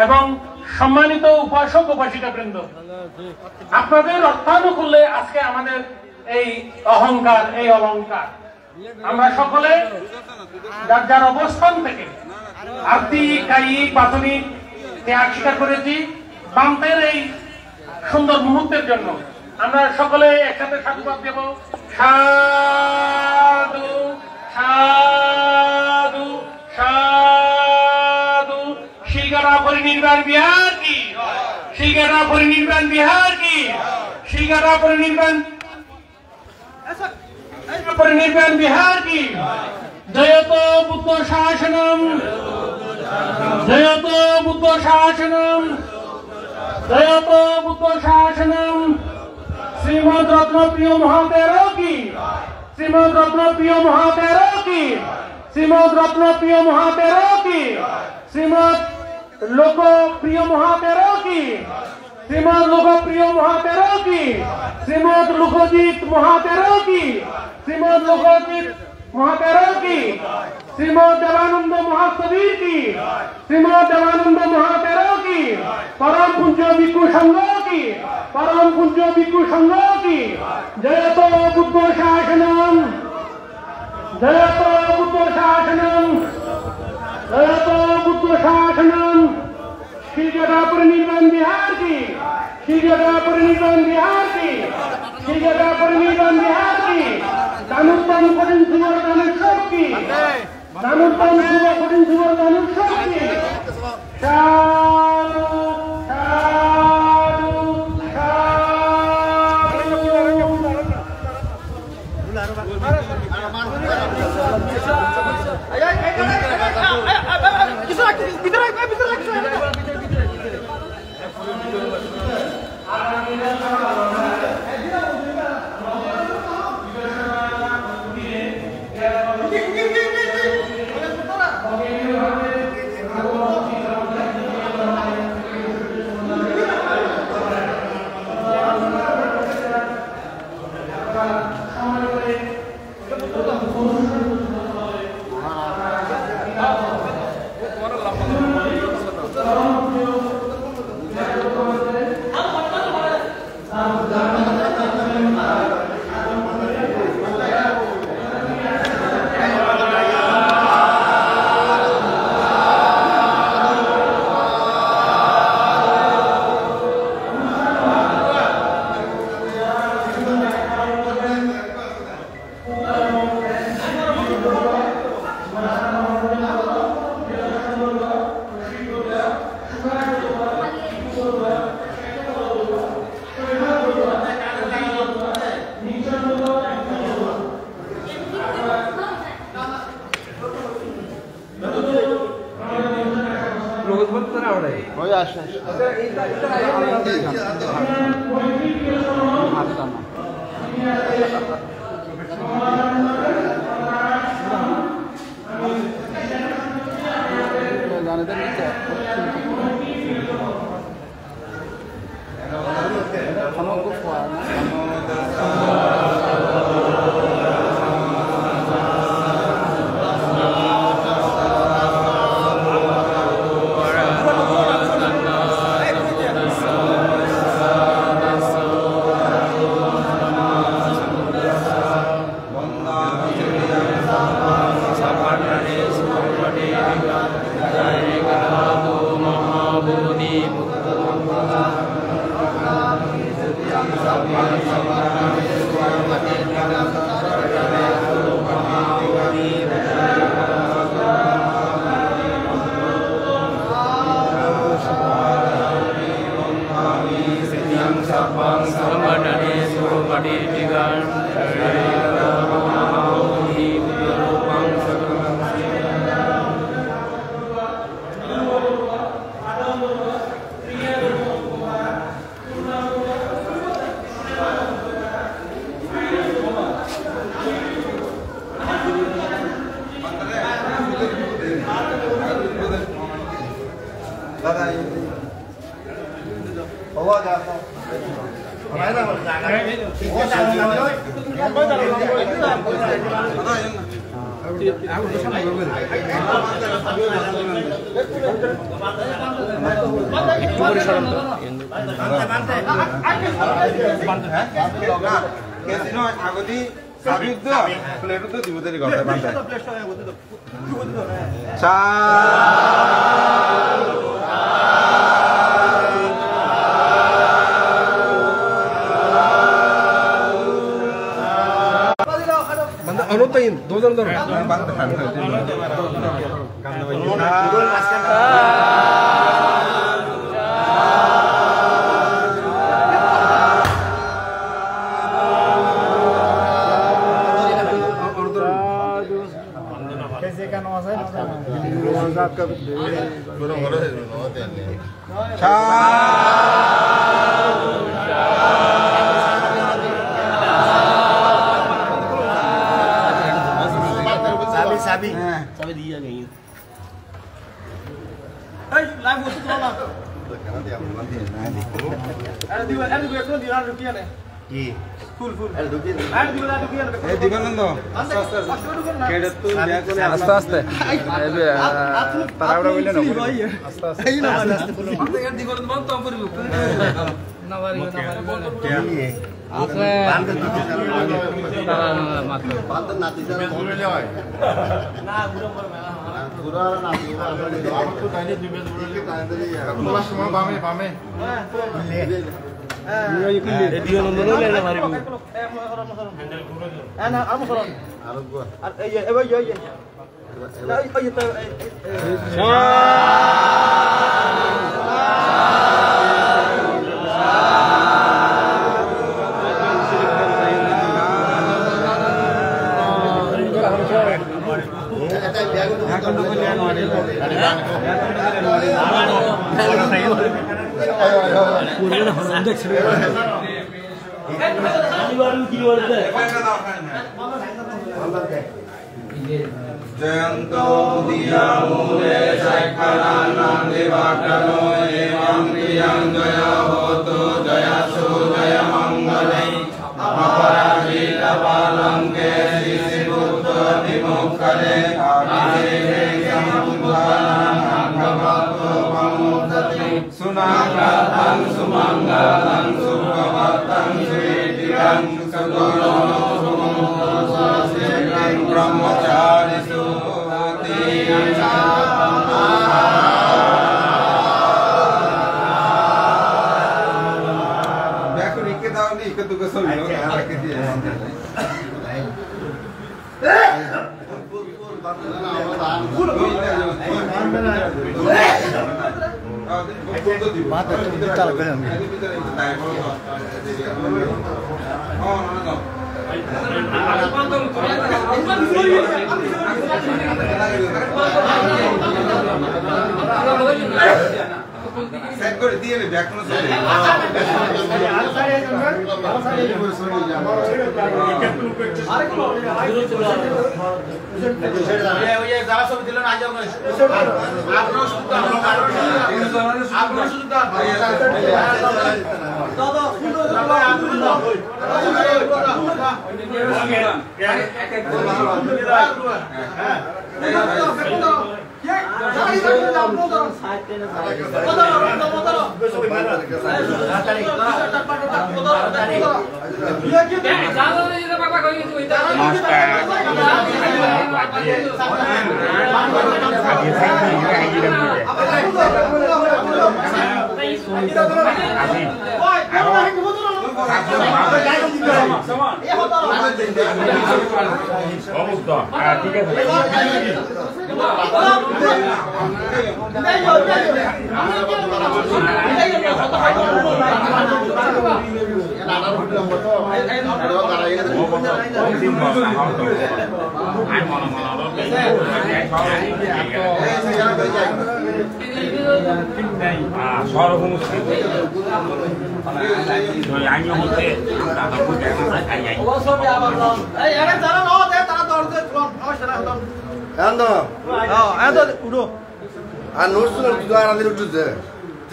এবং সম্মানিত উপাসক উপাসিকা বৃন্দ, আপনাদের অর্থানুকূল্যে আজকে আমাদের এই অহংকার, এই অলংকার, আমরা সকলে যার যার অবস্থান থেকে আর্থিক, কায়িক, বাচনিক ত্যাগ স্বীকার করেছি বান্তের এই সুন্দর মুহূর্তের জন্য। আমরা সকলে একসাথে সাধুবাদ দেব। সাধু সাধু সাধু। শিলগড়া পরিনির্বাণ বিহার কি, শিলগড়া পরিনির্বাণ বিহার কি, শিলগড়া পরিনির্বাণ পরিনির্বাণ বিহার কি। জয়ত বুদ্ধ শাসনম, জয়ত বুদ্ধ শাসনম, জয়ত বুদ্ধ শাসনম। শ্রীমদ রত্নপ্রিয় মহাতেরো কি, শ্রীমদ রত্নপ্রিয় মহাতেরো কি, শ্রীমদ রত্নপ্রিয় মহাতেরো কি, শ্রীমদ লোকপ্রিয় মহাতেরো কি, শ্রীমদ লোকপ্রিয় মহাতেরো কি, শ্রীমদ লোকজিৎ মহাতেরো কি, শ্রীমদ লোকজিৎ মহাতেরো কি, শ্রীমদ দেবানন্দ মহাকবির কি, শ্রীমদ দেবানন্দ মহাতেরো কি, পরম পূজ্য ভিক্ষু সংঘ কি, পরম পূজ্য ভিক্ষু সংঘ কি। জয়ত বুদ্ধ শাসনম, জয়ত বুদ্ধ শাসনম, জয়ত বুদ্ধ শাসনম। শিলগড়া পরিনির্বাণ বিহার কি, শিলগড়া পরিনির্বাণ বিহার কি, শিলগড়া পরিনির্বাণ বিহার কি। দানুত্তম কঠিন সুবর দানুৎসব কি, দানুত্তম শুভ কঠিন সুবর দানুৎসব কি। সাধু সাধু Anotain, 2 jam dong. कैसे का नवाज है Sabi dia kayak gitu. Live foto tuh lah. Ada di background di mana rupiah nih? Iya. Full. Ada di mana rupiah? di mana ndo? Kedatun dia kone aste. Tarawra wile no. Aste. Ei na bana. Ante yaar di mana bantu ampuri. Nawari. Iya. Asle. Bantu nanti sana boleh lewat. Nah, Pura nanti. Aku tadi di mana semua pame. Iya ikut dia nonton lagi hari ini. Anak kamu soron. Anak gua. Iya. Janto dia mule saikalanang devakano emang priyang jaya hotu jaya sudaya mangalai aparajita palangke sisi buddha dimukkade adhire sambuddhanang angkavato pamudati sunanggatang sumanggatang sukhavatang suitikang sagurono sumuddhasasirang brahmacari Set করে দিয়ে নে back করে চলে ওই যারা সব দিলেন আজ আপনারা শুধু আপনারা শুধু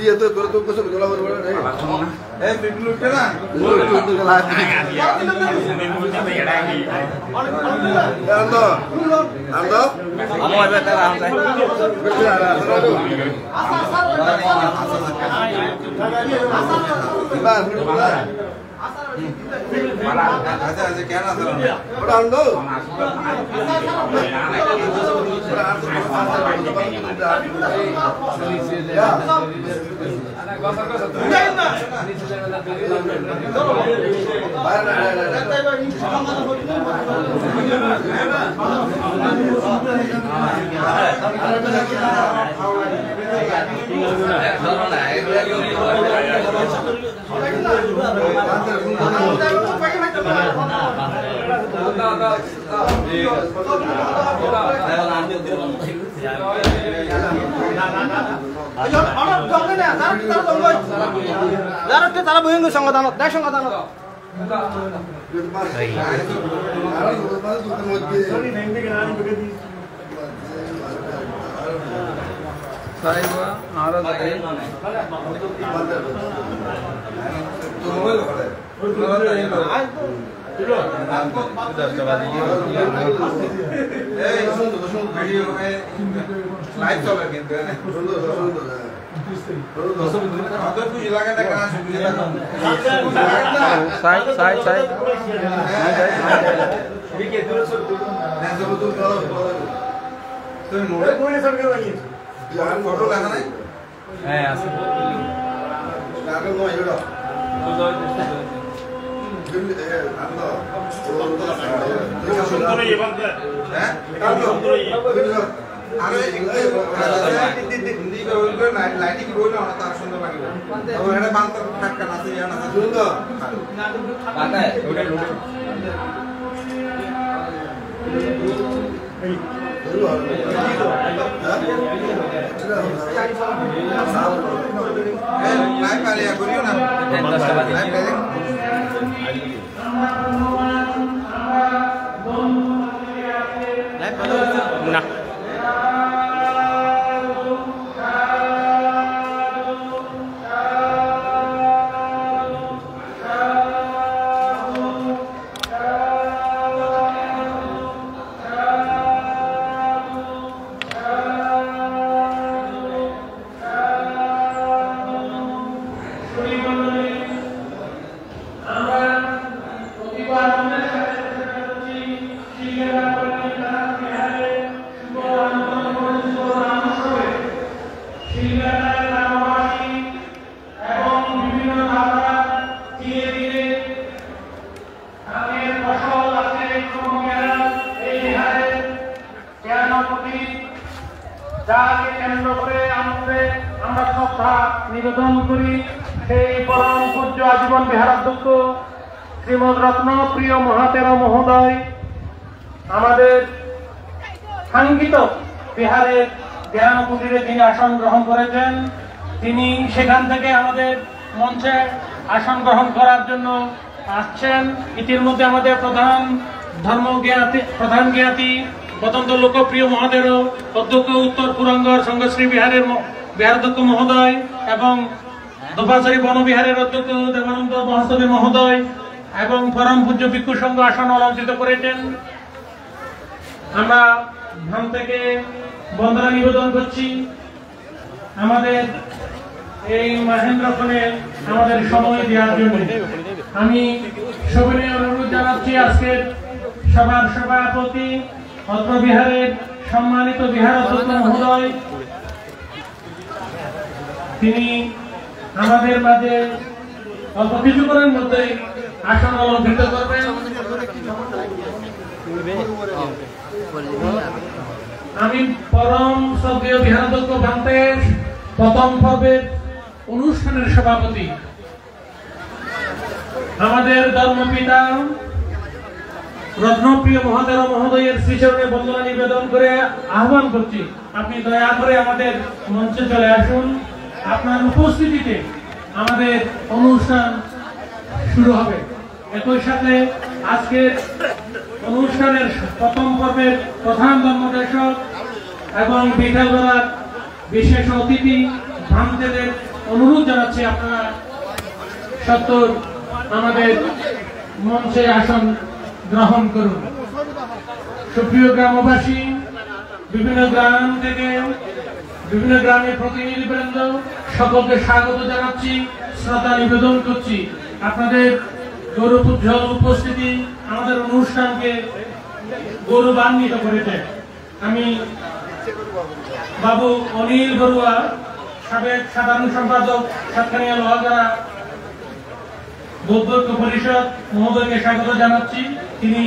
দিয়ে তো করে তো কিছু গলা বড় বড় রে এই বিপুল উঠে না বিপুল গলা আন্দো আন্দো আমো এবে তারা আমতে বিপুল আরা ইবা বিপুল আচ্ছা আচ্ছা কেন আছে ওটা আন্দো তারা বহিন সংগঠনত দেখ সংগঠনত ফটো লেখা নাই হ্যাঁ আছে লাইটিং রইল না তার সুন্দর লাগিব এটা বান্তর ঠাক্কা আছে ইয়ানা সুন্দর বাতায় ওটা লোড লাইভ পালিয়া করিও না না নিবেদন করি সেই পরম পূজ্য আজীবন বিহারাধ্যক্ষ শ্রীমদ রত্নপ্রিয় মহাতেরা মহোদয় আমাদের কাঙ্ক্ষিত বিহারের জ্ঞান কুটিরে যিনি আসন গ্রহণ করেছেন, তিনি সেখান থেকে আমাদের মঞ্চে আসন গ্রহণ করার জন্য আসছেন। ইতিমধ্যে আমাদের প্রধান জ্ঞাতি অত্যন্ত লোকপ্রিয় মহাদেব অধ্যক্ষ উত্তর পুরঙ্গর সংঘশ্রী বিহারের বিহারাধ্যক্ষ মহোদয় এবং দোপাচারী বনবিহারের অধ্যক্ষ দেবানন্দ মহাসদী মহোদয় এবং পরম পূজ্য ভিক্ষু সংঘ আসন অলঙ্কৃত করেছেন। আমরা ধাম থেকে বন্দনা নিবেদন করছি আমাদের এই মহেন্দ্রক্ষণে আমাদের সময় দেওয়ার জন্য। আমি সবাই অনুরোধ জানাচ্ছি আজকের সভার সভাপতি অত্র বিহারের সম্মানিত বিহারাধ্যক্ষ মহোদয়, তিনি আমাদের মাঝে অল্প কিছুক্ষণের মধ্যে আসন অলঙ্কৃত করবেন। আমি পরম শ্রদ্ধেয় বিহারাধ্যক্ষ ভান্তেশ প্রথম পর্বের অনুষ্ঠানের সভাপতি আমাদের ধর্মপিতা রত্নপ্রিয় মহাতেরা মহোদয়ের শ্রীচরণে বন্দনা নিবেদন করে আহ্বান করছি, আপনি দয়া করে আমাদের মঞ্চে চলে আসুন। আপনার উপস্থিতিতে আমাদের অনুষ্ঠান শুরু হবে। একই সাথে আজকের অনুষ্ঠানের প্রথম পর্বের প্রধান ধর্মদেশক এবং বিকালবেলার বিশেষ অতিথি ভান্তেদের অনুরোধ জানাচ্ছি আপনারা সত্তর আমাদের মঞ্চে আসন গ্রহণ করুন। সুপ্রিয় গ্রামবাসী, বিভিন্ন গ্রাম থেকে বিভিন্ন গ্রামের প্রতিনিধিবৃন্দ সকলকে স্বাগত জানাচ্ছি, শ্রদ্ধা নিবেদন করছি। আপনাদের গৌরবোজ্জ্বল উপস্থিতি আমাদের অনুষ্ঠানকে গৌরবান্বিত করেছে। আমি বাবু অনিল বড়ুয়া, সাবেক সাধারণ সম্পাদক সাতখানিয়া লোহাগাড়া বৌদ্ধ পরিষদ মহোদয়কে স্বাগত জানাচ্ছি। তিনি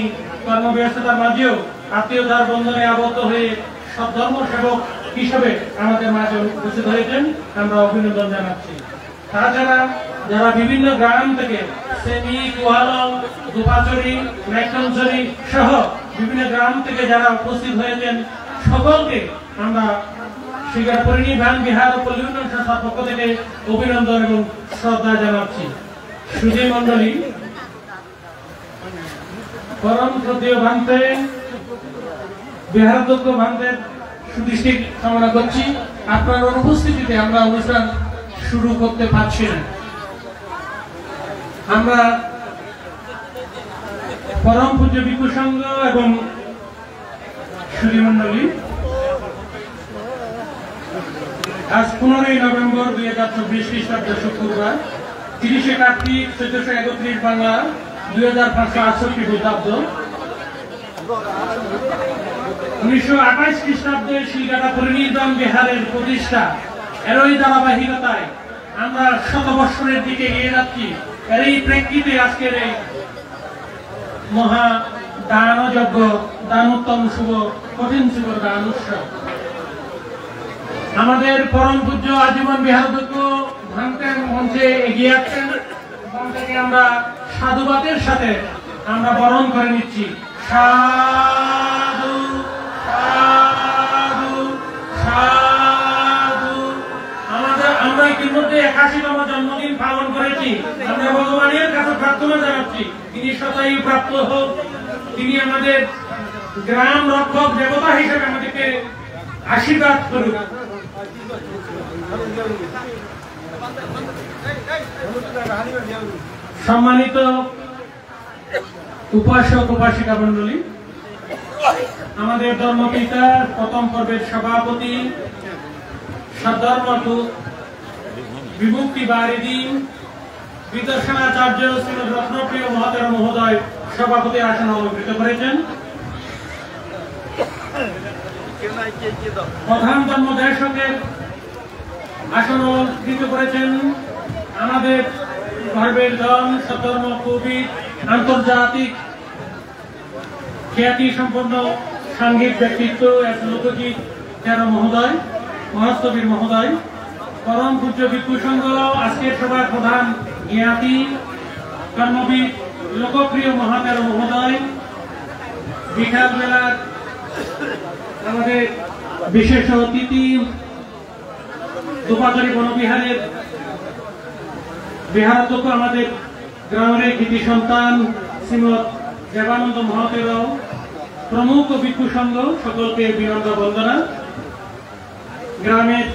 কর্মব্যস্ততার মাঝেও আত্মীয়তার বন্ধনে আবদ্ধ হয়ে সৎধর্ম সেবক হিসেবে আমাদের মাঝে উপস্থিত হয়েছেন, আমরা অভিনন্দন জানাচ্ছি। তাছাড়া যারা বিভিন্ন গ্রাম থেকে সেমি, কুয়ালং, দুপাচড়ি, নাইকনছড়ি সহ বিভিন্ন গ্রাম থেকে যারা উপস্থিত হয়েছেন সকলকে আমরা শিকারপরিণী ধান বিহার ও পল্লী উন্নয়ন সংস্থার পক্ষ থেকে অভিনন্দন এবং শ্রদ্ধা জানাচ্ছি। সুধী মন্ডলী, পরম শ্রদ্ধেয় ভান্তে বিহারাধ্যক্ষ ভান্তের সুদৃষ্টি কামনা করছি। আপনার অনুপস্থিতিতে আমরা অনুষ্ঠান শুরু করতে পারছি না। আমরা পরম পূজ্য ভিক্ষু সংঘ এবং সুধী মন্ডলী, আজ 15 নভেম্বর 2024 খ্রিস্টাব্দ শুক্রবার, 30 কার্তিক 1431 বাংলা 2568 খ্রিস্টাব্দ, 1928 খ্রিস্টাব্দে শিলগাটা পরিনির্বাণ বিহারের প্রতিষ্ঠা, এরই ধারাবাহিকতায় আমরা শতবর্ষের দিকে এগিয়ে যাচ্ছি। এর এই প্রেক্ষিতে আজকের এই মহা দানযজ্ঞ, দানোত্তম শুভ কঠিন শুভ দান উৎসব। আমাদের পরম পূজ্য আজীবন বিহারাধ্যক্ষ ভান্তের মঞ্চে এগিয়ে আসছেন। মঞ্চকে আমরা সাধুবাদের সাথে আমরা বরণ করে নিচ্ছি। সাধু সাধু সাধু। আমরা ইতিমধ্যে 81তম জন্মদিন পালন করেছি। আমরা ভগবানের কাছে প্রার্থনা জানাচ্ছি তিনি শতায়ু প্রাপ্ত হোক, তিনি আমাদের গ্রাম রক্ষক দেবতা হিসেবে আমাদেরকে আশীর্বাদ করুন। সম্মানিত উপাসক উপাসিকা মন্ডলী, আমাদের ধর্মপিতা প্রথম পর্বের সভাপতি সদ্ধর্ম বিমুক্তি বারিদি বিদর্শনাচার্য শ্রীমদ রত্নপ্রিয় মহাতের মহোদয় সভাপতি আসন অলঙ্কৃত করেছেন। প্রধান ধর্মদেশকের আসন অলঙ্কৃত করেছেন আমাদের গর্বের দল সদ্ধর্ম কবি, আন্তর্জাতিক খ্যাতি সম্পন্ন সাংঘিক ব্যক্তিত্ব লোকজিৎ তেরো মহোদয়, মহাস্তবীর মহোদয়, পরম পূজ্য ভিক্ষু সংঘ আজকের সভার প্রধান জ্ঞাতি কর্মবিদ লোকপ্রিয় মহাতের মহোদয়, বিকাল বেলার আমাদের বিশেষ অতিথি দুপাচড়ি বনবিহারের বিহারাধ্যক্ষ, আমাদের গ্রামের কৃতি সন্তান শ্রীমৎ দেবানন্দ মহাতেরাও প্রমুখ ভিক্ষু সংঘ, সকলকে বিনম্র বন্দনা। গ্রামের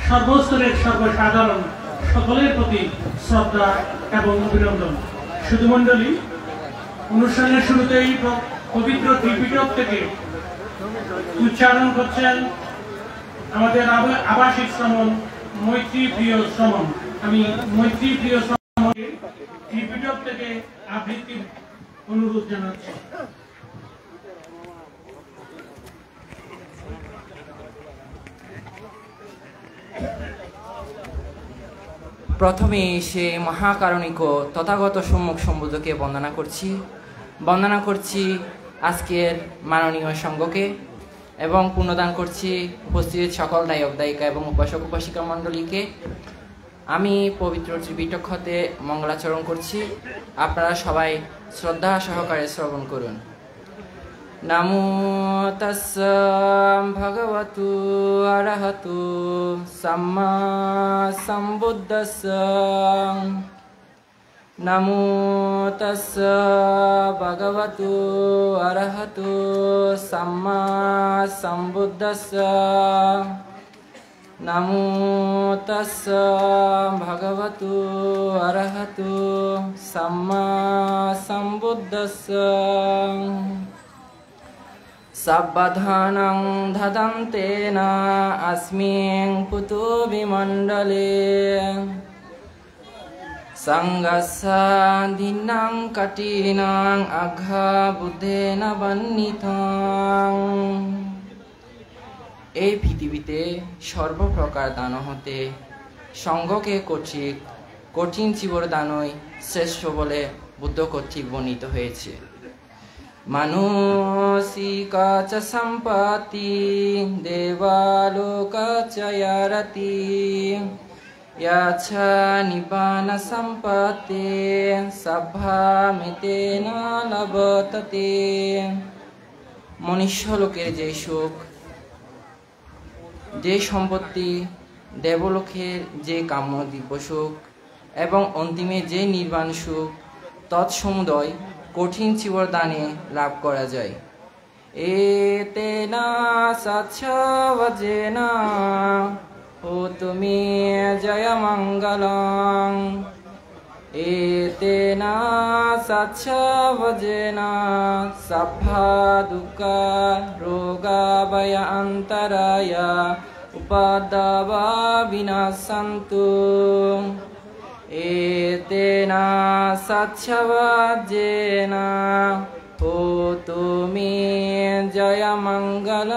সর্বস্তরের সর্বসাধারণ সকলের প্রতি শ্রদ্ধা এবং অভিনন্দন। সুধী মন্ডলী, অনুষ্ঠানের শুরুতেই পবিত্র ত্রিপিটক থেকে উচ্চারণ করছেন আমাদের আবাসিক শ্রমণ মৈত্রী প্রিয় শ্রমণ। আমি মৈত্রী প্রিয় শ্রমণকে ত্রিপিটক থেকে আবৃত্তির অনুরোধ জানাচ্ছি। প্রথমে সে মহাকারণিক তথাগত সম্মুখ সম্বুদ্ধকে বন্দনা করছি আজকের মাননীয় সংঘকে, এবং পুণ্যদান করছি উপস্থিত সকল দায়ক দায়িকা এবং উপাসক উপাসিকা মণ্ডলীকে। আমি পবিত্র ত্রিপিটক হতে মঙ্গলাচরণ করছি, আপনারা সবাই শ্রদ্ধা সহকারে শ্রবণ করুন। নমো তস্য ভগবতু অরহতু সাম্মা সম্বুদ্ধস্য। নমো তস্য ভগবতু অরহতু সাম্মা সম্বুদ্ধস্য। নামো তাস্সা ভগবতু আরহাতু সাম্মা সম্বুদ্দাস্সা সাব্বাধানং ধাদান্তেনা अस्मिन् পুতু বিমণ্ডলে সংঘাসা দিনাং কাটিনাং আঘা বুদ্ধেন বন্নিতাং। এই পৃথিবীতে সর্বপ্রকার দান হতে সঙ্গকে কর্তৃক কঠিন চিবর দানই শ্রেষ্ঠ বলে বুদ্ধ কর্তৃক বর্ণিত হয়েছে। মানসিকা চ সম্পত্তি দেবালোকা চ ইয়ারতি ইয়াচ্ছা নিবান সম্পত্তি সভামিতেন লভতে। মনুষ্যলোকের যে সুখ, যে সম্পত্তি, দেবলোকের যে কাম্য দিব্য সুখ এবং অন্তিমে যে নির্বাণ সুখ, তৎসমুদয় কঠিন চিবর দানে লাভ করা যায়। এতেনা সাচ্ছাবজেনা হোতুমি জয় মঙ্গলং। এতেনা সাচ্ছাবজেনা সভা দুঃখা রোগা ভয় অন্তরায়া উপাদাবা বিনাশন্তু। এতেনা সাচ্ছাবজেনা হোতুমি জয় মঙ্গলান্তি।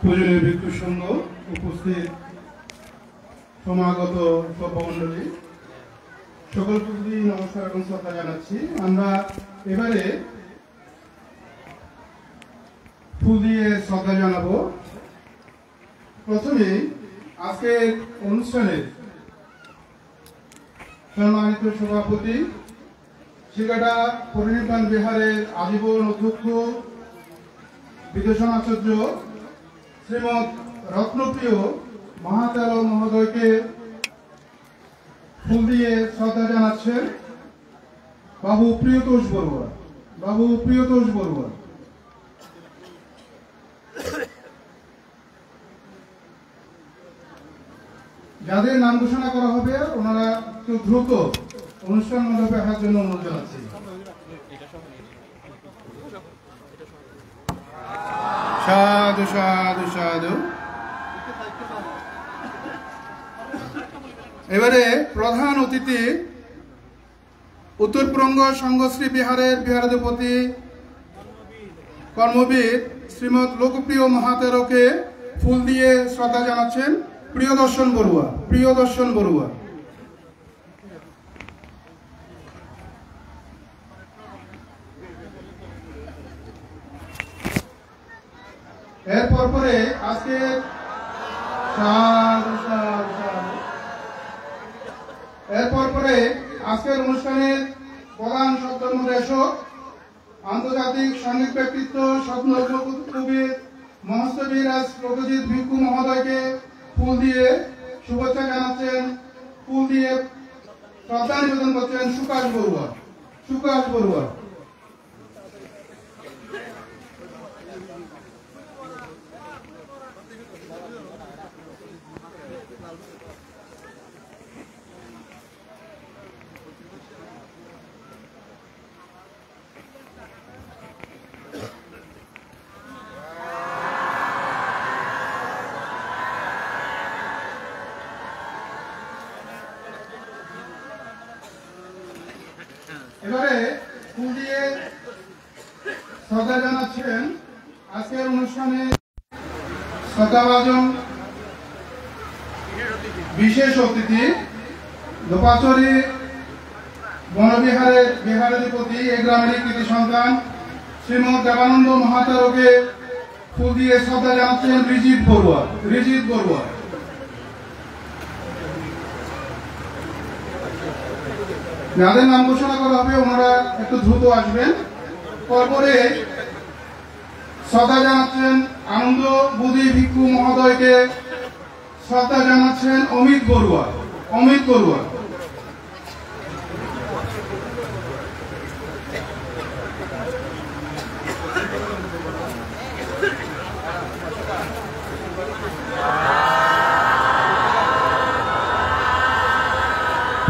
পূজনীয় ভিক্ষু সংঘ, উপস্থিত সমাগত সভ্যমণ্ডলী, সকল প্রতি নমস্কার এবং শ্রদ্ধা জানাচ্ছি। আমরা এবারে ফুল দিয়ে শ্রদ্ধা জানাবো। প্রথমে আজকের অনুষ্ঠানের সম্মানিত সভাপতি, শিকাটা পরিনির্বাণ বিহারের আজীবন অধ্যক্ষ বিদূষণাচার্য শ্রীমৎ রত্নপ্রিয় মহাতের মহোদয়কে ফুল দিয়ে শ্রদ্ধা জানাচ্ছেন বাবু প্রিয়তোষ বড়ুয়া। বাবু প্রিয়তোষ বড়ুয়া। যাদের নাম ঘোষণা করা হবে ওনারা একটু দ্রুত অনুষ্ঠান মণ্ডপে আসার জন্য অনুরোধ জানাচ্ছি। সাধু সাধু সাধু। এবারে প্রধান অতিথি উত্তরপ্রঙ্গ সংঘশ্রী বিহারের বিহারাধিপতি কর্মবীর শ্রীমৎ লোকপ্রিয় মহাতেরকে ফুল দিয়ে শ্রদ্ধা জানাচ্ছেন প্রিয়দর্শন বড়ুয়া। প্রিয়দর্শন বড়ুয়া। এরপর পরে আজকে এরপর পরে আজকের অনুষ্ঠানের প্রধান সপ্তমদেশক আন্তর্জাতিক সঙ্গীত ব্যক্তিত্ব স্বপ্ন কবি মহস্তবীরাজ প্রগজিৎ ভিক্ষু মহোদয়কে ফুল দিয়ে শুভেচ্ছা জানাচ্ছেন, ফুল দিয়ে শ্রদ্ধা নিবেদন করছেন সুকাশ বড়ুয়া। সুকাশ বড়ুয়া। এবারে ফুল দিয়ে শ্রদ্ধা জানাচ্ছেন আজকের অনুষ্ঠানে শ্রদ্ধাভাজন বিশেষ অতিথি দোপাচরি বনবিহারের বিহারাধিপতি এ গ্রামেরই কৃতি সন্তান শ্রীমৎ দেবানন্দ মহাতেরকে ফুল দিয়ে শ্রদ্ধা জানাচ্ছেন রিজিত বড়ুয়া। রিজিত বড়ুয়া। যাদের নাম ঘোষণা করা হবে ওনারা একটু দ্রুত আসবেন। তারপরে শ্রদ্ধা জানাচ্ছেন আনন্দ বুদ্ধি ভিক্ষু মহোদয়কে। শ্রদ্ধা জানাচ্ছেন অমিত বড়ুয়া।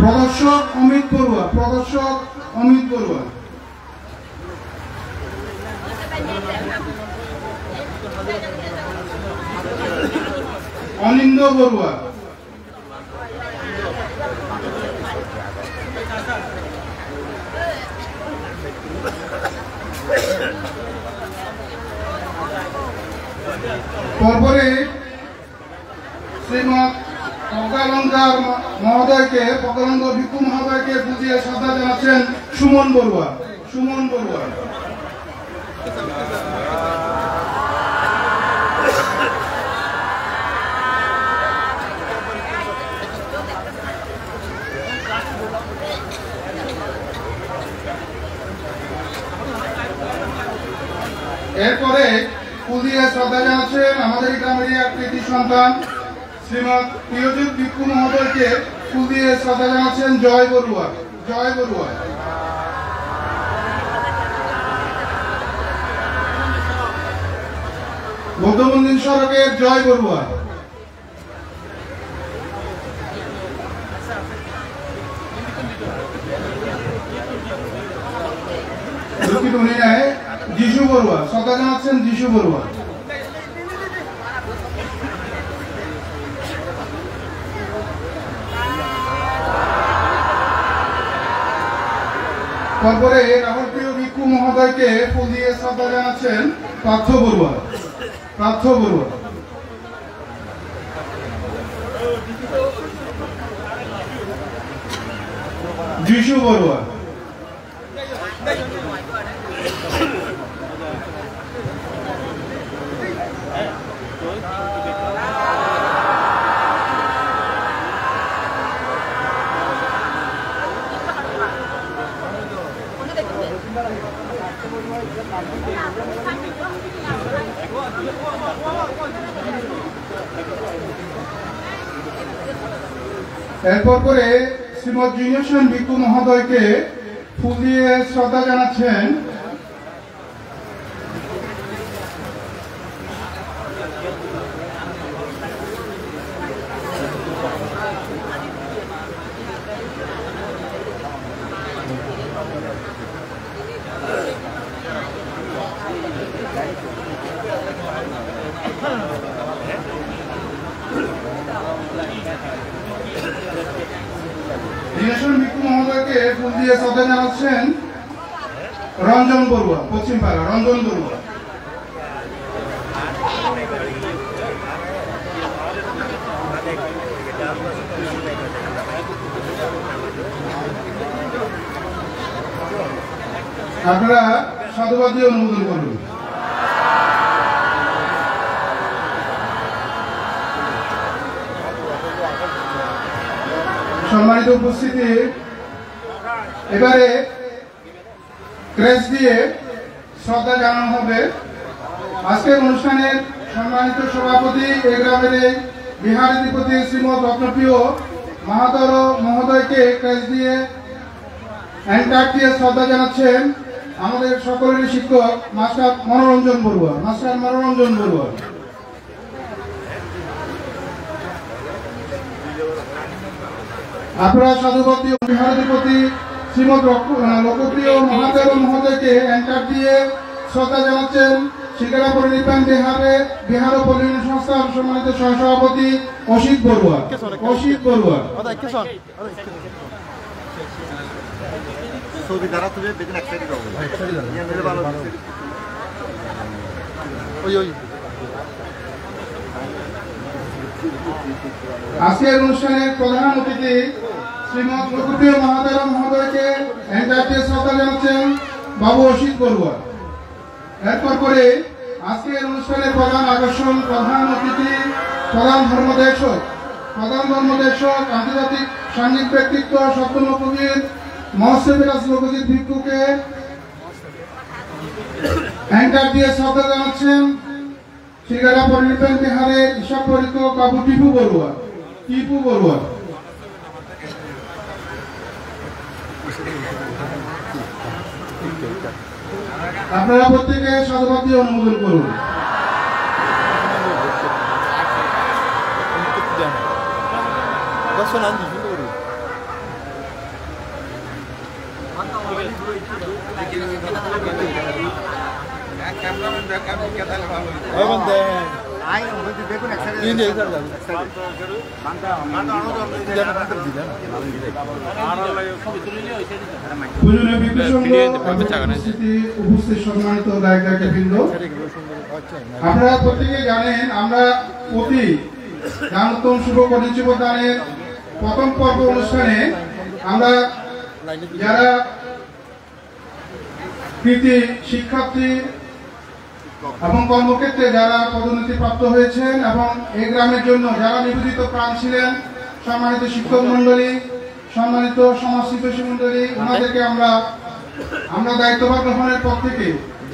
প্রদর্শক অমিত বড়ুয়া। অনিন্দ বড়ুয়া। পরপরে শ্রীমৎ প্রজ্ঞালঙ্কার মহোদয়কে, প্রজ্ঞানন্দ ভিক্ষু মহোদয়কে বুঝিয়ে শ্রদ্ধা জানাচ্ছেন সুমন বড়ুয়া। এরপরে ফুল দিয়ে শ্রদ্ধা জানাচ্ছেন আমাদের গ্রামেরই এক কৃতি সন্তান শ্রীমৎ প্রিয়জিৎ ভিক্ষু মহোদয়কে ফুল দিয়ে শ্রদ্ধা জানাচ্ছেন জয় বড়ুয়া। বৌদ্ধমন্দির সড়কের জয় বড়ুয়া। যিশু বড়ুয়া, শ্রদ্ধা জানাচ্ছেন যিশু বড়ুয়া। তারপরে রাহুলপ্রিয় ভিক্ষু মহোদয়কে ফুল দিয়ে শ্রদ্ধা জানাচ্ছেন পার্থ বড়ুয়া। যিশু বড়ুয়া। এরপর করে শ্রীমৎ জিনেশ্বর ভিক্ষু মহোদয়কে ফুল দিয়ে শ্রদ্ধা জানাচ্ছেন রঞ্জন বড়ুয়া, পশ্চিমপাড়া রঞ্জন বড়ুয়া। আপনারা সাধুবাদ দিয়ে অনুমোদন করবেন। সম্মানিত উপস্থিতি, এবারে ক্রেস্ট দিয়ে শ্রদ্ধা জানানো হবে। আজকের অনুষ্ঠানের সম্মানিত সভাপতি এই গ্রামের বিহারাধিপতি শ্রীমৎ রত্নপ্রিয় মহাতর মহোদয়কে ক্রেস্ট দিয়ে হ্যান্ডকার্ড দিয়ে শ্রদ্ধা জানাচ্ছেন আমাদের সকলেরই শিক্ষক মাস্টার মনোরঞ্জন বড়ুয়া। আপনারা সাধুবাদ বিহারাধিপতি শ্রীমৎ লোকপ্রিয় মহাদেব মহোদয়কে হ্যান্ডকার্ড দিয়ে শ্রদ্ধা জানাচ্ছেন শিকারা পরিনির্বাণ বিহার ও পরিবহন সংস্থার সম্মানিত সহসভাপতি অসিত বড়ুয়া। আজকের অনুষ্ঠানের প্রধান অতিথি শ্রীমৎ লোকপ্রিয় মহাদেব মহোদয়কে হ্যান্ডকার্ড দিয়ে শ্রদ্ধা জানাচ্ছেন বাবু অসিত বড়ুয়া। এরপর করে আজকের অনুষ্ঠানের প্রধান আকর্ষণ, প্রধান অতিথি, প্রধান ধর্মদেশক আন্তর্জাতিক সাংঘিক ব্যক্তিত্ব সপ্তম কবির মহোৎসবের লোকজিৎ ভিক্ষুকে অ্যাঙ্কার দিয়ে শ্রদ্ধা জানাচ্ছেন শিলগাড়া পরিনির্বাণ বিহারের হিসাব পরীক্ষক বাবু টিপু বড়ুয়া। আপনারা প্রত্যেকে সাধুবাদ দিয়ে অনুমোদন করুন। উপস্থিত সম্মানিত গায়ক-গায়িকাবৃন্দ, আপনারা প্রত্যেকে জানেন আমরা প্রতি দানোত্তম শুভ কঠিন দানের প্রথম পর্ব অনুষ্ঠানে আমরা যারা কৃতি শিক্ষার্থী এবং কর্মক্ষেত্রে যারা পদোন্নতি প্রাপ্ত হয়েছেন এবং এই গ্রামের জন্য যারা নিবেদিত প্রাণ ছিলেন, সম্মানিত শিক্ষক মন্ডলী, সম্মানিত সমাজশিক্ষক মন্ডলী, ওনাদেরকে আমরা দায়িত্বভার গ্রহণের পর থেকে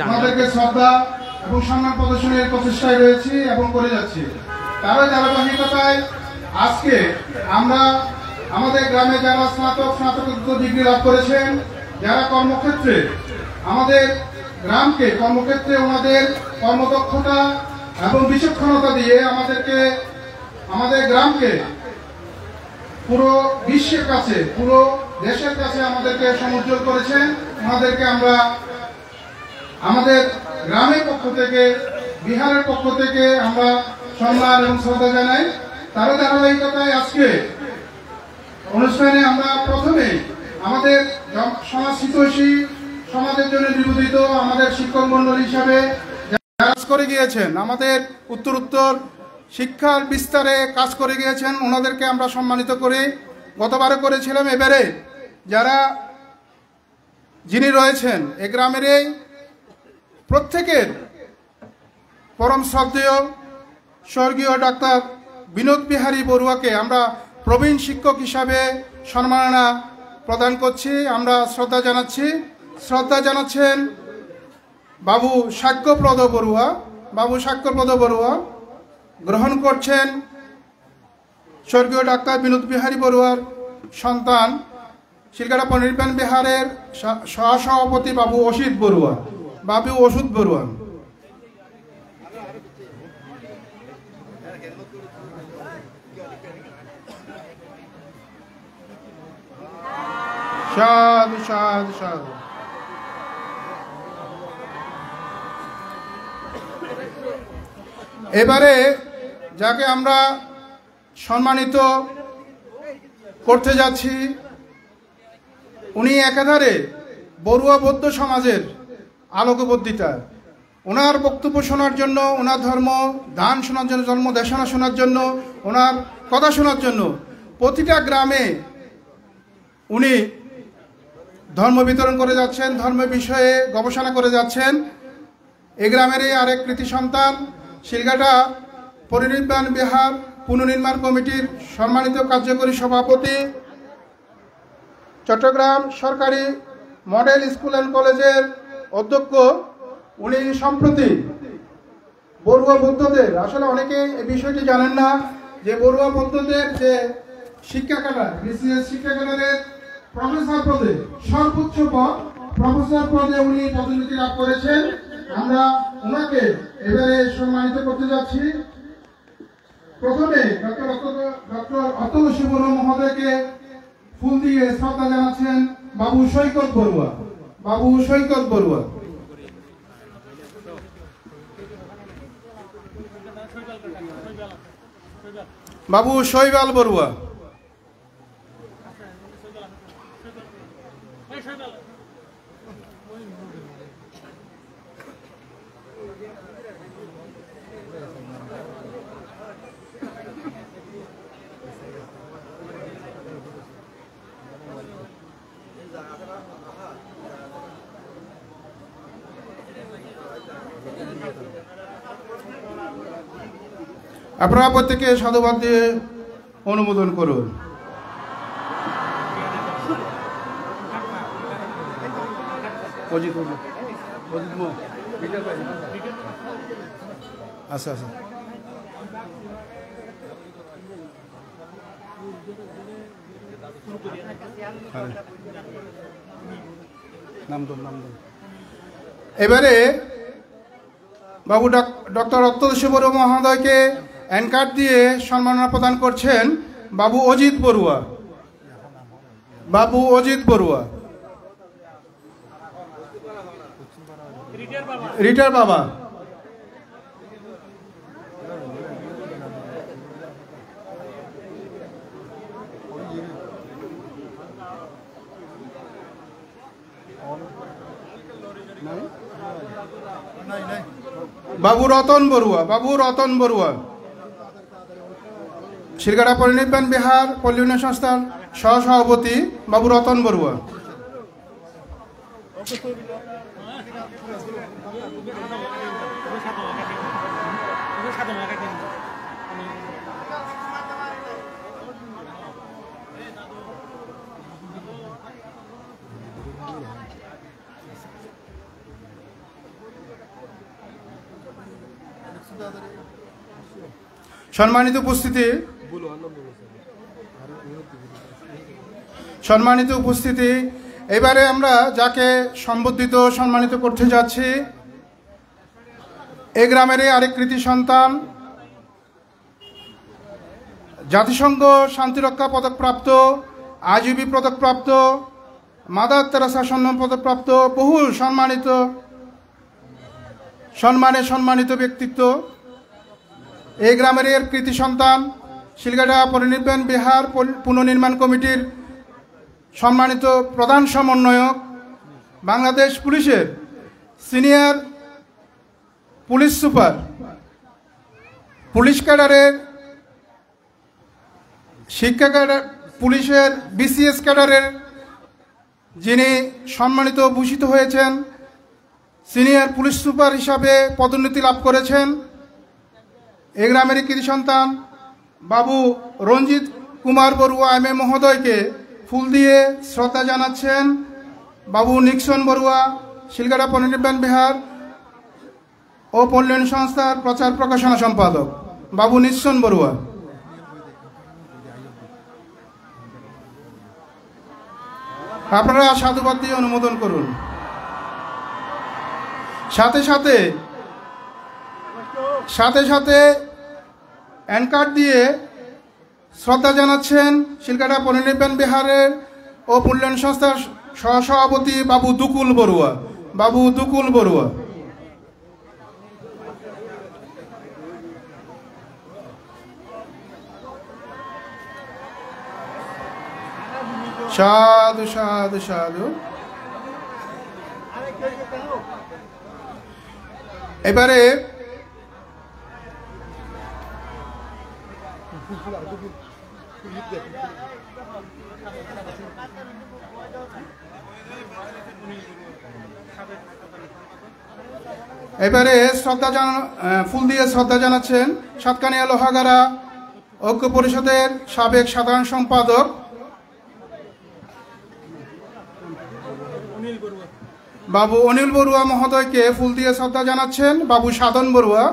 ওনাদেরকে শ্রদ্ধা এবং সম্মান প্রদর্শনের প্রচেষ্টায় রয়েছি এবং করে যাচ্ছি। তারই ধারাবাহিকতায় আজকে আমরা আমাদের গ্রামে যারা স্নাতকোত্তর ডিগ্রি লাভ করেছেন, যারা কর্মক্ষেত্রে আমাদের গ্রামকে কর্মক্ষেত্রে ওনাদের কর্মদক্ষতা এবং বিচক্ষণতা দিয়ে আমাদের গ্রামকে পুরো বিশ্বের কাছে, পুরো দেশের কাছে আমাদেরকে সমুজ্জ্বল করেছেন। ওনাদেরকে আমরা আমাদের গ্রামের পক্ষ থেকে, বিহারের পক্ষ থেকে আমরা সম্মান এবং শ্রদ্ধা জানাই। তার ধারাবাহিকতায় আজকে অনুষ্ঠানে আমরা প্রথমে আমাদের সমাজহিতৈষী, সমাজের জন্য নিবেদিত আমাদের শিক্ষক মন্ডলী হিসাবে যারা কাজ করে গিয়েছেন, আমাদের উত্তর শিক্ষার বিস্তারে কাজ করে গিয়েছেন, ওনাদেরকে আমরা সম্মানিত করি। গতবারে করেছিলাম, এবারে যিনি রয়েছেন এ গ্রামের এই প্রত্যেকের পরম শ্রদ্ধেয় স্বর্গীয় ডাক্তার বিনোদ বিহারী বড়ুয়াকে আমরা প্রবীণ শিক্ষক হিসাবে সম্মাননা প্রদান করছি, আমরা শ্রদ্ধা জানাচ্ছি। শ্রদ্ধা জানাচ্ছেন বাবু সাক্ষ্যপ্রদ বড়ুয়া। গ্রহণ করছেন স্বর্গীয় ডাক্তার বিনোদ বিহারী বড়ুয়ার সন্তান শিলগাড়া পরিনির্বাণ বিহারের সহসভাপতি বাবু অসিত বড়ুয়া। সাধু সাধু সাধু। এবারে যাকে আমরা সম্মানিত করতে যাচ্ছি, উনি একাধারে বড়ুয়া বৌদ্ধ সমাজের আলোকবর্তিতা। ওনার বক্তব্য শোনার জন্য, ওনার ধর্ম দান শোনার জন্য, ধর্ম দেশনা শোনার জন্য, ওনার কথা শোনার জন্য প্রতিটা গ্রামে উনি ধর্ম বিতরণ করে যাচ্ছেন, ধর্ম বিষয়ে গবেষণা করে যাচ্ছেন। এই গ্রামেরই আরেক কৃতি সন্তান, শিলগাড়া পরিনির্বাণ বিহার পুনর্নির্মাণ কমিটির সম্মানিত কার্যকরী সভাপতি, চট্টগ্রাম সরকারি মডেল স্কুল অ্যান্ড কলেজের অধ্যক্ষ। উনি সম্প্রতি বড়ুয়া বৌদ্ধদের, আসলে অনেকে এই বিষয়টি জানেন না যে বড়ুয়া বৌদ্ধদের যে শিক্ষা ক্যাডার, বিসিএস শিক্ষা ক্যাডারের প্রফেসর পদে সর্বোচ্চ পদ, প্রফেসর পদে উনি পদোন্নতি লাভ করেছেন। আমরা ওনাকে এবারে সম্মানিত করতে যাচ্ছি। প্রথমে ডক্টর অতুল শিবর মহোদয়কে ফুল দিয়ে শ্রদ্ধা জানাচ্ছেন বাবু সৈকত বড়ুয়া। বাবু শৈবাল বড়ুয়া। আপনারা প্রত্যেকে সাধুবাদ দিয়ে অনুমোদন করুন। অজিত আচ্ছা আচ্ছা এবারে বাবু ডক্টর রক্তদেশী বড়ুয়া মহোদয়কে এনকার্ড দিয়ে সম্মাননা প্রদান করছেন বাবু অজিত বড়ুয়া। বাবু অজিত বড়ুয়া, রিটার বাবা। বাবু রতন বড়ুয়া, বাবু রতন বড়ুয়া, শিলগাড়া পরিনির্বাণ বিহার পল্লী উন্নয়ন সংস্থার সহসভাপতি বাবু রতন বড়ুয়া। সম্মানিত উপস্থিতি, সম্মানিত উপস্থিতি, এবারে আমরা যাকে সম্বোধিত সম্মানিত করতে যাচ্ছি এই গ্রামেরই আরেক কৃতি সন্তান, জাতিসংঘ শান্তিরক্ষা পদকপ্রাপ্ত, আইজিবি পদকপ্রাপ্ত, মাদার তেরেসা সম্মান পদকপ্রাপ্ত, বহু সম্মানিত ব্যক্তিত্ব, এই গ্রামের এর কৃতি সন্তান, শিলগাড়া পরিনির্বাণ বিহার পুনর্নির্মাণ কমিটির সম্মানিত প্রধান সমন্বয়ক, বাংলাদেশ পুলিশের সিনিয়র পুলিশ সুপার, পুলিশ ক্যাডারের শিক্ষা ক্যাডার, পুলিশের বিসিএস ক্যাডারের যিনি সম্মানিত ভূষিত হয়েছেন, সিনিয়র পুলিশ সুপার হিসাবে পদোন্নতি লাভ করেছেন, এই গ্রামের কৃতি সন্তান বাবু রঞ্জিত কুমার বড়ুয়া এমএ মহোদয়কে ফুল দিয়ে শ্রদ্ধা জানাচ্ছেন বাবু নিক্সন বড়ুয়া, শিলগাড়া পরিনির্বাণ বিহার ও পল্লী সংস্থার প্রচার প্রকাশনা সম্পাদক বাবু নিক্সন বড়ুয়া। আপনারা সাধুবাদ দিয়ে অনুমোদন করুন। সাথে সাথে এনকার্ড দিয়ে শ্রদ্ধা জানাচ্ছেন শিলগাড়া পরিনির্বাণ বিহারের ও পল্লী সংস্থার সহসভাপতি বাবু দুকুল বড়ুয়া, বাবু দুকুল বড়ুয়া। সাধু সাধু সাধু। এবারে ফুল দিয়ে শ্রদ্ধা জানাচ্ছেন সাতকানিয়া লোহাগাড়া ঐক্য পরিষদের সাবেক সাধারণ সম্পাদক বাবু অনিল বড়ুয়া মহোদয়কে ফুল দিয়ে শ্রদ্ধা জানাচ্ছেন বাবু সাধন বড়ুয়া,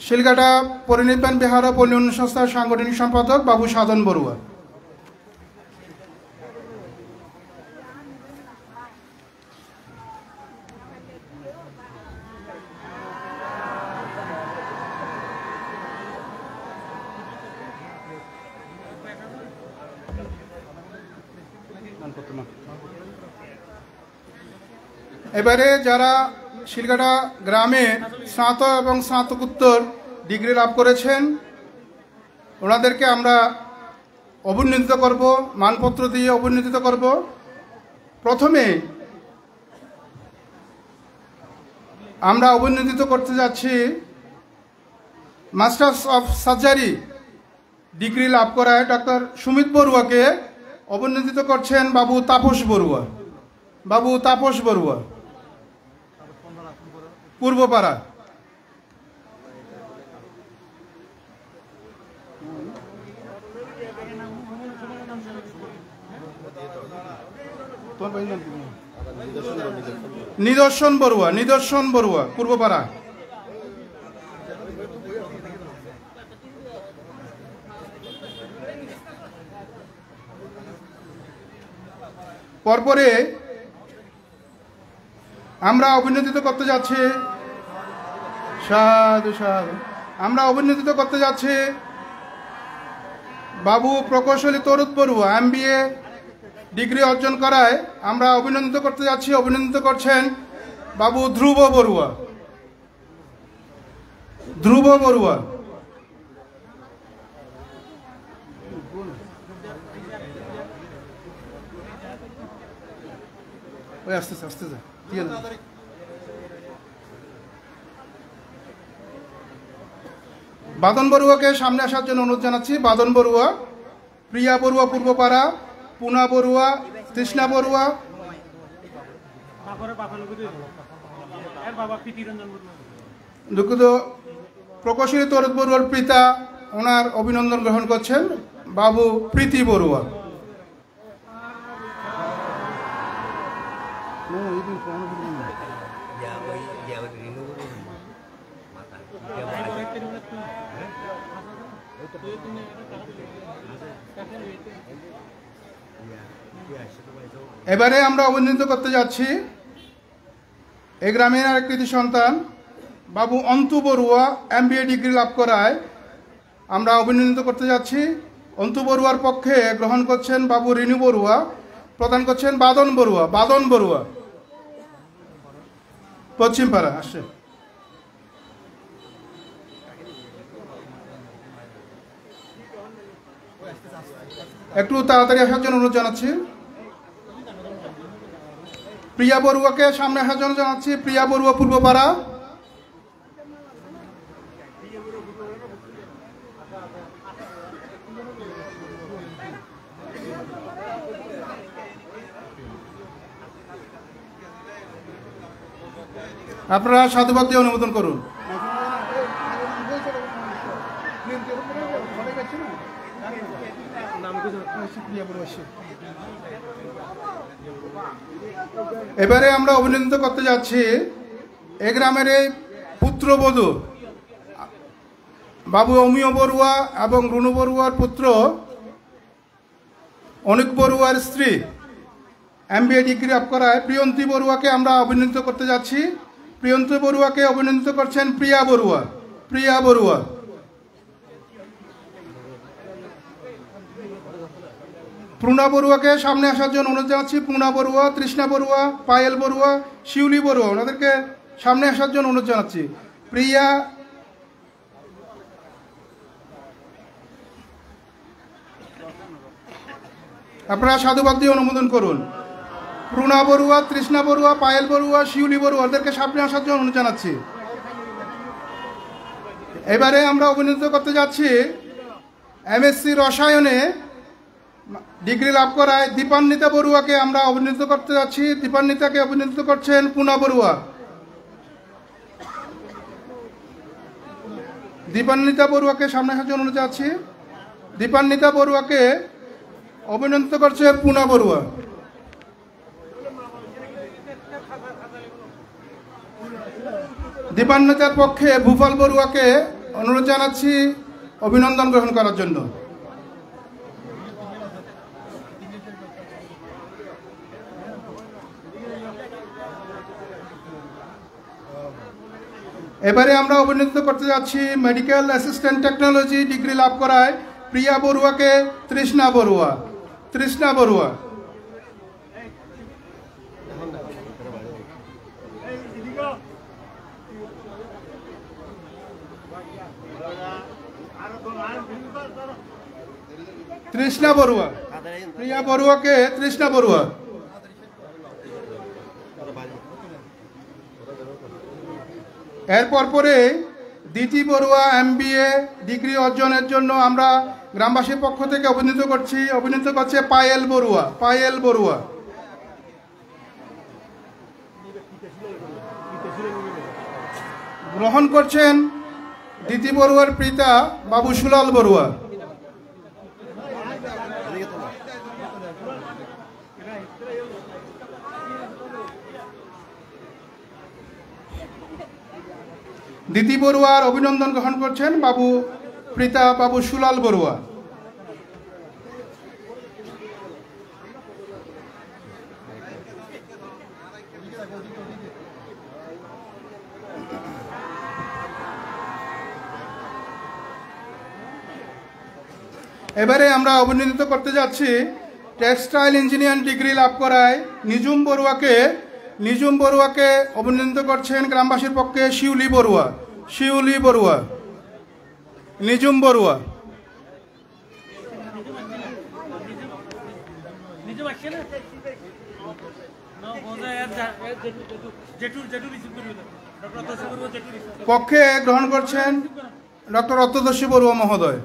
শিলগাড়া পরিনির্বাণ বিহার ও পল্লী উন্নয়ন সংস্থার সাংগঠনিক সম্পাদক বাবু সাধন বড়ুয়া। এবারে যারা শিলগাড়া গ্রামে স্নাতক এবং স্নাতকোত্তর ডিগ্রি লাভ করেছেন ওনাদেরকে আমরা অভিনন্দিত করব, মানপত্র দিয়ে অভিনন্দিত করব। প্রথমে আমরা অভিনন্দিত করতে যাচ্ছি মাস্টার্স অফ সার্জারি ডিগ্রি লাভ করায় ডক্টর সুমিত বড়ুয়াকে অভিনন্দিত করছেন বাবু তাপস বড়ুয়া, বাবু তাপস বড়ুয়া, পূর্বপাড়া। নিদর্শন বড়ুয়া, নিদর্শন বড়ুয়া, পূর্বপাড়া। পরপরে আমরা অভিনন্দিত করতে যাচ্ছি, সাধু সাধু, আমরা অভিনন্দিত করতে যাচ্ছি বাবু প্রকৌশলী তরুদ বড়ুয়া, MBA ডিগ্রি অর্জন করায় আমরা অভিনন্দিত করতে যাচ্ছি। অভিনন্দিত করছেন বাবু ধ্রুব বড়ুয়া, ধ্রুব বড়ুয়া। ওই আসতেছে আসতেছে। বাদন বড়ুয়াকে সামনে আসার জন্য অনুরোধ জানাচ্ছি। বাদন বড়ুয়া, প্রিয়া বড়ুয়া পূর্বপাড়া, পুনা বড়ুয়া, তৃষ্ণা বড়ুয়া, দুঃখিত প্রকৌশলী তরুদ বড়ুয়ার পিতা, ওনার অভিনন্দন গ্রহণ করছেন বাবু প্রীতি বড়ুয়া। এবারে আমরা অভিনন্দিত করতে যাচ্ছি এই গ্রামের আরেক কৃতি সন্তান বাবু অন্তু বড়ুয়া, MBA ডিগ্রি লাভ করায় আমরা অভিনন্দিত করতে যাচ্ছি। অন্তু বড়ুয়ার পক্ষে গ্রহণ করছেন বাবু রিনু বড়ুয়া, প্রদান করছেন বাদন বড়ুয়া, বাদন বড়ুয়া, পশ্চিমপাড়া আসছে। একটু তাড়াতাড়ি আসার জন্য অনুরোধ জানাচ্ছি। প্রিয়া বড়ুয়াকে সামনে আসার জন্য জানাচ্ছি। প্রিয়া বড়ুয়া পূর্বপাড়া, আপনারা সাধুবাদ দিয়ে অনুমোদন করুন। এবারে আমরা অভিনন্দিত করতে যাচ্ছি এ গ্রামের এই পুত্রবধূ বাবু অমিয় বড়ুয়া এবং রুনু বড়ুয়ার পুত্র অনিক বড়ুয়ার স্ত্রী, MBA ডিগ্রি লাভ করায় প্রিয়ন্তী বড়ুয়াকে আমরা অভিনন্দিত করতে যাচ্ছি। প্রিয়ন্তী বড়ুয়াকে অভিনন্দিত করছেন প্রিয়া বড়ুয়া, প্রিয়া বড়ুয়া। পূর্ণা বড়ুয়াকে সামনে আসার জন্য অনুরোধ জানাচ্ছি। পূর্ণা বড়ুয়া, তৃষ্ণা বড়ুয়া, পায়েল বড়ুয়া, শিউলি বড়ুয়া, ওনাদেরকে সামনে আসার জন্য অনুরোধ জানাচ্ছি। প্রিয়া, আপনারা সাধুবাদ দিয়ে অনুমোদন করুন। পূর্ণা বড়ুয়া, তৃষ্ণা বড়ুয়া, পায়েল বড়ুয়া, শিউলি বড়ুয়া, ওদেরকে সামনে আসার জন্য অনুরোধ জানাচ্ছি। এবারে আমরা অভিনন্দিত করতে যাচ্ছি MSc রসায়নে ডিগ্রি লাভ করায় দীপান্বিতা বড়ুয়াকে আমরা অভিনন্দিত করতে যাচ্ছি। দীপান্বিতাকে অভিনন্দিত করছেন পুনা বড়ুয়া। দীপান্বিতা বড়ুয়াকে সামনে আসার জন্য অনুরোধ জানাচ্ছি। দীপান্বিতা বড়ুয়াকে অভিনন্দিত করছে পুনা বড়ুয়া। দীপান্বিতার পক্ষে ভূপাল বড়ুয়াকে অনুরোধ জানাচ্ছি অভিনন্দন গ্রহণ করার জন্য। এবারে আমরা অভিনন্দিত করতে যাচ্ছি মেডিকেল অ্যাসিস্ট্যান্ট টেকনোলজি ডিগ্রি লাভ করায় প্রিয়া বড়ুয়াকে তৃষ্ণা বড়ুয়া, তৃষ্ণা বড়ুয়া। তৃষ্ণা বড়ুয়া, প্রিয়া বড়ুয়াকে তৃষ্ণা বড়ুয়া। এরপর পরে দিতি বড়ুয়া MBA ডিগ্রি অর্জনের জন্য আমরা গ্রামবাসীর পক্ষ থেকে অভিনন্দিত করছি। অভিনন্দিত করছে পায়েল বড়ুয়া, পায়েল বড়ুয়া। গ্রহণ করছেন দিতি বড়ুয়ার পিতা বাবু সুলাল বড়ুয়া। দিতি বড়ুয়ার অভিনন্দন গ্রহণ করছেন বাবু প্রীতা বাবু সুলাল বড়ুয়া। এবারে আমরা অভিনন্দিত করতে যাচ্ছি টেক্সটাইল ইঞ্জিনিয়ারিং ডিগ্রি লাভ করায় নিজুম বড়ুয়াকে অভিনন্দিত করছেন গ্রামবাসীর পক্ষে শিউলি বড়ুয়া নিজুম বড়ুয়া। পক্ষে গ্রহণ করছেন ডক্টর অত্যদর্শী বড়ুয়া মহোদয়।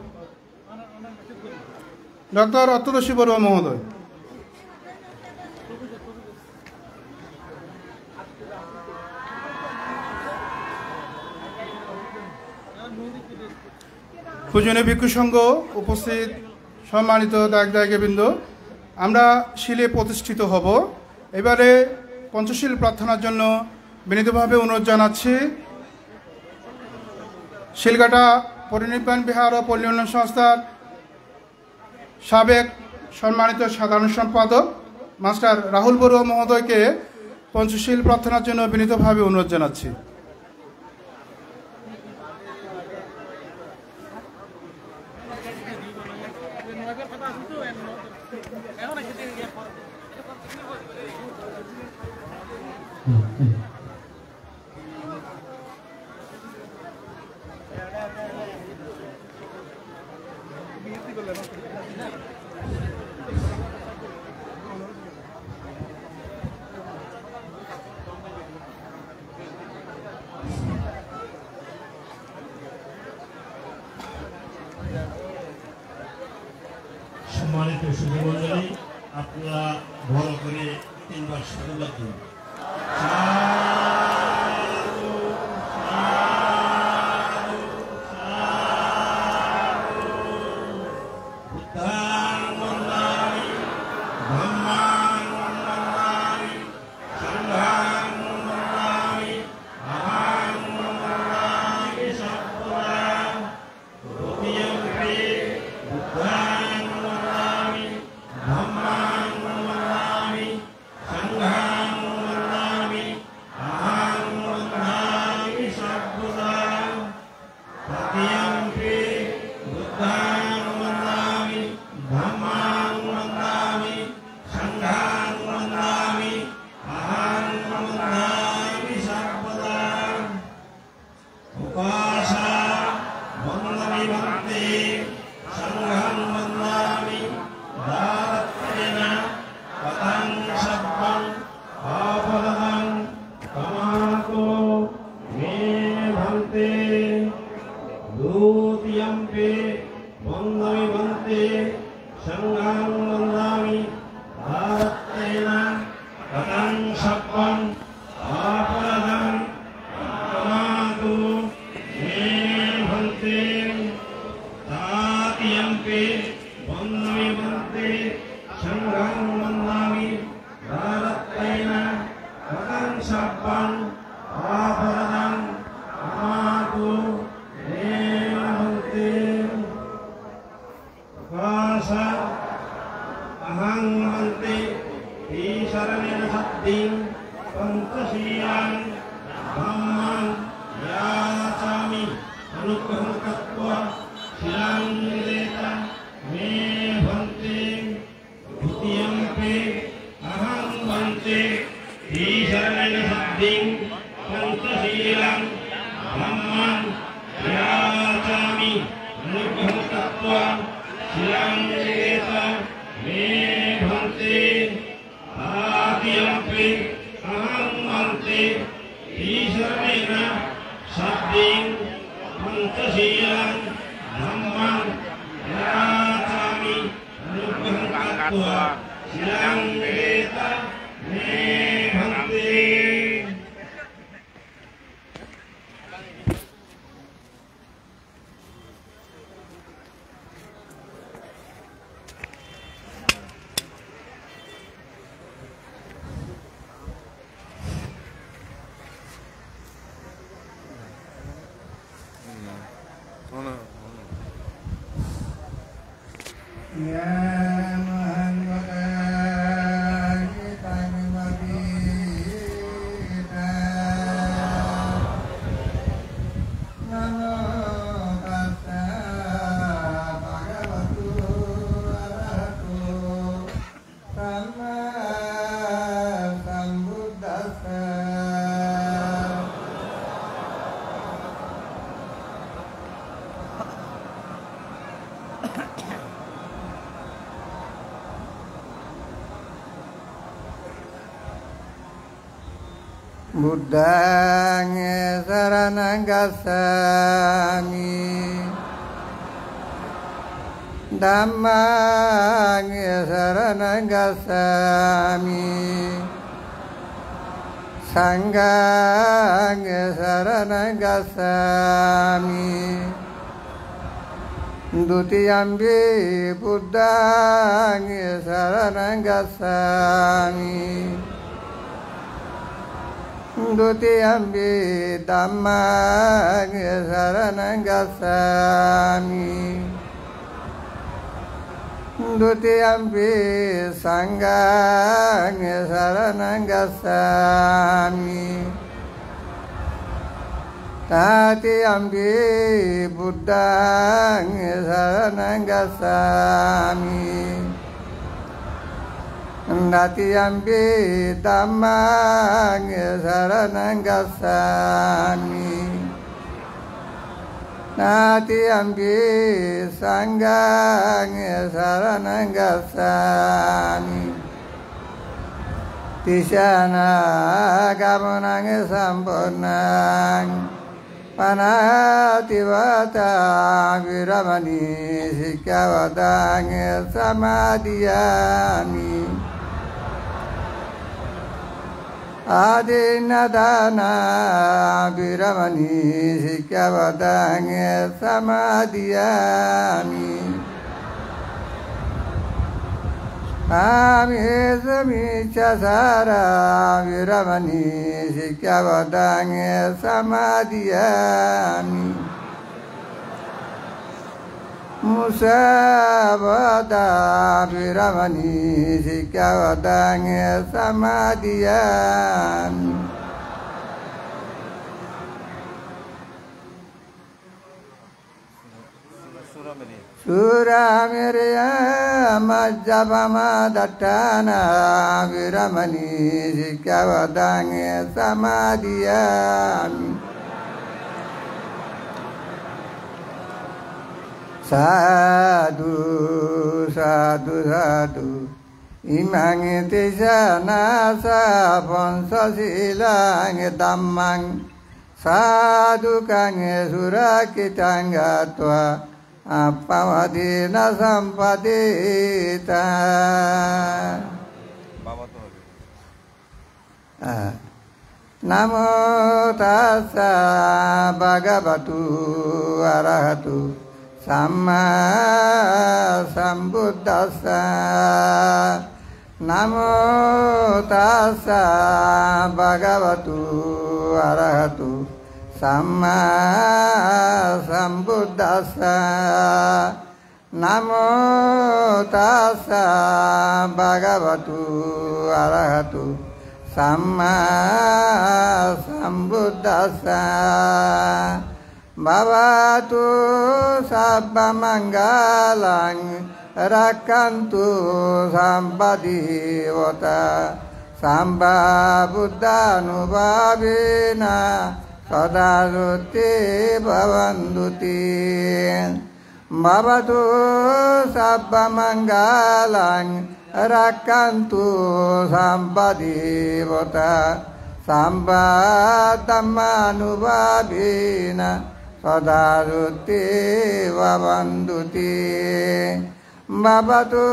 পূজনীয় ভিক্ষু সংঘ উপস্থিত সম্মানিত দায়িত্ববৃন্দ, আমরা শিলে প্রতিষ্ঠিত হব। এবারে পঞ্চশীল প্রার্থনার জন্য বিনীতভাবে অনুরোধ জানাচ্ছি শিলঘাটা পরিনির্বাণ বিহার ও পল্লী উন্নয়ন সংস্থার সাবেক সম্মানিত সাধারণ সম্পাদক মাস্টার রাহুল বড়ুয়া মহোদয়কে পঞ্চশীল প্রার্থনার জন্য বিনীতভাবে অনুরোধ জানাচ্ছি। সম্মানিত সুধীমণ্ডলী, আপনারা বড় করে 3 বার সাধুবাদ দিন। Buddhang saranang gacchami Dhammang saranang gacchami Sanghang saranang gacchami Dutiyampi Buddhang saranang gacchami Dutiyampi Dhammang saranang gacchami Dutiyampi Sanghang saranang gacchami Tatiyampi Buddhang saranang gacchami Natiyampi Dhammang saranang gacchami Natiyampi Sanghang saranang gacchami Tisana gamunang sampurnang Panativata viramani sikkhavatang samadhiyami Adinadana viramani sikkhavatang samadhiyami Amisamichasara viramani sikkhavatang samadhiyami Musavada viramani sikkhavatang samadhiyami Suramirya majjapama dattana viramani sikkhavatang samadhiyami Sadhu sadhu sadhu imang tisana saponsa silang dhammang sadhu kang surakitang gatva Appavadina sampadita Namo tassa bhagavatu arahatu Samma sambuddhassa Namo tassa bhagavatu arahatu Samma sambuddhassa Namo tassa bhagavatu arahatu Samma sambuddhassa Bhavatu sabba mangalang Rakkantu sampadivata Samba buddhanubhavena Sadarutti bhavanduti Bhavatu sabba mangalang Rakkantu sampadivata Samba dhammanubhavena Sadarutti bhavanduti Bhavatu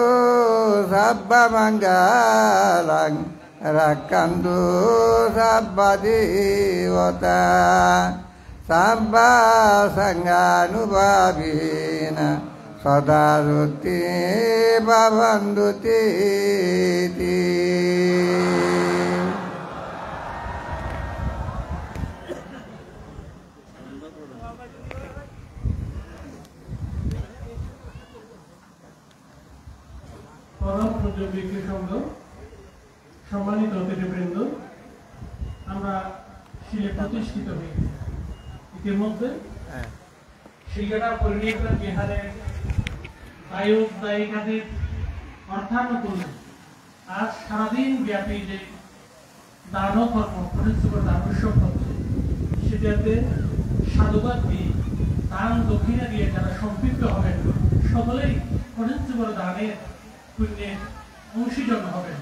sabba mangalang Rakkantu sabba divata Sabba sanghanubhavena Sadarutti bhavanduti পূজ্য ব্যক্তি সংঘ, সম্মানিত অতিথিবৃন্দ, আমরা শিলে প্রতিষ্ঠিত হয়েছি। ইতিমধ্যে শিলগাটা পরিণীতা বিহারের গায়ক গায়িকাদের অর্থানুকূল্যে আজ সারাদিন ব্যাপী যে দান কর্ম দান উৎসব হচ্ছে, সেটাতে সাধুবাদ দিয়ে দান দক্ষিণা দিয়ে যারা সম্পৃক্ত হবেন সকলেই কঠিন দানের পুণ্যের অংশীজন হবেন।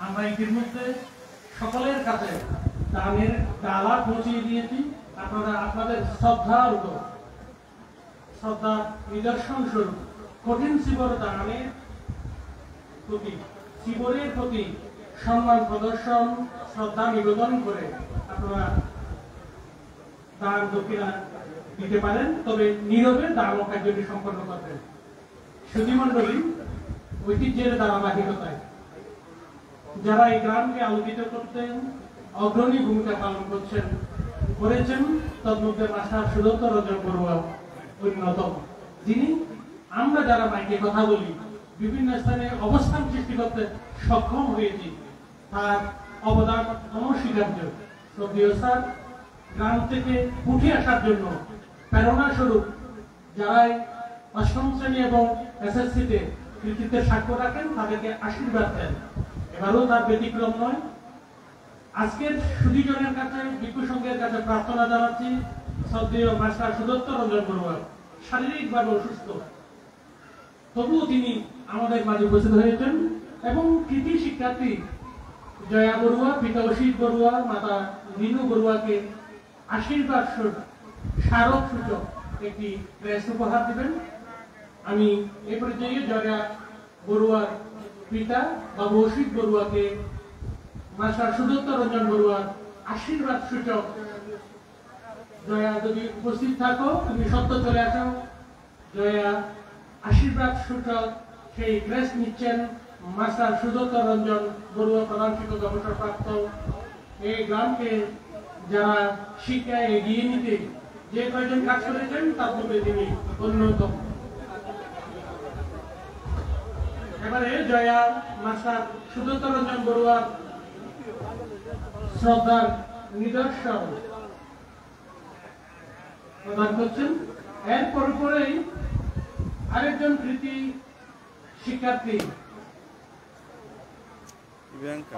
আমরা ইতিমধ্যে সকলের কাছে দানের ডালা পৌঁছিয়ে দিয়েছি। আপনারা আপনাদের শ্রদ্ধা নিদর্শন স্বরূপ কঠিন শিবর দানের প্রতি, শিবরের প্রতি সম্মান প্রদর্শন, শ্রদ্ধা নিবেদন করে আপনারা দান দক্ষিণা দিতে পারেন, তবে নীরবে দান কার্যটি সম্পন্ন করবেন। সুধীমণ্ডলী, ঐতিহ্যের ধারাবাহিকতায় যারা এই গ্রামকে আলোকিত করতেন অগ্রণী ভূমিকা পালন করেছেন, তন্মধ্যে মাস্টার সুদত্ত রঞ্জন বড়ুয়া অন্যতম, যিনি আমরা যারা মাইকে কথা বলি বিভিন্ন স্থানে অবস্থান সৃষ্টি করতে সক্ষম হয়েছি, তার অবদান অনস্বীকার্য। শ্রদ্ধেয় স্যার, গ্রাম থেকে উঠে আসার জন্য প্রেরণা স্বরূপ যারা অষ্টম শ্রেণী এবং এসএসসিতে কৃতিত্বের সাক্ষ্য রাখেন তাদেরকে আশীর্বাদ দেন। এবারও তার ব্যতিক্রম নয়। আজকের সুধীজনের কাছে, ভিক্ষু সংঘের কাছে প্রার্থনা জানাচ্ছি, শ্রদ্ধেয় মাস্টার সুদত্ত রঞ্জন বড়ুয়া শারীরিকভাবে অসুস্থ, তবুও তিনি আমাদের মাঝে উপস্থিত হয়েছেন এবং কৃতি শিক্ষার্থী জয়া বড়ুয়া, পিতা অসিত বড়ুয়া, মাতা রিনু বড়ুয়াকে আশীর্বাদ স্মারক সূচক একটি ক্রেস্ট উপহার দিবেন। আমি এ পর্যায়ে জয়া বড়ুয়ার পিতা বাবু অসিত বড়ুয়াকে মাস্টার সুদত্ত রঞ্জন বড়ুয়ার আশীর্বাদ সূচক, জয়া যদি উপস্থিত থাকো তুমি সত্য চলে আসো, জয়া আশীর্বাদ সূচক সেই ক্রেস্ট নিচ্ছেন মাস্টার সুদত্ত রঞ্জন বড়ুয়া, প্রধান শিক্ষক অবসরপ্রাপ্ত। এই গ্রামকে যারা শিক্ষায় এগিয়ে নিতে যে কয়েকজন কাজ করেছেন তার মধ্যে তিনি অন্যতম। এবারে জয়া মাস্টার সুদত্ত রঞ্জন বড়ুয়ার শ্রদ্ধার নিদর্শন প্রদান করছেন। এর পরেই আরেকজন কৃতি শিক্ষার্থী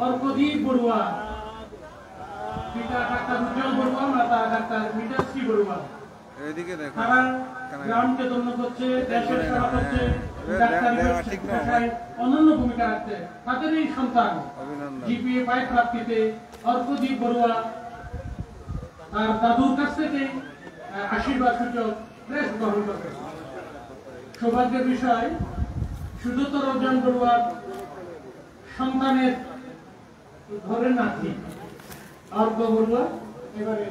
অর্কদীপ বড়ুয়া, পিতা ডাক্তার উজ্জ্বল বড়ুয়া, মাতা ডাক্তার মিতাশ্রী বড়ুয়া, তারা গ্রামকে ধন্য করছে, দেশের সেবা করছে, ডাক্তারি অনন্য ভূমিকা রাখছে। তাদের এই সন্তান জিপিএ 5 প্রাপ্তিতে অর্কদীপ বড়ুয়া তার দাদুর কাছ থেকে আশীর্বাদ সূচক ক্রেস্ট গ্রহণ করবে। সৌভাগ্যের বিষয়, সুদত্ত রঞ্জন বড়ুয়ার সন্তানের ঘরের নাতি অর্ক বড়ুয়া এবারে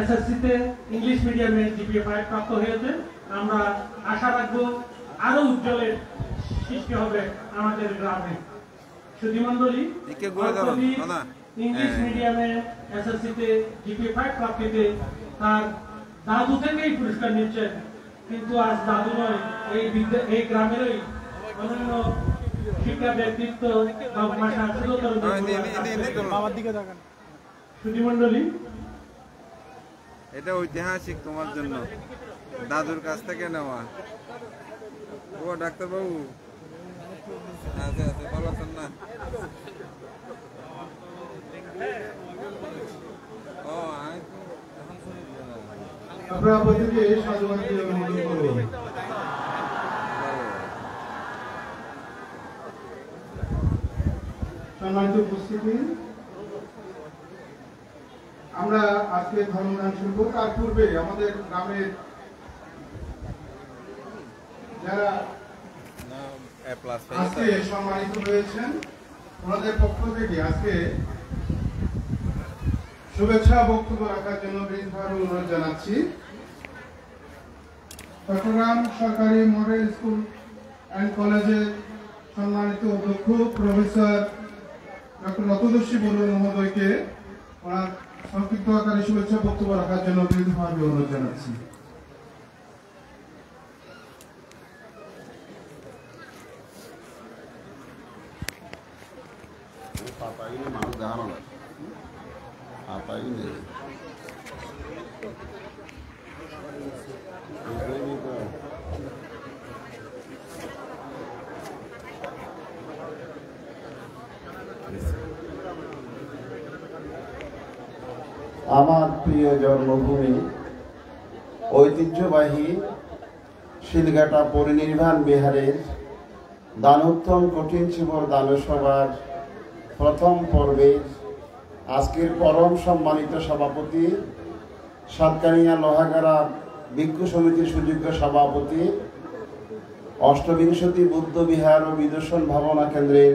এসএসসিতে ইংলিশ মিডিয়ামে জিপিএ 5 প্রাপ্ত হয়েছে। আমরা আশা রাখবো আরো উজ্জ্বলের সৃষ্টি হবে আমাদের গ্রামে। সুধীমণ্ডলী, ইংলিশ মিডিয়ামে এসএসসিতে জিপিএ 5 প্রাপ্তিতে তার দাদু থেকেই পুরস্কার নিচ্ছেন, কিন্তু আজ দাদু নয়, এই গ্রামেরই অনন্য শিক্ষা ব্যক্তিত্ব সুধীমণ্ডলী। এটা ঐতিহাসিক তোমার জন্য, দাদুর কাছ থেকে নেওয়া। ও ডাক্তার বাবু আছে আছে, ভালো আছেন না? ও আপনারা প্রত্যেকে সাধুবাদ দিয়ে অনুমোদন করুন। সম্মানিত উপস্থিতি, আমরা আজকে ধর্মদান শুনবো। তার পূর্বে আমাদের গ্রামের যারা আজকে সম্মানিত হয়েছেন ওনাদের পক্ষ থেকে আজকে শুভেচ্ছা বক্তব্য রাখার জন্য বিনীতভাবে অনুরোধ জানাচ্ছি। চট্টগ্রাম সরকারি মডেল স্কুল অ্যান্ড কলেজের সম্মানিত অধ্যক্ষ প্রফেসর ডক্টর রতদর্শী বড়ুয়া মহোদয়কে ওনার সংক্ষিপ্ত আকারে শুভেচ্ছা বক্তব্য রাখার জন্য বিনীতভাবে অনুরোধ জানাচ্ছি। মানুষ দেখানো লাগে তাই নেই আমার প্রিয় জন্মভূমি ঐতিহ্যবাহী শিলঘাটা পরিনির্বাণ বিহারের দানোত্তম কঠিন শিবর দানসভার প্রথম পর্বের আজকের পরম সম্মানিত সভাপতি সাতকানিয়া লোহাগাড়া ভিক্ষু সমিতির সুযোগ্য সভাপতি অষ্টবিংশতি বুদ্ধ বিহার ও বিদর্শন ভাবনা কেন্দ্রের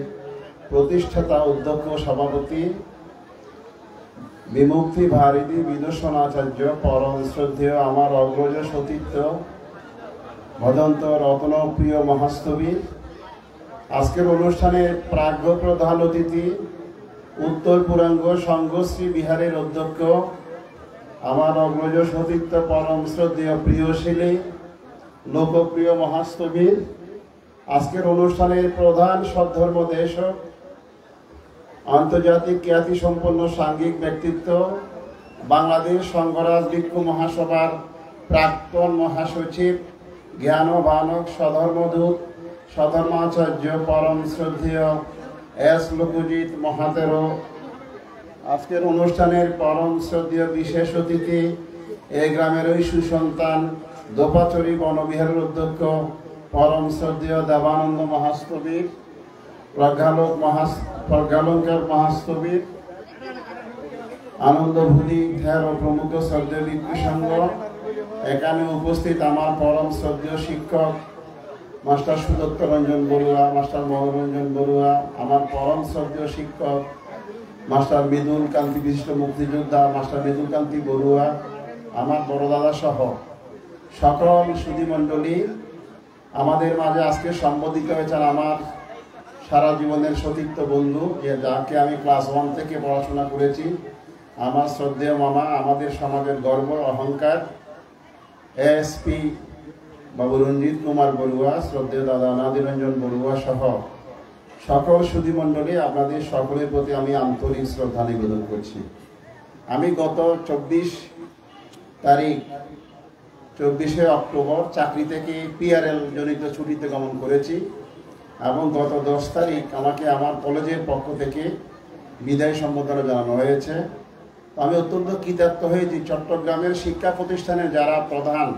প্রতিষ্ঠাতা অধ্যক্ষ সভাপতি বিমুক্তি ভারতী বিদর্শন আচার্য পরম শ্রদ্ধেয় আমার অগ্রজ সতীর্থ ভদন্ত রত্নপ্রিয় মহাস্তবীর আজকের অনুষ্ঠানে প্রাজ্ঞ প্রধান অতিথি উত্তর পুরাঙ্গ সংঘশ্রী বিহারের অধ্যক্ষ আমার অগ্রজ সতীর্থ পরম শ্রদ্ধেয় প্রিয়শীলী লোকপ্রিয় মহাস্তবীর আজকের অনুষ্ঠানের প্রধান সদ্ধর্ম দেশক আন্তর্জাতিক খ্যাতি সম্পন্ন সাংঘিক ব্যক্তিত্ব বাংলাদেশ সংঘরাজ ভিক্ষু মহাসভার প্রাক্তন মহাসচিব জ্ঞানবানক সধর্মদূত সধর্মাচার্য পরম শ্রদ্ধেয় এস লোকজিৎ মহাতেরো আজকের অনুষ্ঠানের পরম শ্রদ্ধেয় বিশেষ অতিথি এই গ্রামেরই সুসন্তান দোপাচরি বনবিহারের অধ্যক্ষ পরম শ্রদ্ধেয় দেবানন্দ মহাস্তবীর প্রজ্ঞালঙ্কার মহাস্তবীর আনন্দভূতি ধ্যার ও প্রমুখ শ্রদ্ধেয় ভিক্ষু সংঘ এখানে উপস্থিত আমার পরম শ্রদ্ধেয় শিক্ষক মাস্টার সুদত্ত রঞ্জন বড়ুয়া মাস্টার মনোরঞ্জন বড়ুয়া আমার পরম শ্রদ্ধেয় শিক্ষক মাস্টার মৃদুল কান্তি বিশিষ্ট মুক্তিযোদ্ধা মাস্টার মৃদুল কান্তি বড়ুয়া আমার বড় দাদা সহ সকল সুধীমণ্ডলী আমাদের মাঝে আজকে সম্বোধিত হয়েছেন আমার সারা জীবনের সতীর্থ বন্ধু যাকে আমি ক্লাস 1 থেকে পড়াশোনা করেছি আমার শ্রদ্ধেয় মামা আমাদের সমাজের গর্ব অহংকার এসপি বাবু রঞ্জিত কুমার বড়ুয়া শ্রদ্ধেয় দাদা নাদিরঞ্জন বড়ুয়া সহ সকল সুধীমণ্ডলী আপনাদের সকলের প্রতি আমি আন্তরিক শ্রদ্ধা নিবেদন করছি। আমি গত 24শে অক্টোবর চাকরি থেকে পিআরএল জনিত ছুটিতে গমন করেছি এবং গত 10 তারিখ আমাকে আমার কলেজের পক্ষ থেকে বিদায় সম্বোধনা জানানো হয়েছে। আমি অত্যন্ত কৃতার্থ হয়েছি চট্টগ্রামের শিক্ষা প্রতিষ্ঠানের যারা প্রধান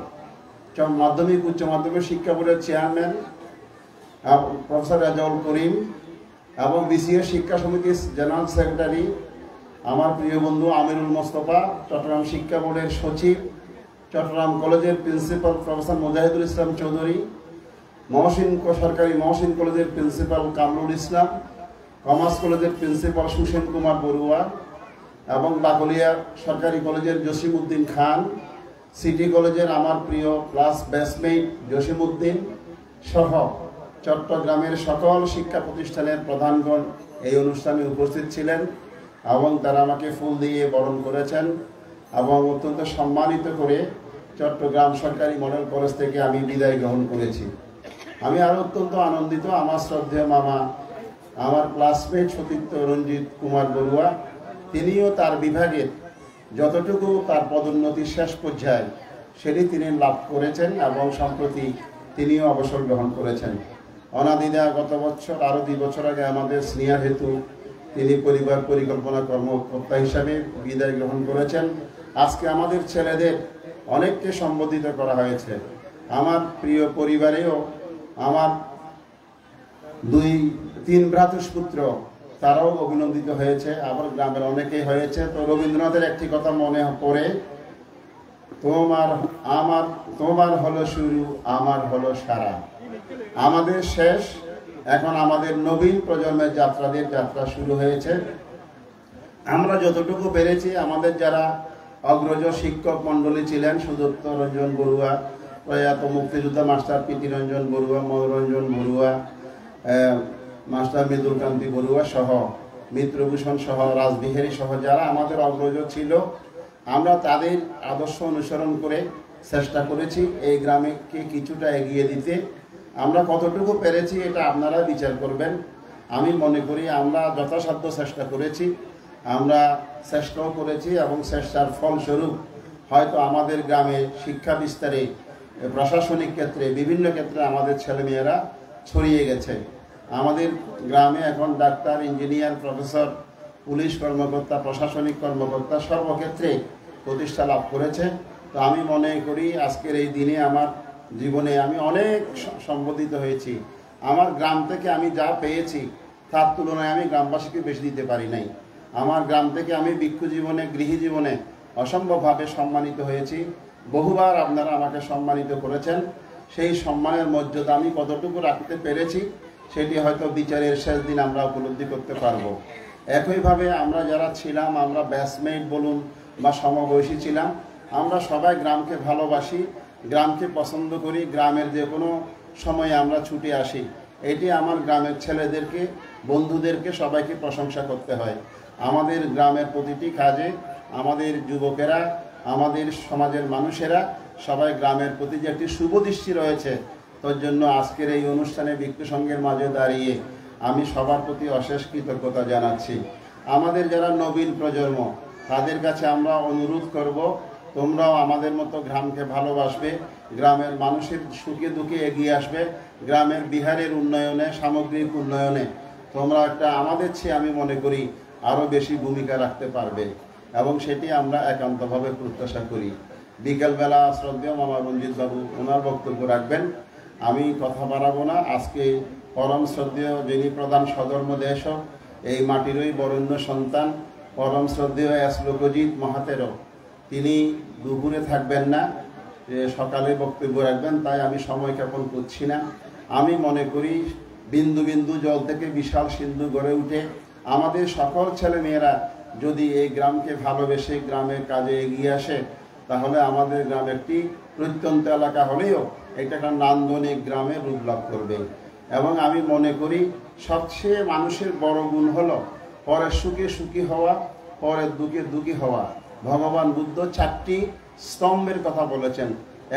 মাধ্যমিক উচ্চ মাধ্যমিক শিক্ষা বোর্ডের চেয়ারম্যান প্রফেসর রাজাউল করিম এবং বিসিএ শিক্ষা সমিতির জেনারেল সেক্রেটারি আমার প্রিয় বন্ধু আমিরুল মোস্তফা চট্টগ্রাম শিক্ষা বোর্ডের সচিব চট্টগ্রাম কলেজের প্রিন্সিপাল প্রফেসর মুজাহিদুল ইসলাম চৌধুরী সরকারি মহসিন কলেজের প্রিন্সিপাল কামরুল ইসলাম কমার্স কলেজের প্রিন্সিপাল সুসেন কুমার বড়ুয়া এবং বাকলিয়া সরকারি কলেজের জসিম উদ্দিন খান সিটি কলেজের আমার প্রিয় ক্লাস ব্যাচমেট জসিম উদ্দিন সহ চট্টগ্রামের সকল শিক্ষা প্রতিষ্ঠানের প্রধানগণ এই অনুষ্ঠানে উপস্থিত ছিলেন এবং তারা আমাকে ফুল দিয়ে বরণ করেছেন এবং অত্যন্ত সম্মানিত করে চট্টগ্রাম সরকারি মডেল কলেজ থেকে আমি বিদায় গ্রহণ করেছি। আমি আরও অত্যন্ত আনন্দিত আমার শ্রদ্ধেয় মামা আমার ক্লাসমেট সতীর্থ রঞ্জিত কুমার বড়ুয়া তিনিও তার বিভাগের যতটুকু তার পদোন্নতির শেষ পর্যায়ে সেটি তিনি লাভ করেছেন এবং সম্প্রতি তিনিও অবসর গ্রহণ করেছেন। অনাদিদা গত বছর আরও 2 বছর আগে আমাদের স্নেহা হেতু তিনি পরিবার পরিকল্পনা কর্মকর্তা হিসাবে বিদায় গ্রহণ করেছেন। আজকে আমাদের ছেলেদের অনেককে সম্বোধিত করা হয়েছে। আমার প্রিয় পরিবারেও আমার 2-3 ভ্রাতুষ্পুত্র তারাও অভিনন্দিত হয়েছে, আবার গ্রামের অনেকেই হয়েছে। তো রবীন্দ্রনাথের একটি কথা মনে পড়ে, তোমার হলো শুরু আমার হলো সারা। আমাদের শেষ, এখন আমাদের নবীন প্রজন্মের যাত্রা শুরু হয়েছে। আমরা যতটুকু পেরেছি আমাদের যারা অগ্রজ শিক্ষক মণ্ডলী ছিলেন সুদত্ত রঞ্জন বড়ুয়া, প্রয়াত মুক্তিযোদ্ধা মাস্টার প্রীতি রঞ্জন বড়ুয়া, মনোরঞ্জন বড়ুয়া, মাস্টার মৃদুল কান্তি বড়ুয়া সহ মিত্রভূষণ সহ রাসবিহারী সহ যারা আমাদের অগ্রজ ছিল, আমরা তাদের আদর্শ অনুসরণ করে চেষ্টা করেছি এই গ্রামকে কিছুটা এগিয়ে দিতে। আমরা কতটুকু পেরেছি এটা আপনারা বিচার করবেন। আমি মনে করি আমরা যথাসাধ্য চেষ্টা করেছি, আমরা চেষ্টাও করেছি এবং চেষ্টার ফলস্বরূপ হয়তো আমাদের গ্রামে শিক্ষা বিস্তারে, প্রশাসনিক ক্ষেত্রে, বিভিন্ন ক্ষেত্রে আমাদের ছেলেমেয়েরা ছড়িয়ে গেছে। আমাদের গ্রামে এখন ডাক্তার, ইঞ্জিনিয়ার, প্রফেসর, পুলিশ কর্মকর্তা, প্রশাসনিক কর্মকর্তা সর্বক্ষেত্রে প্রতিষ্ঠা লাভ করেছে। তো আমি মনে করি আজকের এই দিনে আমার জীবনে আমি অনেক সম্বোধিত হয়েছি। আমার গ্রাম থেকে আমি যা পেয়েছি তার তুলনায় আমি গ্রামবাসীকে বেশি দিতে পারি নাই। আমার গ্রাম থেকে আমি ভিক্ষু জীবনে, গৃহী জীবনে অসম্ভবভাবে সম্মানিত হয়েছি। বহুবার আপনারা আমাকে সম্মানিত করেছেন। সেই সম্মানের মর্যাদা আমি কতটুকু রাখতে পেরেছি সেটি হয়তো বিচারের শেষ দিন আমরা উপলব্ধি করতে পারবো। একইভাবে আমরা যারা ছিলাম, আমরা ব্যাচমেট বলুন বা সমবয়সী ছিলাম, আমরা সবাই গ্রামকে ভালোবাসি, গ্রামকে পছন্দ করি। গ্রামের যে কোনো সময়ে আমরা ছুটে আসি। এটি আমার গ্রামের ছেলেদেরকে, বন্ধুদেরকে সবাইকে প্রশংসা করতে হয়। আমাদের গ্রামের প্রতিটি কাজে আমাদের যুবকেরা, আমাদের সমাজের মানুষেরা সবাই গ্রামের প্রতি যে একটি শুভ দৃষ্টি রয়েছে, তোর জন্য আজকের এই অনুষ্ঠানে ভিক্ষু সংঘের মাঝে দাঁড়িয়ে আমি সবার প্রতি অশেষ কৃতজ্ঞতা জানাচ্ছি। আমাদের যারা নবীন প্রজন্ম তাদের কাছে আমরা অনুরোধ করব, তোমরাও আমাদের মতো গ্রামকে ভালোবাসবে, গ্রামের মানুষের সুখে দুঃখে এগিয়ে আসবে, গ্রামের বিহারের উন্নয়নে, সামগ্রিক উন্নয়নে তোমরা একটা আমাদের চেয়ে আমি মনে করি আরও বেশি ভূমিকা রাখতে পারবে এবং সেটি আমরা একান্তভাবে প্রত্যাশা করি। বিকেলবেলা শ্রদ্ধেয় মামা রঞ্জিত বাবু ওনার বক্তব্য রাখবেন। আমি কথা বাড়াবো না। আজকে পরম শ্রদ্ধেয় যিনি প্রধান সদর্মদেশক, এই মাটিরই বরেণ্য সন্তান পরম শ্রদ্ধেয় এস লোকজিৎ মহাতেরো, তিনি দুপুরে থাকবেন না, সকালে বক্তব্য রাখবেন। তাই আমি সময় ক্ষেপণ করছি না। আমি মনে করি বিন্দু বিন্দু জল থেকে বিশাল সিন্ধু গড়ে উঠে আমাদের সকল ছেলেমেয়েরা যদি এই গ্রামকে ভালোবেসে গ্রামের কাজে এগিয়ে আসে, তাহলে আমাদের গ্রাম একটি প্রত্যন্ত এলাকা হলেও এটা একটা নান্দনিক গ্রামে রূপ লাভ করবে। এবং আমি মনে করি সবচেয়ে মানুষের বড় গুণ হলো পরের সুখে সুখী হওয়া, পরের দুঃখে দুঃখী হওয়া। ভগবান বুদ্ধ 4টি স্তম্ভের কথা বলেছেন,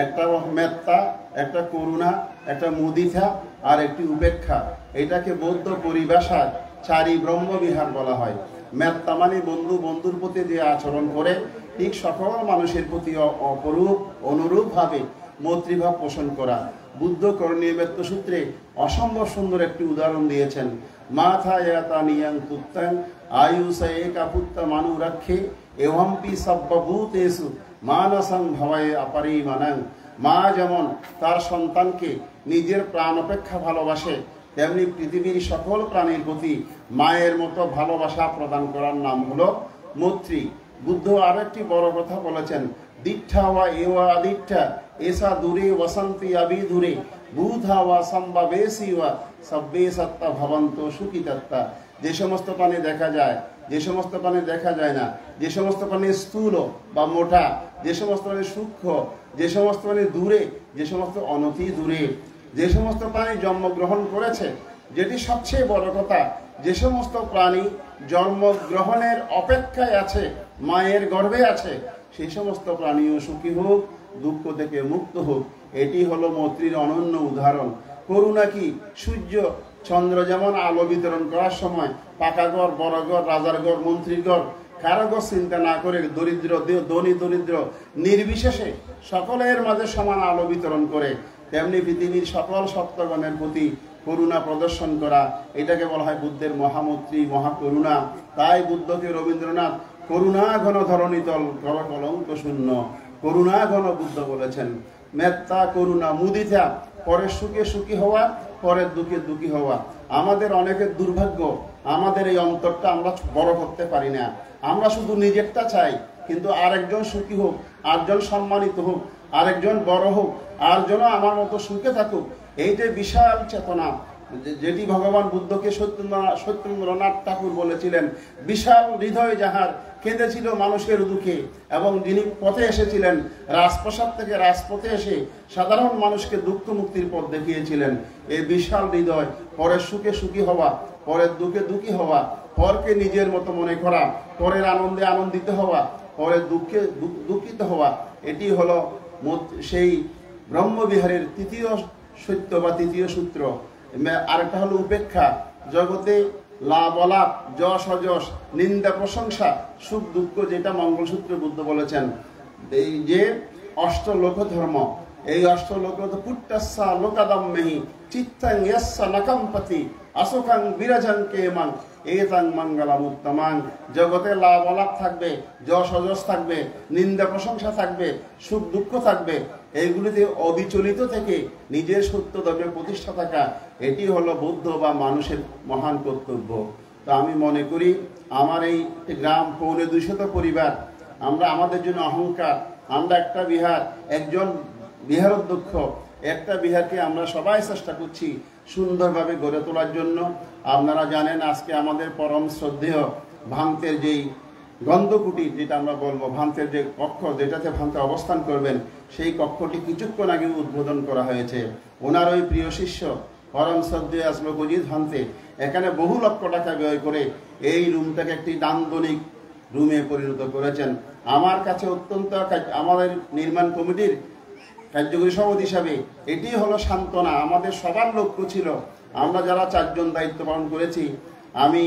একটা মেত্তা, একটা করুণা, একটা মুদিতা আর একটি উপেক্ষা। এটাকে বৌদ্ধ পরিভাষায় 4ই ব্রহ্মবিহার বলা হয়। মেত্তা মানে বন্ধু, বন্ধুর প্রতি যে আচরণ করে ঠিক সকল মানুষের প্রতি অপরূপ অনুরূপভাবে মৈত্রীভাব পোষণ করা। বুদ্ধ করণীয় মেত্ত সূত্রে অসম্ভব সুন্দর একটি উদাহরণ দিয়েছেন। মাথা ইয়াতা নিয়াং পুত্তাং আয়ুষা একা পুত্তা মানু রাখে এহম্পি সব্বভূতেষু মানসং ভবায় অপরিমাণং। মা যেমন তার সন্তানকে নিজের প্রাণ অপেক্ষা ভালোবাসে, তেমনি পৃথিবীর সকল প্রাণীর প্রতি মায়ের মতো ভালোবাসা প্রদান করার নাম হলো মৈত্রী। বুদ্ধ আরো একটি বড় কথা বলেছেন, দীক্ষা ওয়া এওয়া আদিক্ষা এসা দূরে বসন্তি আবি দূরে বুধা ওয়া সম্ভাবেশি ওয়া সব্বে সত্তা ভবন্ত সুখিতত্তা। যে সমস্ত প্রাণী দেখা যায়, যে সমস্ত প্রাণী দেখা যায় না, যে সমস্ত প্রাণী স্থূল বা মোটা, যে সমস্ত প্রাণী সূক্ষ্ম, যে সমস্ত প্রাণী দূরে, যে সমস্ত অনতি দূরে, যে সমস্ত প্রাণী জন্মগ্রহণ করেছে, যেটি সবচেয়ে বড় কথা, যে সমস্ত প্রাণী জন্মগ্রহণের অপেক্ষায় আছে, মায়ের গর্ভে আছে, সেই সমস্ত প্রাণীও সুখী হোক, দুঃখ থেকে মুক্ত হোক। এটি হলো মৈত্রীর অনন্য উদাহরণ। করুণা কি? সূর্য চন্দ্র যেমন আলো বিতরণ করার সময় পাকাগড়, বড়গড়, রাজারগড়, মন্ত্রীগড় কারাগর চিন্তা না করে দরিদ্র, ধনী দরিদ্র নির্বিশেষে সকলের মাঝে সমান আলো বিতরণ করে, তেমনি পৃথিবীর সকল সত্ত্বগণের প্রতি করুণা প্রদর্শন করা, এটাকে বলা হয় বুদ্ধের মহামৈত্রী, মহাকরুণা। তাই বুদ্ধকে রবীন্দ্রনাথ করুণা ঘন ধরণীতল কর কলঙ্ক শূন্য, করুণা ঘন বুদ্ধ বলেছেন। মেত্তা, করুণা, মুদিতা, পরের সুখে সুখী হওয়া, পরের দুঃখে দুঃখী হওয়া। আমাদের অনেকের দুর্ভাগ্য, আমাদের এই অন্তরটা আমরা বড় করতে পারি না। আমরা শুধু নিজেরটা চাই, কিন্তু আরেকজন সুখী হোক, আরেকজন সম্মানিত হোক, আরেকজন বড় হোক, আরেকজনও আমার মতো সুখে থাকুক। এই যে বিশাল চেতনা, যেটি ভগবান বুদ্ধকে সত্যেন্দ্রনাথ ঠাকুর বলেছিলেন, বিশাল হৃদয় যাহার কেঁদেছিল মানুষের দুঃখে, এবং যিনি পথে এসেছিলেন রাজপ্রাসাদ থেকে রাজপথে এসে সাধারণ মানুষকে দুঃখ মুক্তির পথ দেখিয়েছিলেন। এই বিশাল হৃদয়, পরের সুখে সুখী হওয়া, পরের দুঃখে দুঃখী হওয়া, পরকে নিজের মতো মনে করা, পরের আনন্দে আনন্দিত হওয়া, পরের দুঃখে দুঃখিত হওয়া, এটি হলো সেই ব্রহ্মবিহারের তৃতীয় সত্য বা তৃতীয় সূত্র। আরেকটা হলো উপেক্ষা। জগতে লাভ অলাভ, যশ অযশ, নিন্দা প্রশংসা, সুখ দুঃখ, যেটা মঙ্গলসূত্রে বুদ্ধ বলেছেন, এই যে অষ্টলোক ধর্ম, এই অষ্টলোক পুট্টাসা লোকাদম্মেহি চিত্তাং ইয়াসসা নাকাম্পতি আসুখাং বিরাজাং কেমাং এতাং মঙ্গলাম উত্তমাং। জগতে লাভ অলাভ থাকবে, যশ অযশ থাকবে, নিন্দা প্রশংসা থাকবে, সুখ দুঃখ থাকবে, এইগুলিতে অবিচলিত থেকে নিজের সত্য ধর্মে প্রতিষ্ঠা থাকা, এটি হলো বুদ্ধ বা মানুষের মহান কর্তব্য। তো আমি মনে করি আমার এই গ্রাম 250 পরিবার, আমরা আমাদের জন্য অহংকার, আমরা একটা বিহার, একজন বিহার অধ্যক্ষ, একটা বিহারকে আমরা সবাই চেষ্টা করছি সুন্দরভাবে গড়ে তোলার জন্য। আপনারা জানেন আজকে আমাদের পরম শ্রদ্ধেয় ভান্তের যেই গন্ধকুটির, যেটা আমরা বলবো ভান্তের যে কক্ষ, যেটাতে ভান্তে অবস্থান করবেন, সেই কক্ষটি কিছুক্ষণ আগে উদ্বোধন করা হয়েছে। ওনার ওই প্রিয় শিষ্য পরম শ্রদ্ধেয় আজমক অজিত ভান্তে এখানে বহু লক্ষ টাকা ব্যয় করে এই রুমটাকে একটি নান্দনিক রুমে পরিণত করেছেন। আমার কাছে অত্যন্ত, আমাদের নির্মাণ কমিটির কার্যকরী সভাপতি হিসাবে এটি হলো সান্ত্বনা। আমাদের সবার লক্ষ্য ছিল, আমরা যারা 4 জন দায়িত্ব পালন করেছি, আমি,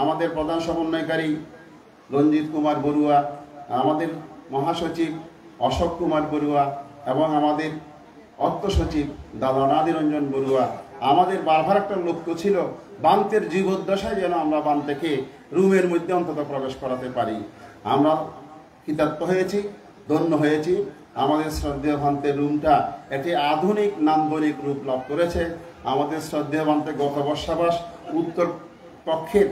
আমাদের প্রধান সমন্বয়কারী রঞ্জিত কুমার বড়ুয়া, আমাদের মহাসচিব অশোক কুমার বড়ুয়া এবং আমাদের অর্থ সচিব দাদা নাদিরঞ্জন বড়ুয়া, আমাদের বারবার একটা লক্ষ্য ছিল বান্তের জীবদ্দশায় যেন আমরা বান্তেকে রুমের মধ্যে অন্তত প্রবেশ করাতে পারি। আমরা কৃতার্থ হয়েছি, ধন্য হয়েছি। আমাদের শ্রদ্ধেয় ভান্তের রুমটা একটি আধুনিক নান্দনিক রূপ লাভ করেছে। আমাদের শ্রদ্ধেয় ভান্তে গত বর্ষাবাস উত্তর কক্ষের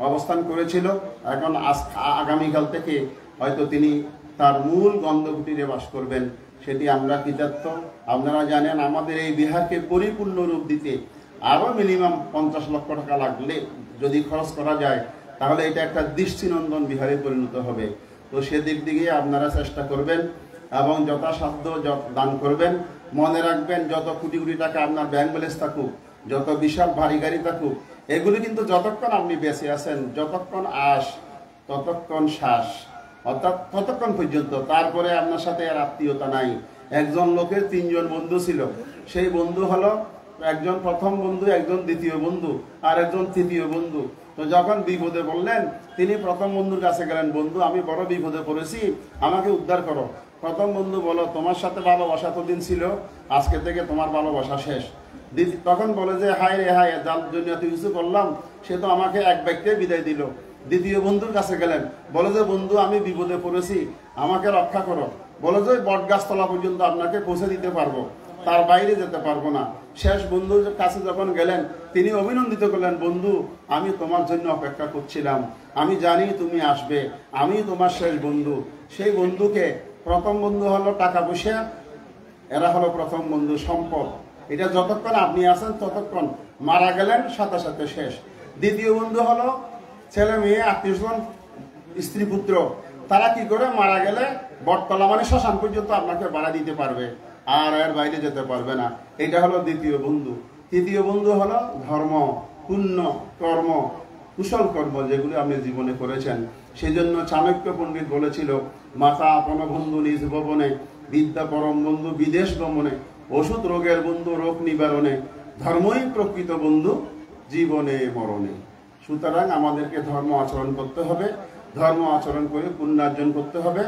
অবস্থান করেছিল, এখন আগামীকাল থেকে হয়তো তিনি তার মূল গন্ধকুটিরে বাস করবেন, সেটি আমরা কৃতার্থ। আপনারা জানেন আমাদের এই বিহারকে পরিপূর্ণ রূপ দিতে আরও মিনিমাম 50 লক্ষ টাকা লাগলে যদি খরচ করা যায়, তাহলে এটা একটা দৃষ্টিনন্দন বিহারে পরিণত হবে। তো সেদিক দিকে আপনারা চেষ্টা করবেন এবং যথাসাধ্য দান করবেন। মনে রাখবেন, যত কোটি কোটি টাকা আপনার ব্যাংক ব্যালেন্স থাকুক, যত বিশাল ভারী গাড়ি থাকুক, এগুলি কিন্তু যতক্ষণ আপনি বেঁচে আছেন, যতক্ষণ আস ততক্ষণ শ্বাস, অর্থাৎ ততক্ষণ পর্যন্ত। তারপরে আপনার সাথে আর আত্মীয়তা নাই। একজন লোকের 3 জন বন্ধু ছিল, সেই বন্ধু হলো একজন প্রথম বন্ধু, একজন দ্বিতীয় বন্ধু, আর একজন তৃতীয় বন্ধু। তো যখন বিপদে বললেন, তিনি প্রথম বন্ধুর কাছে গেলেন, বন্ধু আমি বড় বিপদে পড়েছি, আমাকে উদ্ধার করো। প্রথম বন্ধু বলো, তোমার সাথে ভালোবাসা তো দিন ছিল, আজকে থেকে তোমার ভালোবাসা শেষ। তখন বলে যে হায় রে হায়, যার জন্য এত কিছু করলাম সে তো আমাকে এক ব্যক্তি বিদায় দিল। দ্বিতীয় বন্ধুর কাছে গেলেন, বলে যে বন্ধু আমি বিপদে পড়েছি, আমাকে রক্ষা করো। বলে যে বটগাছতলা পর্যন্ত আপনাকে পৌঁছে দিতে পারবো, তার বাইরে যেতে পারবো না। শেষ বন্ধুর কাছে যখন গেলেন, তিনি অভিনন্দিত করলেন, বন্ধু আমি তোমার জন্য অপেক্ষা করছিলাম, আমি জানি তুমি আসবে, আমি তোমার শেষ বন্ধু। সেই বন্ধুকে, প্রথম বন্ধু হলো টাকা পয়সা, এরা হলো প্রথম বন্ধু সম্পদ, এটা যতক্ষণ আপনি আছেন ততক্ষণ, মারা গেলেন সাথে সাথে শেষ। দ্বিতীয় বন্ধু হলো ছেলে মেয়ে, আত্মীয়স্বজন, স্ত্রী পুত্র, তারা কি করে মারা গেলে বটতলা মানে শ্মশান পর্যন্ত আপনাকে ভাড়া দিতে পারবে, আর এর বাইরে যেতে পারবে না। এটা হলো দ্বিতীয় বন্ধু। তৃতীয় বন্ধু হলো ধর্ম, পুণ্য কর্ম, কুশল কর্ম, যেগুলো আপনি জীবনে করেছেন। সেই জন্য চাণক্য পণ্ডিত বলেছিল, মাতা আপন বন্ধু নিজ ভবনে, বিদ্যা পরম বন্ধু বিদেশ গমনে, ওষুধ রোগের বন্ধু রোগ নিবারণে, ধর্মই প্রকৃত বন্ধু জীবনে মরণে। সুতরাং আমাদেরকে ধর্ম আচরণ করতে হবে, ধর্ম আচরণ করে পুণ্যার্জন করতে হবে,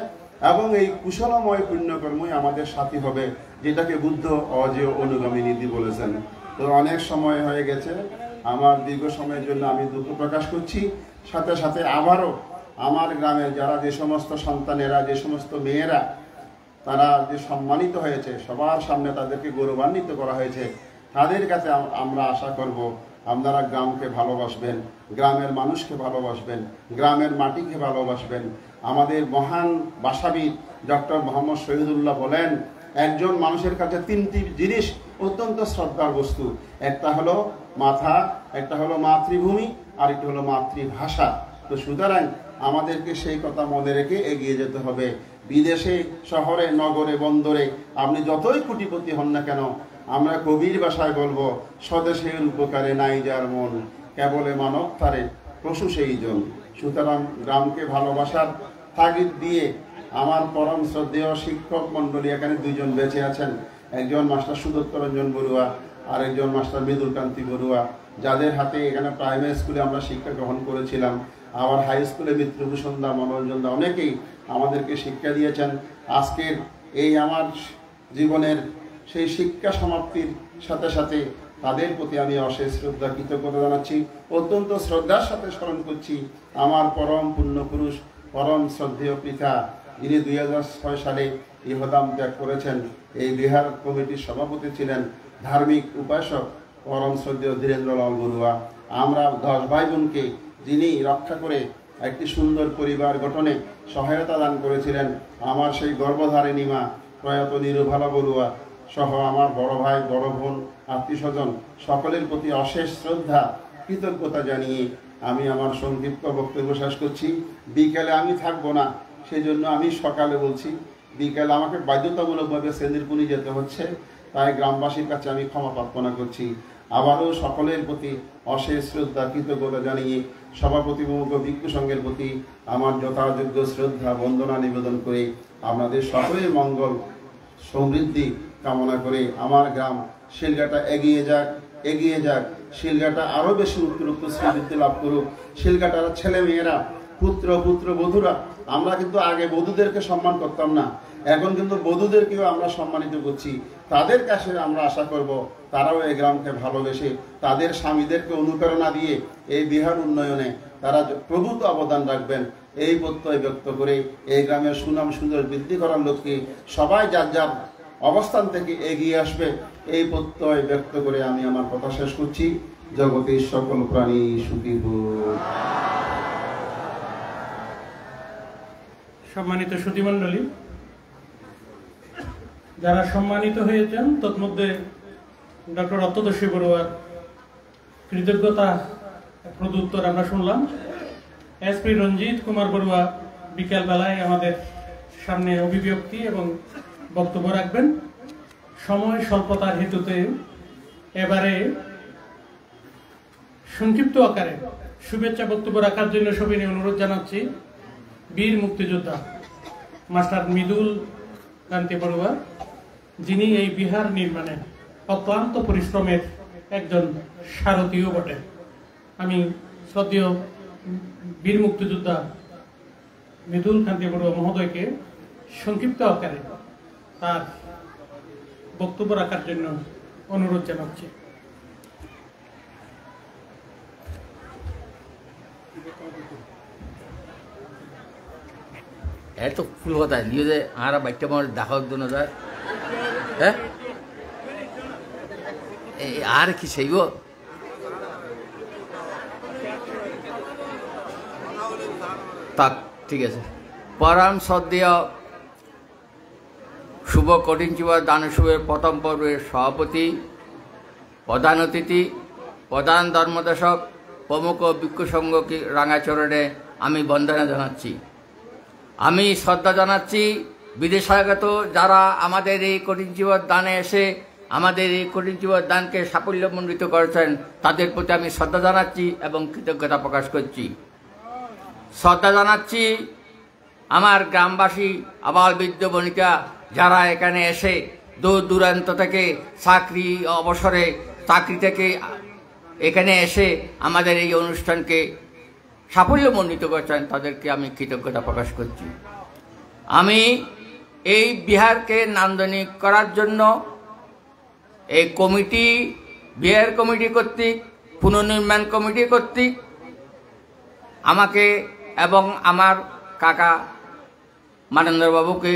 এবং এই কুশলময় পুণ্যকর্মই আমাদের সাথী হবে, যেটাকে বুদ্ধ অজেয় অনুগামী নীতি বলেছেন। তো অনেক সময় হয়ে গেছে, আমার দীর্ঘ সময়ের জন্য আমি দুঃখ প্রকাশ করছি। সাথে সাথে আবারও আমার গ্রামের যারা, যে সমস্ত সন্তানেরা, যে সমস্ত মেয়েরা তারা যে সম্মানিত হয়েছে, সবার সামনে তাদেরকে গৌরবান্বিত করা হয়েছে, তাদের কাছে আমরা আশা করব আপনারা গ্রামকে ভালোবাসবেন, গ্রামের মানুষকে ভালোবাসবেন, গ্রামের মাটিকে ভালোবাসবেন। আমাদের মহান ভাষাবিদ ডক্টর মোহাম্মদ শহীদুল্লাহ বলেন, একজন মানুষের কাছে 3টি জিনিস অত্যন্ত শ্রদ্ধার বস্তু, একটা হলো মাথা, একটা হলো মাতৃভূমি, আর একটা হলো মাতৃভাষা। তো সুতরাং আমাদেরকে সেই কথা মনে রেখে এগিয়ে যেতে হবে। বিদেশে, শহরে, নগরে, বন্দরে আপনি যতই কোটিপতি হন না কেন, আমরা কবির ভাষায় বলবো, স্বদেশের উপকারে নাই যার মন, কেবলে মানব তারে পশু সেই জন। সুতরাং গ্রামকে ভালোবাসার তাগিদ দিয়ে আমার পরম শ্রদ্ধেয় শিক্ষক মণ্ডলী, এখানে 2 জন বেঁচে আছেন, একজন মাস্টার সুদত্ত রঞ্জন বড়ুয়া, আরেকজন মাস্টার মৃদুল কান্তি বড়ুয়া, যাদের হাতে এখানে প্রাইমারি স্কুলে আমরা শিক্ষা গ্রহণ করেছিলাম, আবার হাই স্কুলে মিত্রভূষণ দা, মনোরঞ্জন দা, অনেকেই আমাদেরকে শিক্ষা দিয়েছেন। আজকের এই আমার জীবনের সেই শিক্ষা সমাপ্তির সাথে সাথে তাদের প্রতি আমি অশেষ শ্রদ্ধা কৃতজ্ঞতা জানাচ্ছি। অত্যন্ত শ্রদ্ধার সাথে স্মরণ করছি আমার পরম পুণ্যপুরুষ, পরম শ্রদ্ধেয় পিতা, যিনি 2006 সালে ইহদাম ত্যাগ করেছেন। এই বিহার কমিটির সভাপতি ছিলেন ধার্মিক উপাসক পরম শ্রদ্ধেয় ধীরেন্দ্রলাল বড়ুয়া। আমরা 10 ভাই বোনকে যিনি রক্ষা করে একটি সুন্দর পরিবার গঠনে সহায়তা দান করেছিলেন, আমার সেই গর্ভধারিণী মা প্রয়াত নিরুভালা বড়ুয়া সহ আমার বড় ভাই, বড় বোন, আত্মীয় স্বজন সকলের প্রতি অশেষ শ্রদ্ধা কৃতজ্ঞতা জানিয়ে আমি আমার সংক্ষিপ্ত বক্তব্য শেষ করছি। বিকেলে আমি থাকবো না, সেই জন্য আমি সকালে বলছি। বিকেলে আমাকে বাধ্যতামূলকভাবে সেন্দিরপুনি যেতে হচ্ছে, তাই গ্রামবাসীর কাছে আমি ক্ষমা প্রার্থনা করছি। আবারও সকলের প্রতি অশেষ শ্রদ্ধা কৃতজ্ঞতা জানিয়ে সভাপতি প্রমুখ ভিক্ষু সংঘের প্রতি আমার যথাযোগ্য শ্রদ্ধা বন্দনা নিবেদন করে আপনাদের সকলের মঙ্গল সমৃদ্ধি কামনা করে আমার গ্রাম শিলঘাটা এগিয়ে যাক, শিলঘাটা আরও বেশি উত্তরোত্ত শ্রীবৃদ্ধি লাভ করুক। শিলঘাটার ছেলে মেয়েরা, পুত্র বধূরা, আমরা কিন্তু আগে বধূদেরকে সম্মান করতাম না, এখন কিন্তু বধূদেরকেও আমরা সম্মানিত করছি। তাদের কাছে আমরা আশা করব তারাও এই গ্রামকে ভালোবেসে তাদের স্বামীদেরকে অনুপ্রেরণা দিয়ে এই বিহার উন্নয়নে তারা প্রভূত অবদান রাখবেন, এই প্রত্যয় ব্যক্ত করে এই গ্রামের সুনাম সুন্দর বৃদ্ধি করার লক্ষ্যে সবাই যার যার অবস্থান থেকে এগিয়ে আসবে, এই প্রত্যয় ব্যক্ত করে আমি আমার কথা শেষ করছি। জগতের সকল প্রাণী সুখী হোক। সম্মানিত সুধীমণ্ডলী, যারা সম্মানিত হয়েছেন তন্মধ্যে ডক্টর অত্যদর্শী বড়ুয়ার কৃতজ্ঞতা প্রদুত্তর আমরা শুনলাম। এসপি রঞ্জিত কুমার বড়ুয়া বিকেল বেলায় আমাদের সামনে অভিব্যক্তি এবং বক্তব্য রাখবেন। সময় স্বল্পতার হেতুতে এবারে সংক্ষিপ্ত আকারে শুভেচ্ছা বক্তব্য রাখার জন্য সবিনয় অনুরোধ জানাচ্ছি বীর মুক্তিযোদ্ধা মাস্টার মৃদুল কান্তি বড়ুয়া, যিনি এই বিহার নির্মাণে অক্লান্ত পরিশ্রমের একজন সারথীও বটে। আমি শ্রদ্ধেয় বীর মুক্তিযোদ্ধা মৃদুল কান্তি বড়ুয়া মহোদয়কে সংক্ষিপ্ত আকারে তার বক্তব্য রাখার জন্য অনুরোধ জানাচ্ছি। এত ফুল কথা নিয়ে যে আর বাচ্চা মানুষ দেখা জন্য যায়, হ্যাঁ আর কি চাইব? তাক ঠিক আছে। পরম শ্রদ্ধেয় শুভ কঠিন চিবা দানশুভের প্রথম পর্বের সভাপতি, প্রধান অতিথি, প্রধান ধর্মদেশক প্রমুখ ভিক্ষু সংঘকে রাঙাচরণে আমি বন্দনা জানাচ্ছি। আমি শ্রদ্ধা জানাচ্ছি বিদেশাগত যারা আমাদের এই কঠিন চিবার দানে এসে আমাদের এই কঠিন চিবার দানকে সাফল্যমণ্ডিত করেছেন, তাদের প্রতি আমি শ্রদ্ধা জানাচ্ছি এবং কৃতজ্ঞতা প্রকাশ করছি। শ্রদ্ধা জানাচ্ছি আমার গ্রামবাসী আবাল বৃদ্ধ বনিতা যারা এখানে এসে দূর দূরান্ত থেকে চাকরি অবসরে চাকরি থেকে এখানে এসে আমাদের এই অনুষ্ঠানকে সাফল্যমণ্ডিত করেছেন, তাদেরকে আমি কৃতজ্ঞতা প্রকাশ করছি। আমি এই বিহারকে নান্দনিক করার জন্য এই কমিটি, বিহার কমিটি কর্তৃক, পুনর্নির্মাণ কমিটি কর্তৃক আমাকে এবং আমার কাকা মানেন্দ্রবাবুকে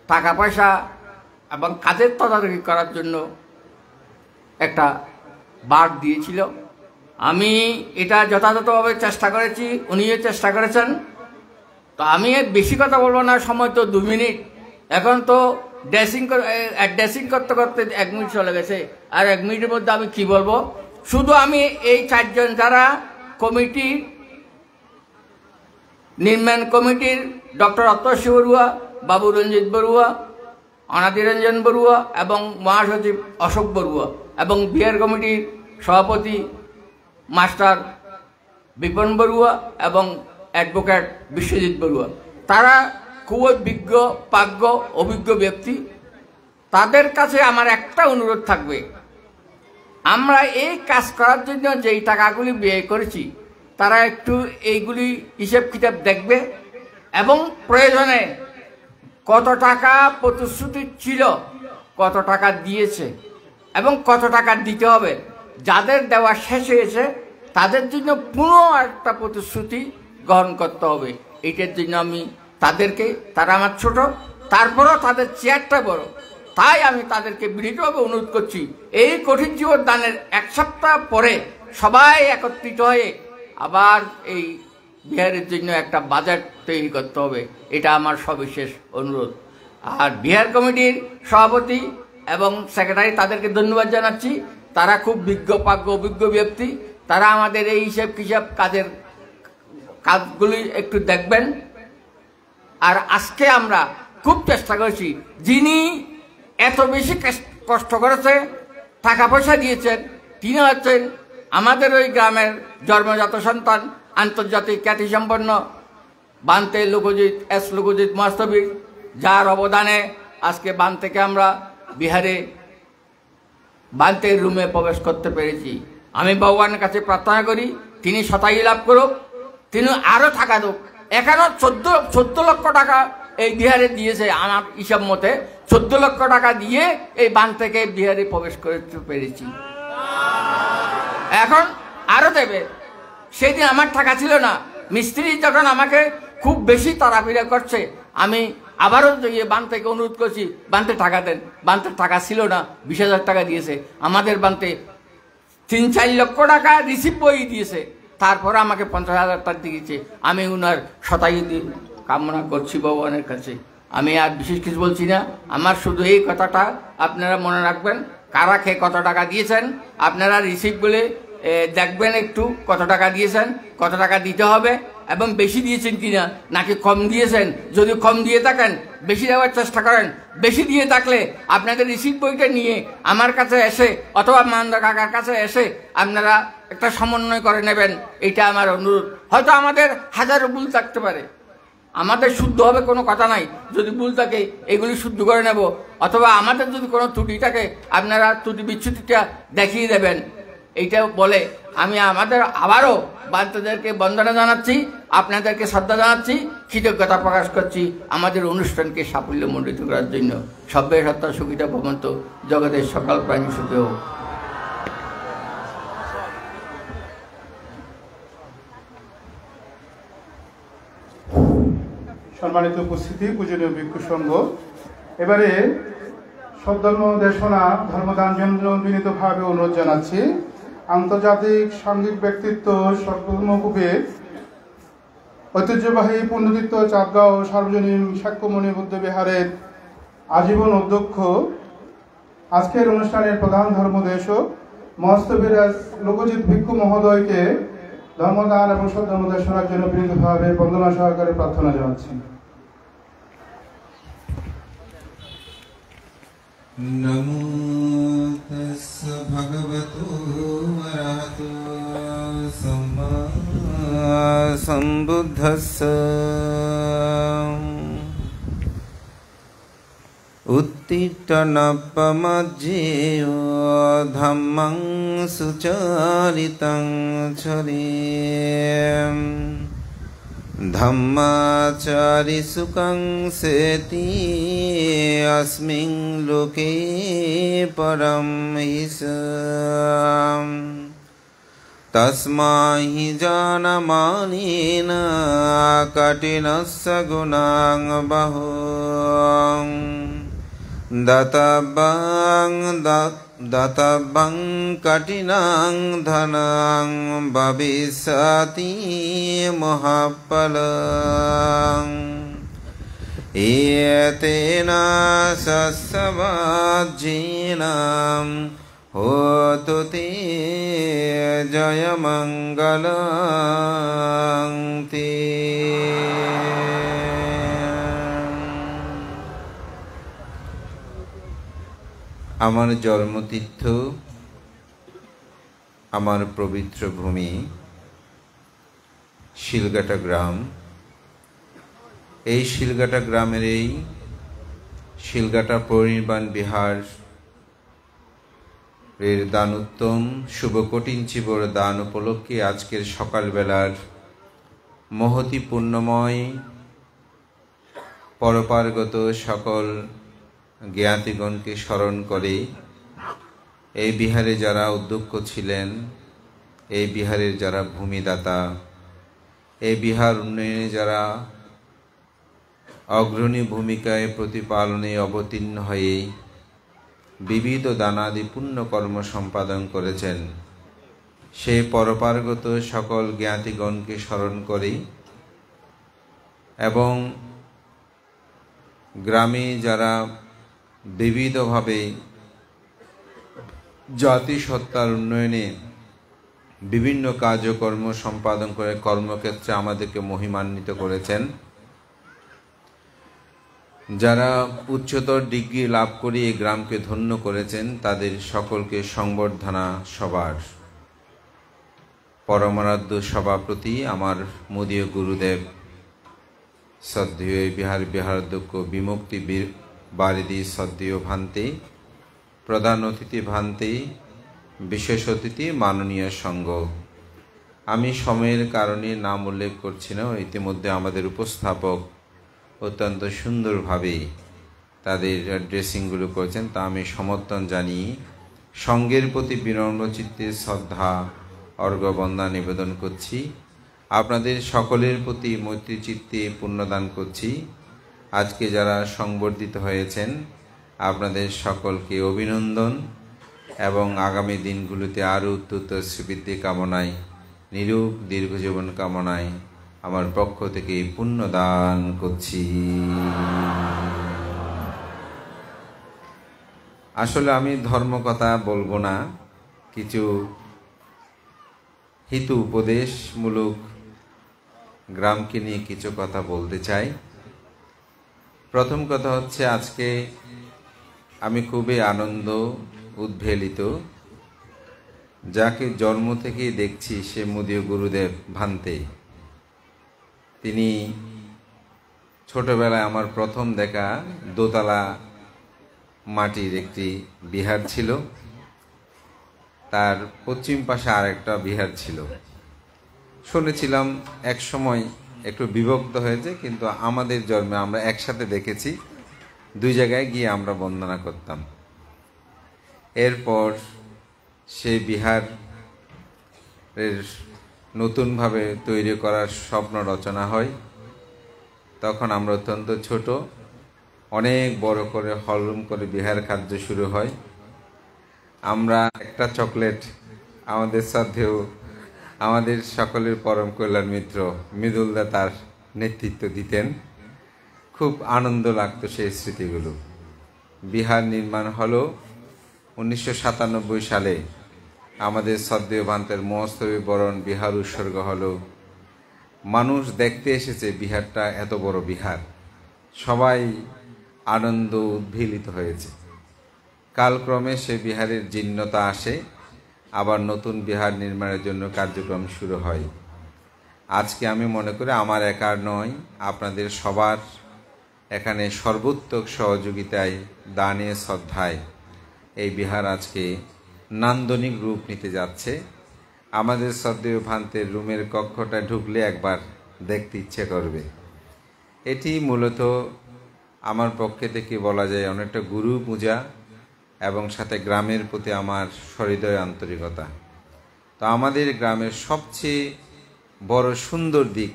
টাকা পয়সা এবং কাজের তদারকি করার জন্য একটা বার্ড দিয়েছিল। আমি এটা যথাযথভাবে চেষ্টা করেছি, উনিও চেষ্টা করেছেন। তো আমি বেশি কথা বলবো না, সময় তো 2 মিনিট, এখন তো ড্রেসিং করতে করতে 1 মিনিট চলে গেছে, আর 1 মিনিটের মধ্যে আমি কি বলবো? শুধু আমি এই 4 জন যারা কমিটি, নির্মাণ কমিটির ডক্টর অত্যদর্শী বড়ুয়া, বাবু রঞ্জিত বড়ুয়া, অনাদিরঞ্জন বড়ুয়া এবং মহাসচিব অশোক বড়ুয়া এবং বিহার কমিটির সভাপতি মাস্টার বিপন বড়ুয়া এবং অ্যাডভোকেট বিশ্বজিৎ বড়ুয়া, তারা খুবই বিজ্ঞ, প্রাজ্ঞ, অভিজ্ঞ ব্যক্তি। তাদের কাছে আমার একটা অনুরোধ থাকবে, আমরা এই কাজ করার জন্য যেই টাকাগুলি ব্যয় করেছি তারা একটু এইগুলি হিসেব কিতাব দেখবে এবং প্রয়োজনে কত টাকা প্রতিশ্রুতি ছিল, কত টাকা দিয়েছে এবং কত টাকা দিতে হবে, যাদের দেওয়া শেষ হয়েছে তাদের জন্য পুরো একটা প্রতিশ্রুতি গ্রহণ করতে হবে। এইটার জন্য আমি তাদেরকে, তারা আমার ছোট, তারপরেও তাদের চেয়ারটা বড়, তাই আমি তাদেরকে বিনীতভাবে অনুরোধ করছি এই কঠিন জীবন দানের 1 সপ্তাহ পরে সবাই একত্রিত হয়ে আবার এই বিহারের জন্য একটা বাজেট তৈরি করতে হবে। এটা আমার সবিশেষ অনুরোধ। আর বিহার কমিটির সভাপতি এবং সেক্রেটারি তাদেরকে ধন্যবাদ জানাচ্ছি। তারা খুব বিজ্ঞপাজ্ঞ অভিজ্ঞ ব্যক্তি, তারা আমাদের এই হিসাব কিসাব কাজগুলি একটু দেখবেন। আর আজকে আমরা খুব চেষ্টা করেছি, যিনি এত বেশি কষ্ট করেছে, টাকা পয়সা দিয়েছেন, তিনি হচ্ছেন আমাদের ওই গ্রামের জন্মজাত সন্তান, আন্তর্জাতিক খ্যাতিসম্পন্ন বান্তে লোকজিৎ মস্তবীর, যার অবদানে আজকে বান থেকে আমরা বিহারে বান্তের রুমে প্রবেশ করতে পেরেছি। আমি ভগবানের কাছে প্রার্থনা করি তিনি শতায়ু লাভ করুক, তিনি আরও টাকা দেব। এখানেও 14 লক্ষ টাকা এই বিহারে দিয়েছে, আমার হিসাব মতে 14 লক্ষ টাকা দিয়ে এই বান থেকে বিহারে প্রবেশ করতে পেরেছি। এখন আরও দেবে। সেদিন আমার টাকা ছিল না, মিস্ত্রি যখন আমাকে খুব বেশি তাড়াপিড়া করছে, আমি আবারও বান থেকে অনুরোধ করছি বানতে টাকা দেন। বানতে টাকা ছিল না, 20,000 টাকা দিয়েছে। আমাদের বানতে 3-4 লক্ষ টাকা রিসিভ বই দিয়েছে, তারপরে আমাকে 50,000 টাকা দিয়েছে। আমি উনার শতায়ু কামনা করছি ভগবানের কাছে। আমি আর বিশেষ কিছু বলছি না, আমার শুধু এই কথাটা আপনারা মনে রাখবেন, কারা খেয়ে কত টাকা দিয়েছেন আপনারা রিসিভ বলে দেখবেন একটু, কত টাকা দিয়েছেন, কত টাকা দিতে হবে এবং বেশি দিয়েছেন কিনা নাকি কম দিয়েছেন। যদি কম দিয়ে থাকেন বেশি দেওয়ার চেষ্টা করেন, বেশি দিয়ে থাকলে আপনাদের রিসিভ বইটা নিয়ে আমার কাছে এসে অথবা মহেন্দ্র কাকার কাছে এসে আপনারা একটা সমন্বয় করে নেবেন, এটা আমার অনুরোধ। হয়তো আমাদের হাজারো ভুল থাকতে পারে, আমাদের শুদ্ধ হবে কোনো কথা নাই, যদি ভুল থাকে এগুলি শুদ্ধ করে নেব, অথবা আমাদের যদি কোনো ত্রুটি থাকে আপনারা ত্রুটি বিচ্যুতিটা দেখিয়ে দেবেন। এইটা বলে আমি আমাদের আবারও বান্তুদেরকে বন্দনা জানাচ্ছি, আপনাদেরকে শ্রদ্ধা জানাচ্ছি, কৃতজ্ঞতা প্রকাশ করছি আমাদের অনুষ্ঠানকে সাফল্যমণ্ডিত করার জন্য। সব্যে সত্তা সুখিতা ভবন্তু, জগতের সকল প্রাণী সুখী হোক। সম্মানিত উপস্থিতি, পূজনীয় ভিক্ষু সংঘ, এবারে সদ্ধর্ম দেশনা ধর্মদান জন্য বিনীতভাবে অনুরোধ জানাচ্ছি আন্তর্জাতিক সাংঘিক ব্যক্তিত্ব সর্বধর্মকূপে ঐতিহ্যবাহী পুণ্যতীর্থ চাঁদগাঁও সার্বজনীন সাক্ষ্যমণি বুদ্ধবিহারের আজীবন অধ্যক্ষ, আজকের অনুষ্ঠানের প্রধান ধর্মদেশক মস্তবিরাজ লোকজিৎ ভিক্ষু মহোদয়কে ধর্মদান এবং সদ্ধর্ম দেশনার জন্য বিনীতভাবে বন্দনা সহকারে প্রার্থনা জানাচ্ছি। নমো তস্য ভগবতো অরহতো সম্মা সম্বুদ্ধস্য উত্তিষ্ঠনপমজ্জেয় ধম্মং সুচারিতং ছলেম ধম্মাচারি সুখং সেতি অস্মিং লোকে পরম হিসাম তস্মাহি জানমানেন কঠিনস্য গুণাং বহুং দতবং কঠিনাং ধনং ভবিষ্যতি মহাফলং এতেন সস্যবাজ্যেন হোতু তে জয়মঙ্গলং তে। আমার জন্মতীর্থ, আমার পবিত্র ভূমি শিলগাটা গ্রাম। এই শিলগাটা গ্রামের এই শিলগাটা পরিনির্বাণ বিহার এর দান উত্তম শুভ কঠিন চিবর দান উপলক্ষে আজকের সকালবেলার মহতি পুণ্যময় পরপারগত সকল জ্ঞাতিগণকে স্মরণ করে এই বিহারে যারা অধ্যক্ষ ছিলেন, এই বিহারের যারা ভূমিদাতা, এই বিহার উন্নয়নে যারা অগ্রণী ভূমিকায় প্রতিপালনে অবতীর্ণ হয়ে বিবিধ দানাদি পুণ্যকর্ম সম্পাদন করেছেন, সে পরপারগত সকল জ্ঞাতিগণকে স্মরণ করে এবং গ্রামে যারা বিবিধভাবে জাতিসত্তার উন্নয়নে বিভিন্ন কার্যকর্ম সম্পাদন করে কর্মক্ষেত্রে আমাদেরকে মহিমান্বিত করেছেন, যারা উচ্চতর ডিগ্রি লাভ করে এই গ্রামকে ধন্য করেছেন, তাদের সকলকে সংবর্ধনা সবার পরমারাধ্য সভাপতি আমার মোদীয় গুরুদেব শ্রদ্ধেয় বিহারাধ্যক্ষ বিমুক্তি বারিদি শ্রদ্ধেয় ভান্তে, প্রধান অতিথি ভান্তে, বিশেষ অতিথি মাননীয় সংঘ। আমি সময়ের কারণে নাম উল্লেখ করছি না, ইতিমধ্যে আমাদের উপস্থাপক অত্যন্ত সুন্দরভাবে তাদের ড্রেসিংগুলো করেছেন, তা আমি সমর্থন জানিয়ে সঙ্গের প্রতি বিনম্র চিত্তে শ্রদ্ধা অর্ঘ্যবন্দনা নিবেদন করছি। আপনাদের সকলের প্রতি মৈত্রী চিত্তে পুণ্যদান করছি। আজকে যারা সংবর্ধিত হয়েছেন আপনাদের সকলকে অভিনন্দন এবং আগামী দিনগুলোতে আরও উত্তরোত্তর শ্রীবৃদ্ধি কামনায়, নিরূপ দীর্ঘজীবন কামনায় আমার পক্ষ থেকে পুণ্যদান করছি। আসলে আমি ধর্মকথা বলবো না, কিছু হিত উপদেশমূলক গ্রামকে নিয়ে কিছু কথা বলতে চাই। প্রথম কথা হচ্ছে, আজকে আমি খুবই আনন্দ উদ্বেলিত, যাকে জন্ম থেকেই দেখছি সে মোদীয় গুরুদেব ভান্তে। তিনি ছোটবেলায় আমার প্রথম দেখা দোতলা মাটির একটি বিহার ছিল, তার পশ্চিম পাশে আরেকটা বিহার ছিল। শুনেছিলাম এক সময় একটু বিভক্ত হয়েছে, কিন্তু আমাদের জন্মে আমরা একসাথে দেখেছি, দুই জায়গায় গিয়ে আমরা বন্দনা করতাম। এরপর সেই বিহারের নতুনভাবে তৈরি করার স্বপ্ন রচনা হয়। তখন আমরা অত্যন্ত ছোট, অনেক বড় করে হলরুম করে বিহার কার্য শুরু হয়। আমরা একটা চকলেট আমাদের সাথেও আমাদের সকলের পরম কল্যাণ মিত্র মৃদুলদা তার নেতৃত্ব দিতেন। খুব আনন্দ লাগতো সেই স্মৃতিগুলো। বিহার নির্মাণ হলো 1997 সালে। আমাদের শ্রদ্ধেয় ভান্তের মহোৎসবে বরণ বিহার উৎসর্গ হলো। মানুষ দেখতে এসেছে বিহারটা এত বড় বিহার, সবাই আনন্দ উদ্বেলিত হয়েছে। কালক্রমে সে বিহারের জীর্ণতা আসে, আবার নতুন বিহার নির্মাণের জন্য কার্যক্রম শুরু হয়। আজকে আমি মনে করি আমার একার নয়, আপনাদের সবার এখানে সর্বোত্তক সহযোগিতায়, দানে, শ্রদ্ধায় এই বিহার আজকে নান্দনিক রূপ নিতে যাচ্ছে। আমাদের শ্রদ্ধেয় ভান্তের রুমের কক্ষটা ঢুকলে একবার দেখতে ইচ্ছে করবে। এটি মূলত আমার পক্ষে থেকে বলা যায় অনেকটা গুরু পূজা এবং সাথে গ্রামের প্রতি আমার সহৃদয় আন্তরিকতা। তো আমাদের গ্রামের সবচেয়ে বড় সুন্দর দিক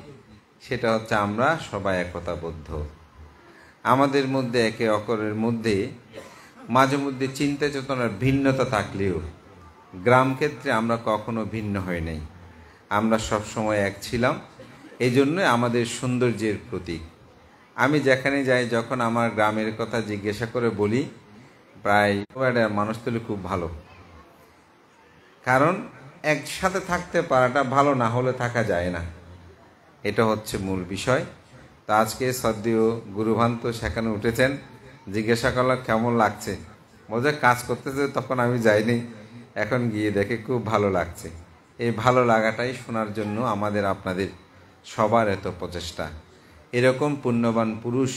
সেটা হচ্ছে আমরা সবাই একতাবদ্ধ। আমাদের মধ্যে একে অপরের মধ্যে মাঝে মধ্যে চিন্তা চেতনার ভিন্নতা থাকলেও গ্রাম ক্ষেত্রে আমরা কখনো ভিন্ন হই নাই। আমরা সবসময় এক ছিলাম, এই জন্যই আমাদের সৌন্দর্যের প্রতীক। আমি যেখানে যাই, যখন আমার গ্রামের কথা জিজ্ঞাসা করে বলি, প্রায় মানুষ তুলে খুব ভালো, কারণ একসাথে থাকতে পারাটা ভালো, না হলে থাকা যায় না। এটা হচ্ছে মূল বিষয়। তা আজকে শ্রদ্ধেয় গুরুভান্ত সেখানে উঠেছেন, জিজ্ঞাসা করলাম কেমন লাগছে, বোঝা কাজ করতেছে, তখন আমি যাইনি, এখন গিয়ে দেখে খুব ভালো লাগছে। এই ভালো লাগাটাই শোনার জন্য আমাদের আপনাদের সবার এত প্রচেষ্টা। এরকম পুণ্যবান পুরুষ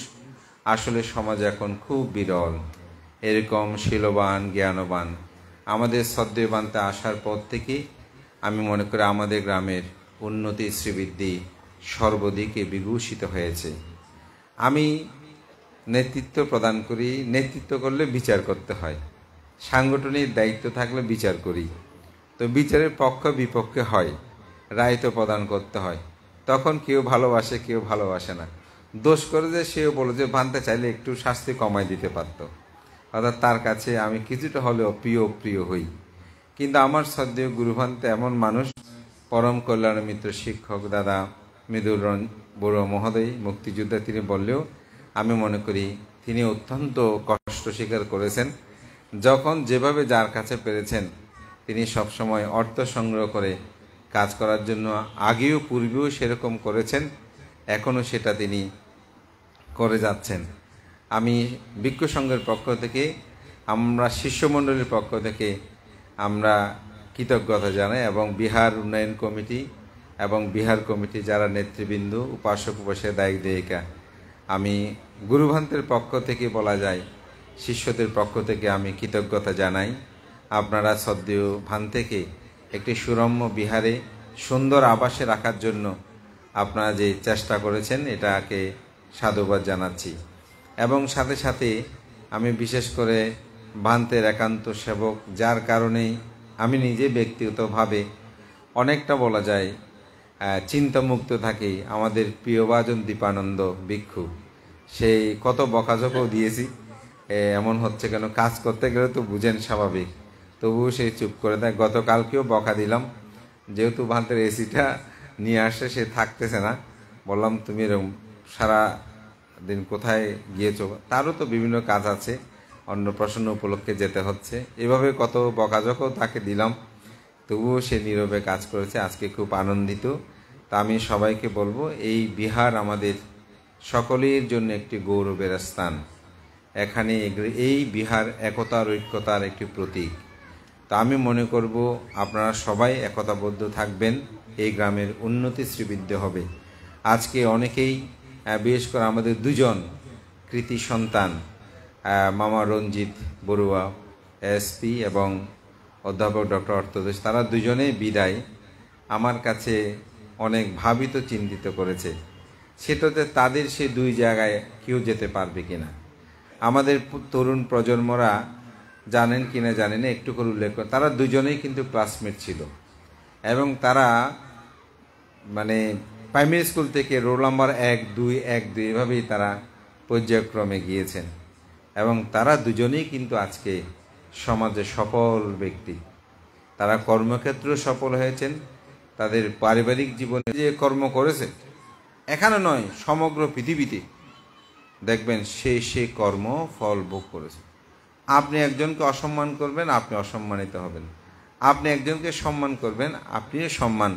আসলে সমাজে এখন খুব বিরল। এরকম শীলবান, জ্ঞানবান আমাদের শ্রদ্ধেয় বান্তে আসার পর থেকে আমি মনে করি আমাদের গ্রামের উন্নতি শ্রীবৃদ্ধি সর্বদিকে বিভূষিত হয়েছে। আমি নেতৃত্ব প্রদান করি, নেতৃত্ব করলে বিচার করতে হয়, সাংগঠনিক দায়িত্ব থাকলে বিচার করি, তো বিচারের পক্ষ বিপক্ষে হয়, রায় তো প্রদান করতে হয়। তখন কেউ ভালোবাসে কেউ ভালোবাসে না, দোষ করে যে সেও বলে যে ভান্তে চাইলে একটু শাস্তি কমাই দিতে পারত, অর্থাৎ তার কাছে আমি কিছুটা হলেও প্রিয় হই। কিন্তু আমার শ্রদ্ধেয় গুরুভান্তে এমন মানুষ, পরম কল্যাণ মিত্র শিক্ষক দাদা মৃদুল বড়ুয়া মহোদয় মুক্তিযোদ্ধা, তিনি বললেও আমি মনে করি তিনি অত্যন্ত কষ্ট স্বীকার করেছেন। যখন যেভাবে যার কাছে পেরেছেন তিনি সবসময় অর্থ সংগ্রহ করে কাজ করার জন্য আগেও পূর্বেও সেরকম করেছেন, এখনও সেটা তিনি করে যাচ্ছেন। আমি ভিক্ষু সংঘের পক্ষ থেকে, আমরা শিষ্যমণ্ডলীর পক্ষ থেকে আমরা কৃতজ্ঞতা জানাই, এবং বিহার উন্নয়ন কমিটি এবং বিহার কমিটি যারা নেতৃবৃন্দ, উপাসক উপাসিকা দায়িক দায়িকা, আমি গুরুভান্তের পক্ষ থেকে বলা যায় শিষ্যদের পক্ষ থেকে আমি কৃতজ্ঞতা জানাই। আপনারা শ্রদ্ধেয় ভান্তেকে একটি সুরম্য বিহারে সুন্দর আবাসে রাখার জন্য আপনারা যে চেষ্টা করেছেন এটাকে সাধুবাদ জানাচ্ছি। এবং সাথে সাথে আমি বিশেষ করে ভান্তের একান্ত সেবক, যার কারণেই আমি নিজে ব্যক্তিগতভাবে অনেকটা বলা যায় চিন্তামুক্ত থাকি। আমাদের প্রিয়ভাজন দীপানন্দ ভিক্ষু, সেই কত বকাঝকাও দিয়েছি, এমন হচ্ছে কেন, কাজ করতে গেলে তো বুঝেন স্বাভাবিক, তবুও সেই চুপ করে দেয়। গতকালকেও বকা দিলাম, যেহেতু ভান্তের এসিটা নিয়ে আসে, সে থাকতেছে না, বললাম তুমি এরকম সারা দিন কোথায় গিয়েছো, তারও তো বিভিন্ন কাজ আছে, অন্নপ্রাশন উপলক্ষে যেতে হচ্ছে, এভাবে কত বকাঝকাও তাকে দিলাম, তবুও সে নীরবে কাজ করেছে। আজকে খুব আনন্দিত। তা আমি সবাইকে বলবো, এই বিহার আমাদের সকলের জন্য একটি গৌরবের স্থান। এখানে এই বিহার একতার ঐক্যতার একটি প্রতীক। তা আমি মনে করব আপনারা সবাই একতাবদ্ধ থাকবেন, এই গ্রামের উন্নতি শ্রীবৃদ্ধি হবে। আজকে অনেকেই, বিশেষ করে আমাদের দুজন কৃতি সন্তান মামা রঞ্জিত বড়ুয়া এসপি এবং অধ্যাপক ডক্টর অর্থদোষ, তারা দুজনেই বিদায় আমার কাছে অনেক ভাবিত চিন্তিত করেছে। সেটাতে তাদের সে দুই জায়গায় কেউ যেতে পারবে কিনা। আমাদের তরুণ প্রজন্মরা জানেন কিনা জানেন না, একটু করে উল্লেখ করে, তারা দুজনেই কিন্তু ক্লাসমেট ছিল, এবং তারা মানে প্রাইমারি স্কুল থেকে রোল নাম্বার 1, 2, 1, 2 এভাবেই তারা পর্যায়ক্রমে গিয়েছেন, এবং তারা দুজনেই কিন্তু আজকে সমাজে সফল ব্যক্তি। তারা কর্মক্ষেত্রেও সফল হয়েছেন, তাদের পারিবারিক জীবনে যে কর্ম করেছে এখানে নয়, সমগ্র পৃথিবীতে দেখবেন সে কর্ম ফল ভোগ করেছে। আপনি একজনকে অসম্মান করবেন, আপনি অসম্মানিত হবেন, আপনি একজনকে সম্মান করবেন, আপনি সম্মান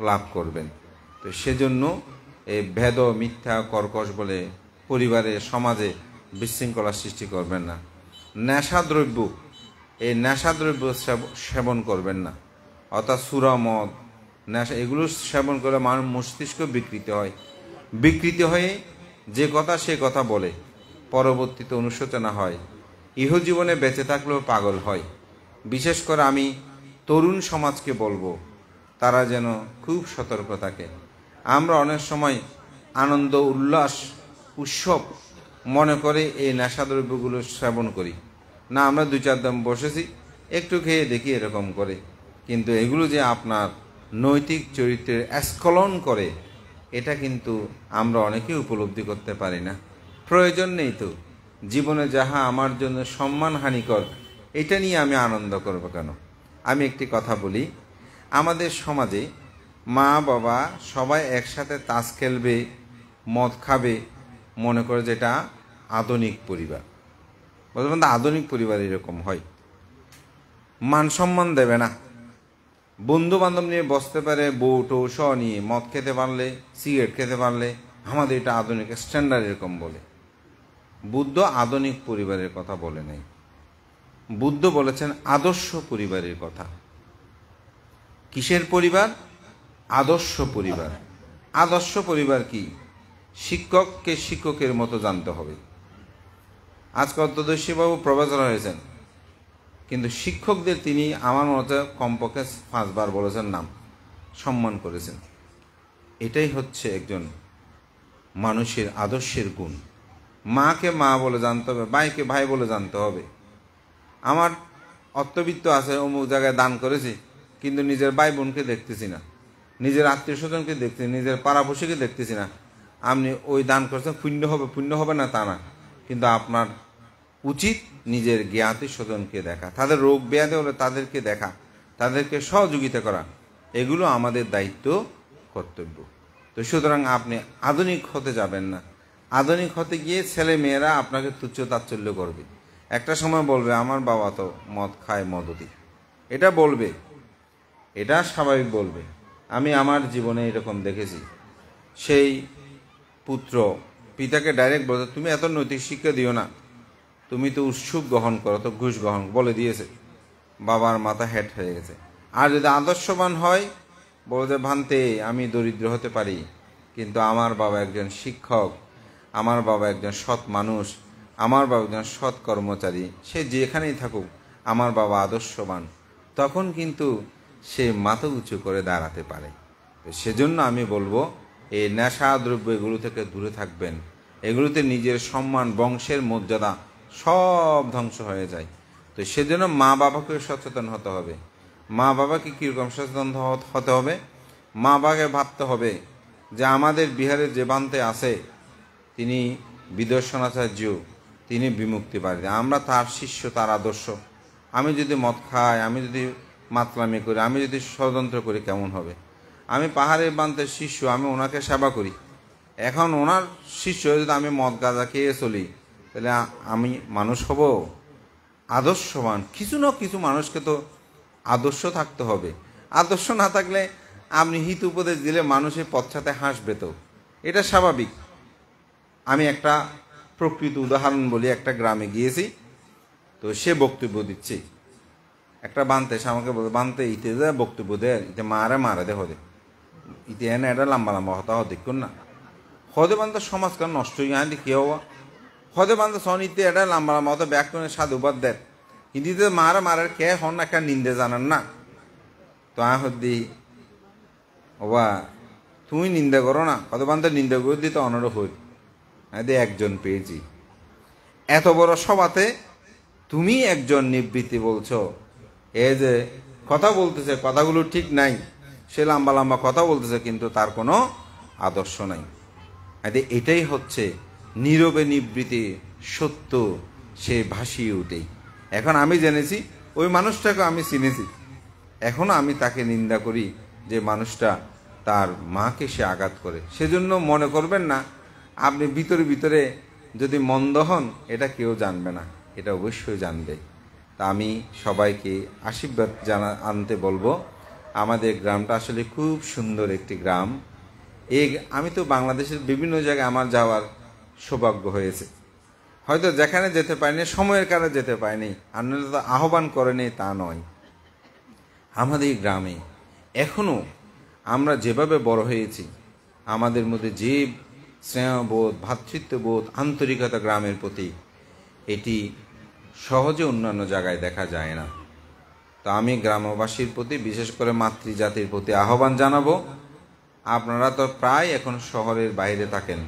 লাভ করবেন। তো সেজন্য এই ভেদ মিথ্যা কর্কশ বলে পরিবারে সমাজে বিশৃঙ্খলা সৃষ্টি করবেন না। নেশাদ্রব্য, এই নেশাদ্রব্য সেবন করবেন না, অর্থাৎ সুরা মদ নেশা এগুলো সেবন করে মানুষ মস্তিষ্ক বিকৃতি হয়ে যে কথা সে কথা বলে, পরবর্তীতে অনুশোচনা হয়, ইহজীবনে বেঁচে থাকলেও পাগল হয়। বিশেষ করে আমি তরুণ সমাজকে বলবো তারা যেন খুব সতর্ক থাকে। আমরা অনেক সময় আনন্দ উল্লাস উৎসব মনে করে এই নেশাদ্রব্যগুলো সেবন করি না, আমরা 2-4 দিন বসেছি একটু খেয়ে দেখি এরকম করে, কিন্তু এগুলো যে আপনার নৈতিক চরিত্রের স্খলন করে এটা কিন্তু আমরা অনেকেই উপলব্ধি করতে পারি না। প্রয়োজন নেই তো, জীবনে যাহা আমার জন্য সম্মানহানিকর এটা নিয়ে আমি আনন্দ করব কেন। আমি একটি কথা বলি, আমাদের সমাজে মা বাবা সবাই একসাথে তাস খেলবে, মদ খাবে, মনে করে যেটা আধুনিক পরিবার। বলতে আধুনিক পরিবার এরকম হয়, মান সম্মান দেবে না, বন্ধু বান্ধব নিয়ে বসতে পারে, বউ টো স নিয়ে মদ খেতে পারলে, সিগারেট খেতে পারলে আমাদের এটা আধুনিক স্ট্যান্ডার্ড এরকম বলে। বুদ্ধ আধুনিক পরিবারের কথা বলে নাই, বুদ্ধ বলেছেন আদর্শ পরিবারের কথা। কিসের পরিবার? আদর্শ পরিবার। আদর্শ পরিবার কি? শিক্ষককে শিক্ষকের মতো জানতে হবে। আজকে অর্থদর্শী বাবু প্রফেসর হয়েছেন, কিন্তু শিক্ষকদের তিনি আমার মতে কমপক্ষে 5 বার বলেছেন, নাম সম্মান করেছেন। এটাই হচ্ছে একজন মানুষের আদর্শের গুণ। মাকে মা বলে জানতে হবে, ভাইকে ভাই বলে জানতে হবে। আমার অর্থবিত্ত আছে, অমুক জায়গায় দান করেছি, কিন্তু নিজের ভাই বোনকে দেখতেছি না, নিজের আত্মীয় স্বজনকে দেখতেছি, নিজের পাড়াপড়শিকে দেখতেছি না। আপনি ওই দান করছেন, পুণ্য হবে না তা না, কিন্তু আপনার উচিত নিজের জ্ঞাতি স্বজনকে দেখা, তাদের রোগ ব্যাধি হলে তাদেরকে দেখা, তাদেরকে সহযোগিতা করা। এগুলো আমাদের দায়িত্ব, কর্তব্য। তো সুতরাং আপনি আধুনিক হতে যাবেন না। আধুনিক হতে গিয়ে ছেলে মেয়েরা আপনাকে তুচ্ছ তাচ্ছল্য করবে। একটা সময় বলবে আমার বাবা তো মদ খায়, মদতি, এটা বলবে, এটা স্বাভাবিক বলবে। আমি আমার জীবনে এরকম দেখেছি। সেই পুত্র পিতাকে ডাইরেক্ট বলতে, তুমি এত নৈতিক শিক্ষা দিও না, তুমি তো উৎসুক গ্রহণ করো, তো ঘুষ গ্রহণ বলে দিয়েছে। বাবার মাথা হেট হয়ে গেছে। আর যদি আদর্শবান হয়, বলতে ভান্তে আমি দরিদ্র হতে পারি, কিন্তু আমার বাবা একজন শিক্ষক, আমার বাবা একজন সৎ মানুষ, আমার বাবা একজন সৎ কর্মচারী, সে যেখানেই থাকুক আমার বাবা আদর্শবান, তখন কিন্তু সে মাথা উঁচু করে দাঁড়াতে পারে। তো সেজন্য আমি বলবো, এই নেশা দ্রব্য এগুলো থেকে দূরে থাকবেন। এগুলোতে নিজের সম্মান, বংশের মর্যাদা সব ধ্বংস হয়ে যায়। তো সেজন্য মা বাবাকে সচেতন হতে হবে। মা বাবাকে কীরকম সচেতন হতে হবে? মা বাবাকে ভাবতে হবে যে আমাদের বিহারে যে বান্তে আছে তিনি বিদর্শনাচার্য, তিনি বিমুক্তিবাদী, আমরা তার শিষ্য, তার আদর্শ। আমি যদি মদ খাই, আমি যদি মাতলামি করি, আমি যদি ষড়যন্ত্র করি, কেমন হবে? আমি পাহাড়ের বান্তের শিষ্য, আমি ওনাকে সেবা করি। এখন ওনার শিষ্য যদি আমি মদ গাঁজা খেয়ে চলি, তাহলে আমি মানুষ হব? আদর্শবান কিছু না কিছু মানুষকে তো আদর্শ থাকতে হবে। আদর্শ না থাকলে আপনি হিত উপদেশ দিলে মানুষের পশ্চাতে হাসবে, তো এটা স্বাভাবিক। আমি একটা প্রকৃত উদাহরণ বলি। একটা গ্রামে গিয়েছি, তো সে বক্তব্য দিচ্ছে। একটা বানতে সে আমাকে বলে, বানতে ইতে যে বক্তব্য দেয়, ইতে মারা দে হদে, ইতে এনে এটা লম্বা লম্বা হতা দেখুন না, হদে বান্ধব সমাজকার নষ্ট হয়ে আনি কি হওয়া, হদে বান্ধব সন ইতে এটা লম্বা লম্বা হতো ব্যাক করে সাধুবাদ দেয়, কিন্তু ইতে মারার কে হন একটা নিন্দে জানান না। তো হদি ওবা তুমি নিন্দা করো না, হদে বান্ধব নিন্দা করে দিতে অনর হই একজন পেয়েছি। এত বড় সভাতে তুমি একজন নিবৃত্তি বলছো, এ যে কথা বলতেছে, কথাগুলো ঠিক নাই, সে লম্বা লম্বা কথা বলতেছে, কিন্তু তার কোনো আদর্শ নাই। এটাই হচ্ছে নীরবে নিবৃত্তি সত্য, সে ভাসিয়ে উঠেই। এখন আমি জেনেছি, ওই মানুষটাকে আমি চিনেছি, এখনো আমি তাকে নিন্দা করি যে মানুষটা তার মাকে সে আঘাত করে। সেজন্য মনে করবেন না আপনি ভিতরে ভিতরে যদি মন্দ হন, এটা কেউ জানবে না, এটা অবশ্যই জানবে। তা আমি সবাইকে আশীর্বাদ আনতে বলবো। আমাদের গ্রামটা আসলে খুব সুন্দর একটি গ্রাম। আমি তো বাংলাদেশের বিভিন্ন জায়গায় আমার যাওয়ার সৌভাগ্য হয়েছে, হয়তো যেখানে যেতে পারিনি, সময়ের কারণে যেতে পারিনি, আপনারা তো আহ্বান করেনি তা নয়। আমাদের গ্রামে এখনো আমরা যেভাবে বড় হয়েছি, আমাদের মধ্যে যে স্নেহবোধ, ভ্রাতৃত্ববোধ, আন্তরিকতা গ্রামের প্রতি, এটি সহজে অন্যান্য জায়গায় দেখা যায় না। তো আমি গ্রামবাসীর প্রতি, বিশেষ করে মাতৃজাতির প্রতি আহ্বান জানাবো, আপনারা তো প্রায় এখন শহরের বাইরে থাকেন,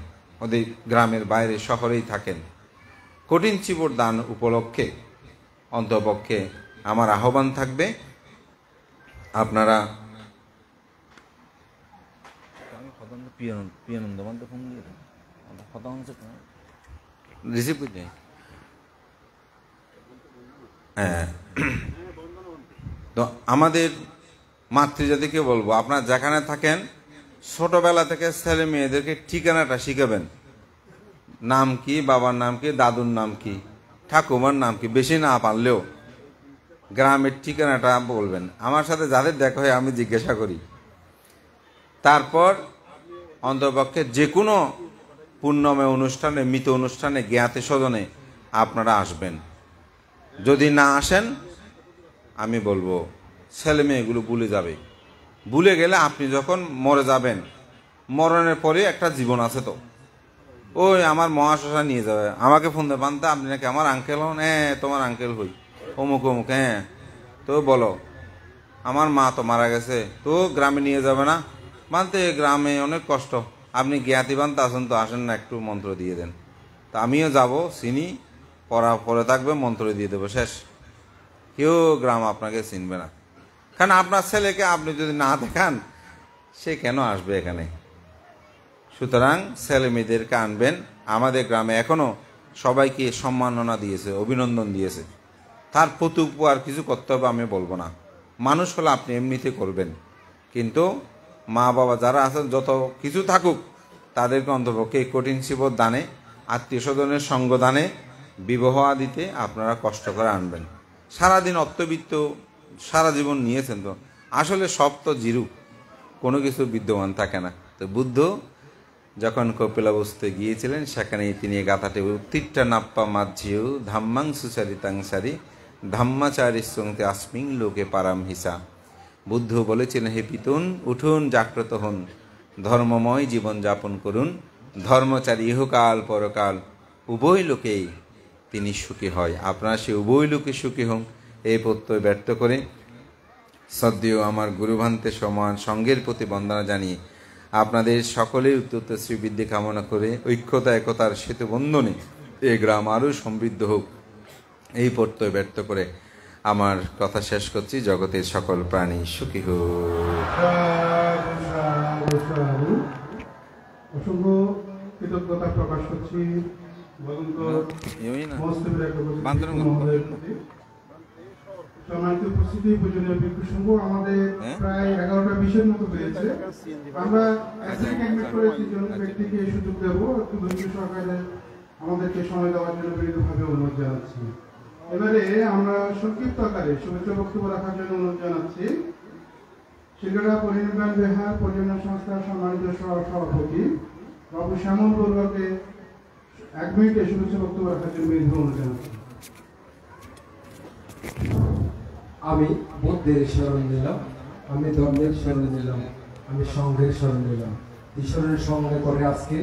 ওদের গ্রামের বাইরে শহরেই থাকেন। কঠিন চিবর দান উপলক্ষে অন্তপক্ষে আমার আহ্বান থাকবে, আপনারা রিসিভ করতে তো আমাদের মাতৃজাতিকে বলবো, আপনারা যেখানে থাকেন ছোটবেলা থেকে ছেলে মেয়েদেরকে ঠিকানাটা শিখাবেন। নাম কি, বাবার নাম কি, দাদুর নাম কি, ঠাকুমার নাম কি, বেশি না পারলেও গ্রামের ঠিকানাটা বলবেন। আমার সাথে যাদের দেখা হয় আমি জিজ্ঞাসা করি। তারপর অন্তপক্ষে যে কোনো পুণ্যময় অনুষ্ঠানে, মৃত অনুষ্ঠানে, জ্ঞাতি স্বজনে আপনারা আসবেন। যদি না আসেন, আমি বলবো ছেলে মেয়েগুলো ভুলে যাবে। ভুলে গেলে আপনি যখন মরে যাবেন, মরণের পরে একটা জীবন আছে, তো ওই আমার মহাশশা নিয়ে যাবে, আমাকে ফোন দেবেন, আপনি নাকি আমার আঙ্কেল হন, তোমার আঙ্কেল হই, অমুক অমুক, হ্যাঁ তো বলো আমার মা তো মারা গেছে, তো গ্রামে নিয়ে যাবে না? বানতে গ্রামে অনেক কষ্ট, আপনি জ্ঞাতি বানতে আসেন তো, আসেন না একটু মন্ত্র দিয়ে দেন। তা আমিও যাব, চিনি, পড়া পরে থাকবে, মন্ত্র দিয়ে দেবো, শেষ। কেউ গ্রাম আপনাকে চিনবে না, কারণ আপনার ছেলেকে আপনি যদি না দেখান সে কেন আসবে এখানে? সুতরাং ছেলে মেয়েদেরকে আনবেন। আমাদের গ্রামে এখনো সবাইকে সম্মাননা দিয়েছে, অভিনন্দন দিয়েছে। তার প্রতি উপহার কিছু করতে হবে আমি বলবো না, মানুষ হলে আপনি এমনিতে করবেন, কিন্তু মা বাবা যারা আছেন যত কিছু থাকুক তাদেরকে অন্তপক্ষে কঠিন শিবর দানে, আত্মীয় স্বজনের সঙ্গ দানে, বিবাহ আদিতে আপনারা কষ্ট করে আনবেন। সারাদিন অর্থবিত্ত সারা জীবন নিয়েছেন, তো আসলে সব তো জিরু, কোনো কিছু বিদ্যমান থাকে না। তো বুদ্ধ যখন কপিলাবস্তে গিয়েছিলেন সেখানেই তিনি গাথাটি উত্তিট্টা নাপ্পা মাঝিউ ধাম্মাং সুচারিতাং সারি ধাম্মাচারী সঙ্গে আসমিং লোকে পারাম হিসা। বুদ্ধ বলেছিলেন, হে পিতুন, উঠুন, জাগ্রত হন, ধর্মময় জীবন যাপন করুন, ধর্মচারী ইহকাল পরকাল উভয় লোকেই তিনি সুখী হয়। আপনারা সে উভয় লোকে সুখী হন এই প্রত্যয় ব্যর্থ করে শ্রদ্ধেয় আমার গুরুভান্তে সমান সঙ্গের প্রতি বন্দনা জানিয়ে আপনাদের সকলের উত্তর শ্রীবৃদ্ধি কামনা করে ঐক্যতা একতার সেতু বন্ধনে এই গ্রাম আরও সমৃদ্ধ হোক এই প্রত্যয় ব্যর্থ করে আমার কথা শেষ করছি। জগতের সকল প্রাণী সুখী হোক। অসংখ্য কৃতজ্ঞতা প্রকাশ করছি সম্মানিত উপস্থিতি। পূজনীয় ভিক্ষু সংঘ আমাদের প্রায় 11টা বিষয়ের মতো হয়েছে। আমরা করে 3 জন ব্যক্তিকে সুযোগ দেবো, একটু ধৈর্য সহকারে আমাদেরকে সময় দেওয়ার জন্য বিনীতভাবে অনুরোধ জানাচ্ছি। এবারে আমরা সংক্ষিপ্ত আকারে শুভেচ্ছা বক্তব্য রাখার জন্য অনুরোধ জানাচ্ছি শিলগড়া পরিনির্বাণ বিহার পরিচালনা সংস্থার সম্মানিত সভাপতি বাবু শ্যামল বড়ুয়াকে 1 মিনিটে শুভেচ্ছা বক্তব্য রাখার জন্য বিনীত অনুরোধ জানাচ্ছি। আমি বুদ্ধের শরণ নিলাম, আমি ধর্মের শরণ নিলাম, আমি সংঘের শরণ নিলাম। ঈশ্বরের সঙ্গে করে আজকে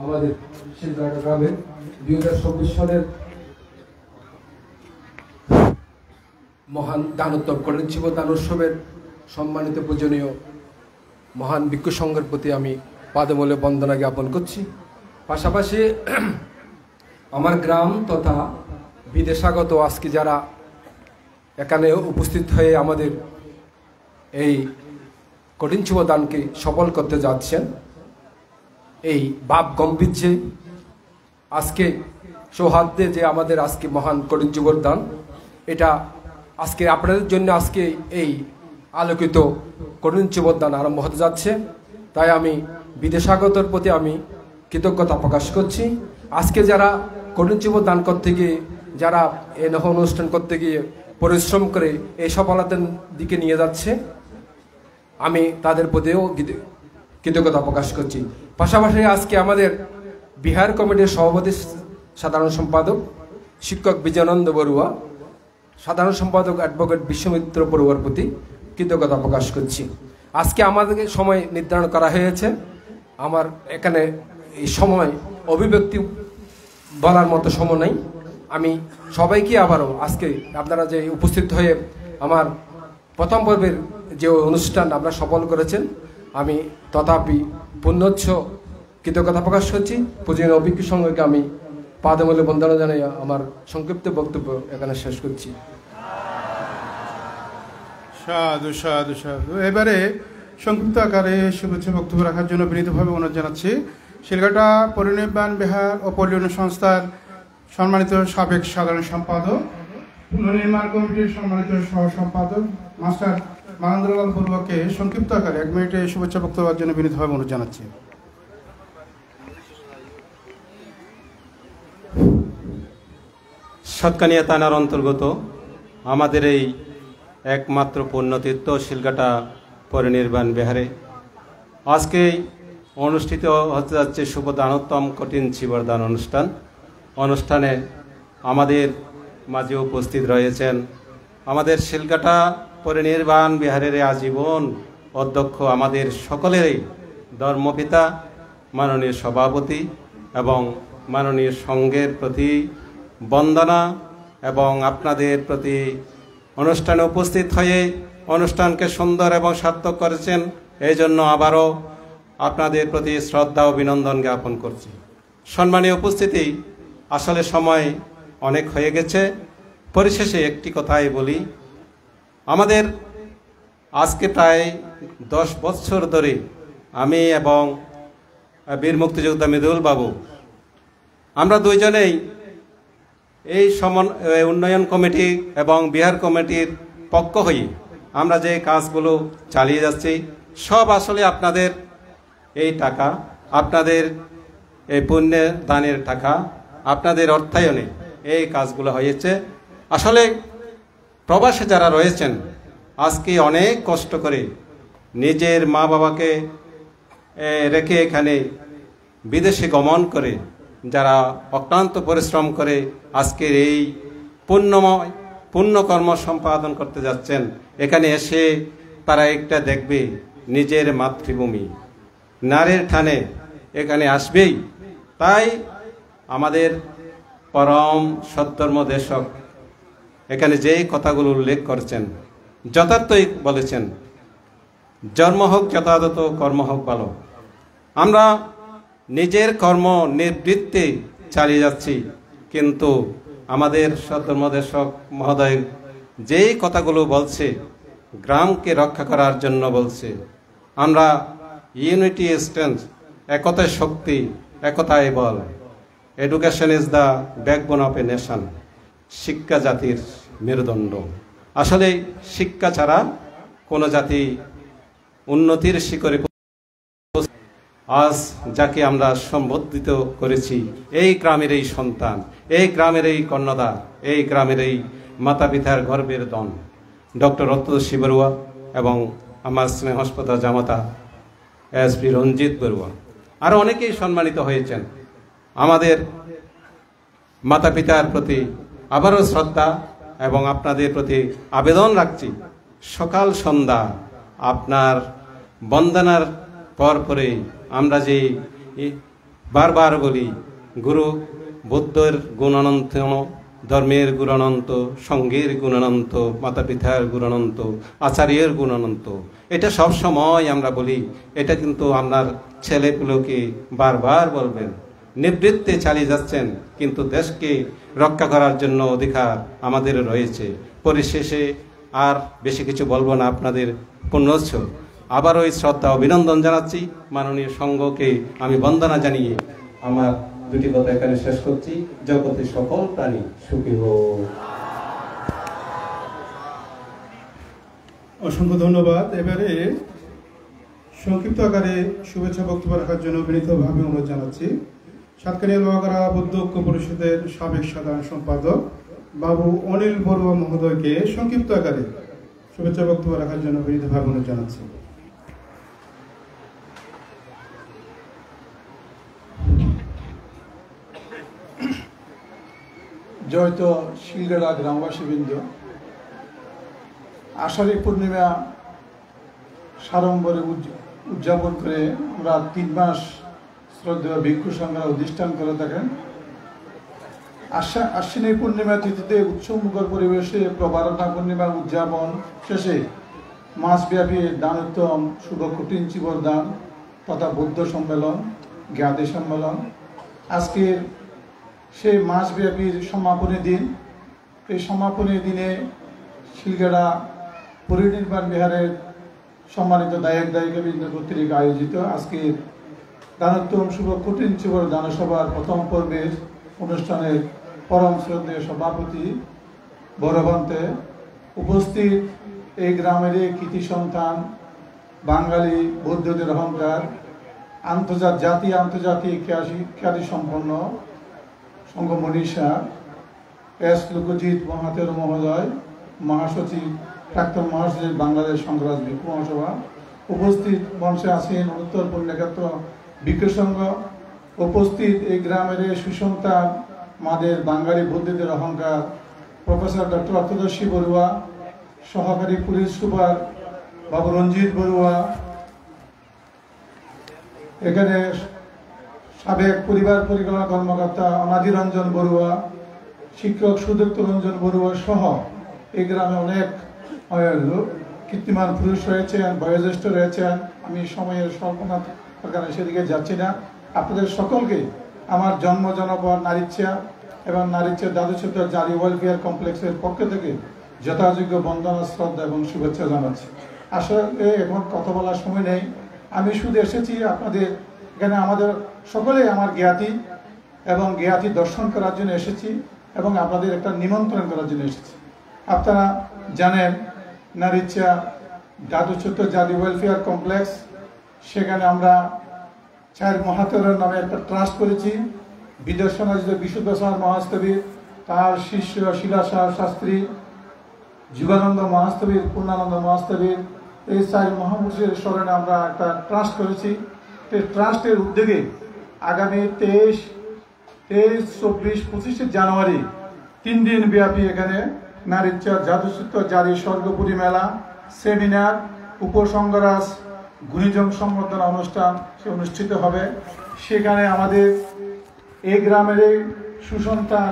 আমাদের শিলগড়া গ্রামের 2024 সালের মহান দানোত্তম কঠিন শিব দান উৎসবের সম্মানিত পূজনীয় মহান ভিক্ষু সংঘের প্রতি আমি পাদমূলে বন্দনা জ্ঞাপন করছি। পাশাপাশি আমার গ্রাম তথা বিদেশাগত আজকে যারা এখানে উপস্থিত হয়ে আমাদের এই কঠিন শিব দানকে সফল করতে যাচ্ছেন, এই ভাব গম্ভীর্যে আজকে সৌহার্দ্যে যে আমাদের আজকে মহান কঠিন শিব দান, এটা আজকে আপনাদের জন্য আজকে এই আলোকিত কঠিন শিব দান আরম্ভ হতে যাচ্ছে। তাই আমি বিদেশাগতর প্রতি আমি কৃতজ্ঞতা প্রকাশ করছি। আজকে যারা কঠিন শিব দান করতে গিয়ে, যারা এই অনুষ্ঠান করতে গিয়ে পরিশ্রম করে এই সফলতার দিকে নিয়ে যাচ্ছে, আমি তাদের প্রতিও কৃতজ্ঞতা প্রকাশ করছি। পাশাপাশি আজকে আমাদের বিহার কমিটির সভাপতি সাধারণ সম্পাদক শিক্ষক বিজয়ানন্দ বড়ুয়া, সাধারণ সম্পাদক অ্যাডভোকেট বিশ্বমিত্র বড়ুয়ার প্রতি কৃতজ্ঞতা প্রকাশ করছি। আজকে আমাদেরকে সময় নির্ধারণ করা হয়েছে, আমার এখানে এই সময় অভিব্যক্তি বলার মতো সময় নেই। আমি সবাইকে আবারও আজকে আপনারা যে উপস্থিত হয়ে আমার প্রথম পর্বের যে অনুষ্ঠান আপনারা সফল করেছেন, আমি তথাপি পুণ্যচ্ছ কৃতজ্ঞতা প্রকাশ করছি। পূজনীয় ভিক্ষু সংঘকে আমি পাদমূলে বন্দনা জানাই আমার সংক্ষিপ্ত বক্তব্য এখানে শেষ করছি। সাধু সাধু সাধু। এবারে সংক্ষিপ্ত আকারে শুভেচ্ছা বক্তব্য রাখার জন্য বিনীতভাবে অনুরোধ জানাচ্ছি শিলগড়া পরিনির্বাণ বিহার ও পল্লী সংস্থার সম্মানিত সাবেক সাধারণ সম্পাদক, পুনর্নির্মাণ কমিটির সম্মানিত সহ সম্পাদক মাস্টার মাহেন্দ্রলাল বড়ুয়াকে সংক্ষিপ্ত আকারে 1 মিনিটে শুভেচ্ছা বক্তব্যের জন্য বিনীতভাবে অনুরোধ জানাচ্ছি। সাতকানিয়া থানার অন্তর্গত আমাদের এই একমাত্র পুণ্যতীর্থ শিলগড়া পরিনির্বাণ বিহারে আজকে অনুষ্ঠিত হতে যাচ্ছে শুভ দানোত্তম কঠিন শিবর দান অনুষ্ঠানে আমাদের মাঝে উপস্থিত রয়েছেন আমাদের শিলগড়া পরিনির্বাণ বিহারের আজীবন অধ্যক্ষ, আমাদের সকলেরই ধর্মপিতা মাননীয় সভাপতি এবং মাননীয় সংঘের প্রতি বন্দনা এবং আপনাদের প্রতি অনুষ্ঠানে উপস্থিত হয়ে অনুষ্ঠানকে সুন্দর এবং সার্থক করেছেন, এই জন্য আবারও আপনাদের প্রতি শ্রদ্ধা ও অভিনন্দন জ্ঞাপন করছি। সম্মানীয় উপস্থিতি, আসলে সময় অনেক হয়ে গেছে। পরিশেষে একটি কথাই বলি, আমাদের আজকে প্রায় 10 বছর ধরে আমি এবং বীর মুক্তিযোদ্ধা মৃদুল বাবু, আমরা দুইজনেই এই উন্নয়ন কমিটি এবং বিহার কমিটির পক্ষ হয়ে আমরা যে কাজগুলো চালিয়ে যাচ্ছি সব আসলে আপনাদের এই টাকা, আপনাদের এই পুণ্যের দানের টাকা, আপনাদের অর্থায়নে এই কাজগুলো হয়েছে। আসলে প্রবাসে যারা রয়েছেন আজকে অনেক কষ্ট করে নিজের মা বাবাকে রেখে এখানে বিদেশে গমন করে যারা অক্লান্ত পরিশ্রম করে আজকের এই পুণ্যকর্ম সম্পাদন করতে যাচ্ছেন, এখানে এসে তারা একটা দেখবে নিজের মাতৃভূমি, নারীর টানে এখানে আসবেই। তাই আমাদের পরম সদ্ধর্ম দেশক এখানে যেই কথাগুলো উল্লেখ করছেন যথার্থই বলেছেন, জন্ম হোক যথাযথ, কর্ম হোক ভালো। আমরা নিজের কর্ম নিবৃত্তে চালিয়ে যাচ্ছি, কিন্তু আমাদের সদ্ধর্মদেশক মহোদয় যেই কথাগুলো বলছে গ্রামকে রক্ষা করার জন্য বলছে, আমরা ইউনিটি স্ট্রেংথ, একতায় শক্তি, একতায় বল, education is the backbone of a nation, শিক্ষা জাতির মেরুদণ্ড। আসলে শিক্ষা ছাড়া কোনো জাতি উন্নতির শিখরে, আজ যাকে আমরা সম্বোধিত করেছি এই গ্রামের এই সন্তান, এই গ্রামের এই কন্যাদা, এই গ্রামের এই মাতা পিতার গর্বের দন, ডক্টর রত্নদর্শী বড়ুয়া এবং আমার স্নেহস্পদ জামাতা এসপি রঞ্জিত বড়ুয়া, আরও অনেকেই সম্মানিত হয়েছেন। আমাদের মাতা পিতার প্রতি আবারও শ্রদ্ধা এবং আপনাদের প্রতি আবেদন রাখছি, সকাল সন্ধ্যা আপনার বন্দনার পরে আমরা যে বারবার বলি, গুরু বুদ্ধের গুণ অনন্ত, ধর্মের গুণ অনন্ত, সঙ্গের গুণ অনন্ত, মাতা পিতার গুণ অনন্ত, আচার্যের গুণ অনন্ত, এটা সব সময় আমরা বলি। এটা কিন্তু আপনার ছেলেগুলোকে বারবার বলবেন। নিবৃত্তে চালিয়ে যাচ্ছেন, কিন্তু দেশকে রক্ষা করার জন্য অধিকার আমাদের রয়েছে। পরিশেষে আর বেশি কিছু বলবো না, আপনাদের পুণ্যোৎসব আবারও এই শ্রদ্ধা অভিনন্দন জানাচ্ছি। মাননীয় সংঘকে আমি বন্দনা জানিয়ে আমার দুটি কথা এখানে শেষ করছি। জগতে সকল প্রাণী সুখী হোক। অসংখ্য ধন্যবাদ। এবারে সংক্ষিপ্ত আকারে শুভেচ্ছা বক্তব্য রাখার জন্য বিনীতভাবে অনুরোধ জানাচ্ছি সাতকানিয়া লোহাগাড়া বৌদ্ধ ঐক্য পরিষদের সাবেক সাধারণ সম্পাদক বাবু অনিল বড়ুয়া মহোদয়কে সংক্ষিপ্ত আকারে শুভেচ্ছা বক্তব্য রাখার জন্য বিনীতভাবে অনুরোধ জানাচ্ছি। জয়ত শিলগড়া গ্রামবাসীবৃন্দ, আষাঢ়ী পূর্ণিমা সাড়ম্বরে উদযাপন করে আমরা 3 মাস শ্রদ্ধেয় ভিক্ষু সংঘরা অধিষ্ঠান করে থাকেন। আশ্বিনী পূর্ণিমা তিথিতে উৎসবমুখর পরিবেশে প্রবারণা পূর্ণিমা উদযাপন শেষে মাসব্যাপী দানোত্তম শুভ কঠিন চিবর দান তথা বৌদ্ধ সম্মেলন, জ্ঞাতি সম্মেলন, আজকের সেই মাসব্যাপী সমাপনী দিন। এই সমাপনী দিনে শিলগড়া পরিনির্বাণ বিহারের সম্মানিত দায়ক দায়িকাবৃন্দ কর্তৃক আয়োজিত আজকের দানোত্তম শুভ কঠিন চিবর দানসভার প্রথম পর্বের অনুষ্ঠানের পরম শ্রদ্ধেয় সভাপতি বড়ভন্তে উপস্থিত এই গ্রামের কৃতি সন্তান, বাঙালি বৌদ্ধদের অহংকার, আন্তর্জাতিক খ্যাতি সম্পন্ন সংঘ মনীষা এস লোকজিৎ মহাতের মহোদয়, মহাসচিব, প্রাক্তন মহাসচিব বাংলাদেশ সংঘরাজ ভিক্ষু মহাসভা, উপস্থিত মঞ্চে আছেন উত্তর পুণ্যক্ষেত্র ভিক্ষু সংঘ, উপস্থিত এই গ্রামের সুসন্তান মাদের বাঙালি বৌদ্ধদের অহংকার প্রফেসর ডক্টর রত্নদর্শী বড়ুয়া, সহকারী পুলিশ সুপার বাবু রঞ্জিত বড়ুয়া, এখানে সাবেক পরিবার পরিকল্পনা কর্মকর্তা অনাদি রঞ্জন বড়ুয়া, শিক্ষক সুদত্ত রঞ্জন বড়ুয়া সহ এই গ্রামে অনেক কীর্তিমান পুরুষ রয়েছেন, বয়োজ্যেষ্ঠ রয়েছেন। আমি সময়ের স্বল্পতার কারণে সেদিকে যাচ্ছি না। আপনাদের সকলকে আমার জন্ম জনপদ নারীচ্ছা এবং নারীচ্ছা দাদুচত্বর জারি ওয়েলফেয়ার কমপ্লেক্সের পক্ষ থেকে যথাযোগ্য বন্দনা, শ্রদ্ধা এবং শুভেচ্ছা জানাচ্ছি। আসলে এখন কথা বলার সময় নেই। আমি শুধু এসেছি আপনাদের এখানে, আমাদের সকলে আমার জ্ঞাতি এবং জ্ঞাতি দর্শন করার জন্য এসেছি এবং আপনাদের একটা নিমন্ত্রণ করার জন্য এসেছি। আপনারা জানেন নারীচ্ছা দাদুচত্বর জারি ওয়েলফেয়ার কমপ্লেক্স, সেখানে আমরা 4 মহাতেরের নামে একটা ট্রাস্ট করেছি। বিদর্শনাজিত বিশুদ্ধসার মহাস্তবীর, তার শিষ্য শিলাসার শাস্ত্রী, যুগানন্দ মহাস্তবীর, পূর্ণানন্দ মহাস্তবীর, এই 4 মহাপুরুষের স্মরণে আমরা একটা ট্রাস্ট করেছি। এই ট্রাস্টের উদ্যোগে আগামী 23, 24, 25 জানুয়ারি 3 দিন ব্যাপী এখানে নারীচ্ছা দাদুচত্বর জারি স্বর্গপুরী মেলা, সেমিনার, উপসংগরাজ, গুণীজন সম্বর্ধনা অনুষ্ঠান সে অনুষ্ঠিত হবে। সেখানে আমাদের এই গ্রামের সুসন্তান,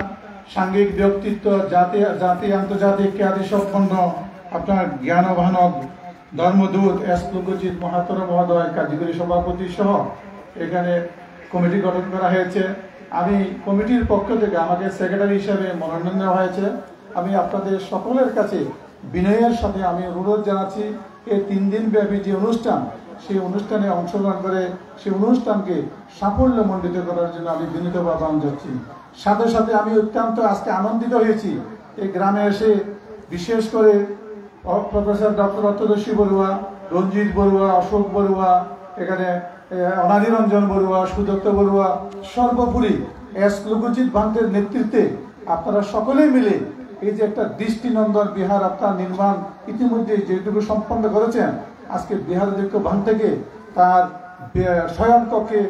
সাংঘিক ব্যক্তিত্ব, জাতি আন্তর্জাতিক খ্যাতিসম্পন্ন আপনার জ্ঞানভানক ধর্মদূত এস লোকজিৎ মহাতর মহোদয় কার্যকরী সভাপতি সহ এখানে কমিটি গঠন করা হয়েছে। আমি কমিটির পক্ষ থেকে আমাকে সেক্রেটারি হিসেবে মনোনয়ন দেওয়া হয়েছে। আমি আপনাদের সকলের কাছে বিনয়ের সাথে আমি অনুরোধ জানাচ্ছি, এই 3 দিন ব্যাপী যে অনুষ্ঠান, সেই অনুষ্ঠানে অংশগ্রহণ করে সেই অনুষ্ঠানকে সাফল্যমণ্ডিত করার জন্য আমি বিনীতভাবে আহ্বান জানাচ্ছি। সাথে সাথে আমি অত্যন্ত আজকে আনন্দিত হয়েছি এই গ্রামে এসে, বিশেষ করে প্রফেসর ডক্টর অত্তদর্শী বড়ুয়া, রঞ্জিত বড়ুয়া, অশোক বড়ুয়া, এখানে অনাদিরঞ্জন বড়ুয়া, সুদত্ত বড়ুয়া, সর্বোপরি এস লোকজিৎ ভান্তের নেতৃত্বে আপনারা সকলেই মিলে এই যে একটা দৃষ্টিনন্দন বিহার আপনার নির্মাণ ইতিমধ্যে যেটুকু সম্পন্ন করেছেন, আজকে বিহার অধ্যক্ষ ভান থেকে তার শয়নকক্ষে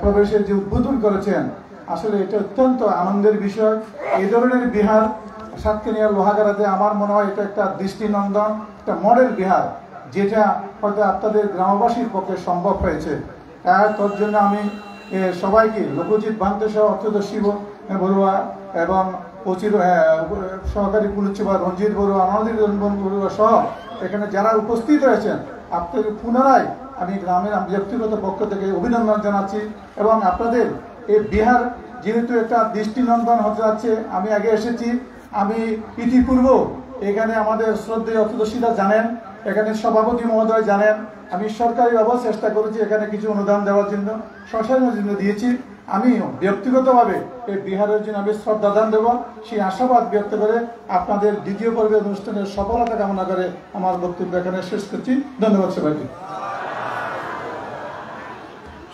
প্রবেশের যে উদ্বোধন করেছেন, আসলে এটা অত্যন্ত আনন্দের বিষয়। এই ধরনের বিহার সাতকানিয়া লোহাগাড়াতে আমার মনে হয় এটা একটা দৃষ্টিনন্দন, একটা মডেল বিহার, যেটা হয়তো আপনাদের গ্রামবাসীর পক্ষে সম্ভব হয়েছে। তার জন্য আমি সবাইকে লোকজিৎ ভান্তে সহ অর্থদর্শী বড়ুয়া এবং সহকারী পুলিশ সুপার রঞ্জিত বড়ুয়া, অনাদিরঞ্জন বড়ুয়া সহ এখানে যারা উপস্থিত রয়েছেন, আপনাদের পুনরায় আমি গ্রামের ব্যক্তিগত পক্ষ থেকে অভিনন্দন জানাচ্ছি। এবং আপনাদের এই বিহার যেহেতু একটা দৃষ্টিনন্দন হতে যাচ্ছে, আমি আগে এসেছি, আমি ইতিপূর্ব এখানে আমাদের শ্রদ্ধেয় অর্থদর্শীরা জানেন, এখানে সভাপতি মহোদয় জানেন, আমি সরকারিভাবে চেষ্টা করেছি এখানে কিছু অনুদান দেওয়ার জন্য, শ্মশানের জন্য দিয়েছি। আমি ব্যক্তিগতভাবে এই বিহারের জন্য আমি শ্রদ্ধাদান দেব, সেই আশাবাদ ব্যক্ত করে আপনাদের দ্বিতীয় পর্বের অনুষ্ঠানের সফলতা কামনা করে আমার বক্তব্য এখানে শেষ করছি। ধন্যবাদ সবাইকে।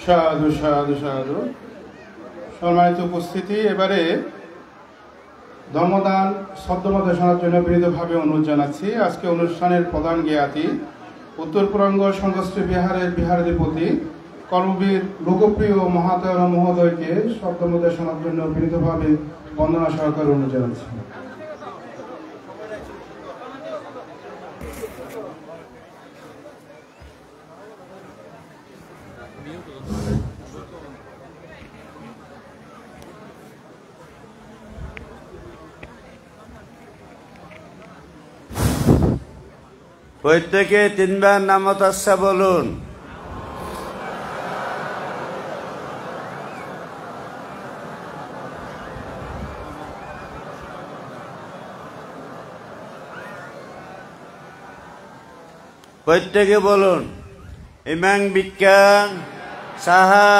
সাধু সাধু সাধু। সম্মানিত উপস্থিতি, এবারে ধর্মদান শব্দমত শোনার জন্য বিনীতভাবে অনুরোধ জানাচ্ছি। আজকে অনুষ্ঠানের প্রধান জ্ঞাতি উত্তর পূর্বাঙ্গ সংঘশ্রী বিহারের বিহারাধিপতি কর্মবীর লোকপ্রিয় মহাতর মহোদয়কে শব্দমত শোনার জন্য বিনীতভাবে বন্দনা সহকারে অনুরোধ জানাচ্ছি। প্রত্যেকে 3 বার নামো তাস্সা বলুন। প্রত্যেকে বলুন। ইমাং বিজ্ঞান সাহা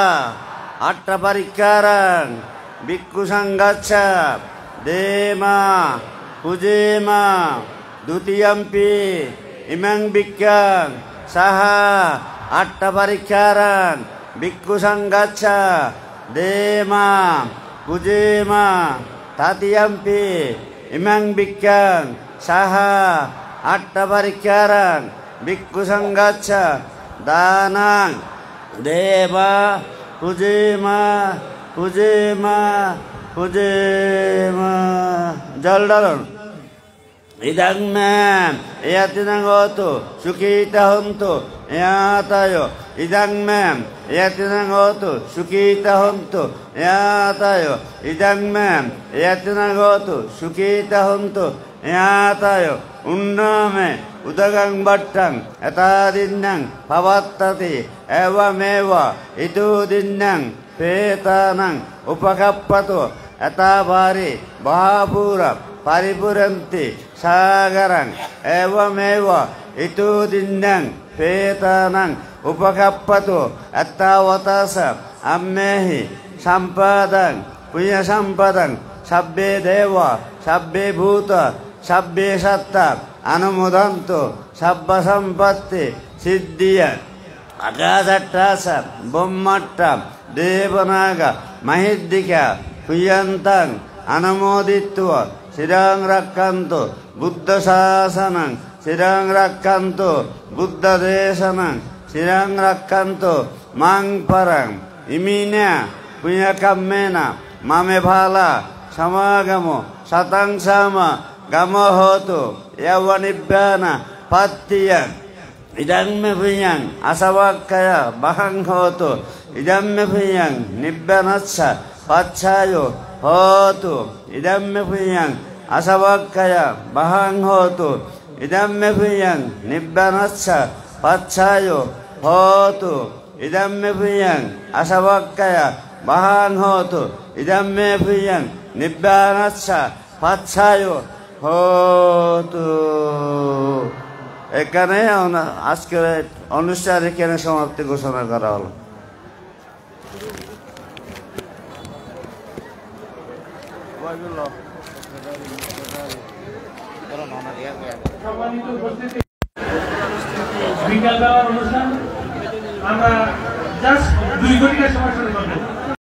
আট্টা পরিকারাং ভিক্ষু সংঘাচ্ছা দেমা পুজেমা দ্বিতীয়ম্পি ইমাং বিজ্ঞান সাহা আট্টা পরিকারাং ভিক্ষু সংঘাচ্ছা দেমা পুজেমা তৃতীয়ম্পি ইমাং বিজ্ঞান সাহা আট্টা পরিকারাং ভিক্ষু সংঘাচ্ছা দানাং দেবা পুজেমা পুজেমা পুজেমা। জল ডালন। ইদাং ম্যাম ইয়াতিনাগতো সুখিতাহন্তু ইয়াতায় ইদাং ম্যাম ইয়াতিনাগতো সুখিতাহন্তু ইয়াতায় ইদাং ম্যাম ইয়াতিনাগতো সুখিতাহন্তু ইয়াতায় উন্নমে উদগং বট্টং এতাদিন্নং ভবত্ততি এবমেব ইতুদিন্নং পেতানং উপকপ্পতো এতাবারি বাপুর परिपुरन्ति सागरं एवमेव इतुदिन्नं पेतानं उपकप्पतो अत्तावतास अम्मेहि सम्पदं पुण्यसम्पदं सब्बे देव सब्बे भूत सब्बे सत्ता अनुमोदन्तु सब्बसम्पत्ति सिद्धिय आकाशट्टास बोम्मट्टं देवनाग महिद्दिक पुयन्तं अनुमोदित्वा शिरं रक्कन्तु बुद्धशासनं शिरं रक्कन्तु बुद्धदेशनं शिरं रक्कन्तु मां परं इमिन्या पुण्यकम्मेन ममे भाला समागमो शतं सम गमो होतु यवनिभ्यान पत्तिय इदं मे पुण्यं असवक्कय बहं होतु इदं मे पुण्यं निभ्यानस्स पच्छायो होतु इदं मे पुण्यं असवक्कय बहं होतु इदं मे पुण्यं निभ्यानस्स पच्छायो होतु इदं मे पुण्यं असवक्कय बहं होतु इदं मे पुण्यं निभ्यानस्स पच्छायो होतु। এখানে আজকের অনুষ্ঠান এখানে সমাপ্তি ঘোষণা করা হলো। বিকালবেলার অনুষ্ঠান আমরা জাস্ট 2 ঘন্টা সময় শুরু করবো।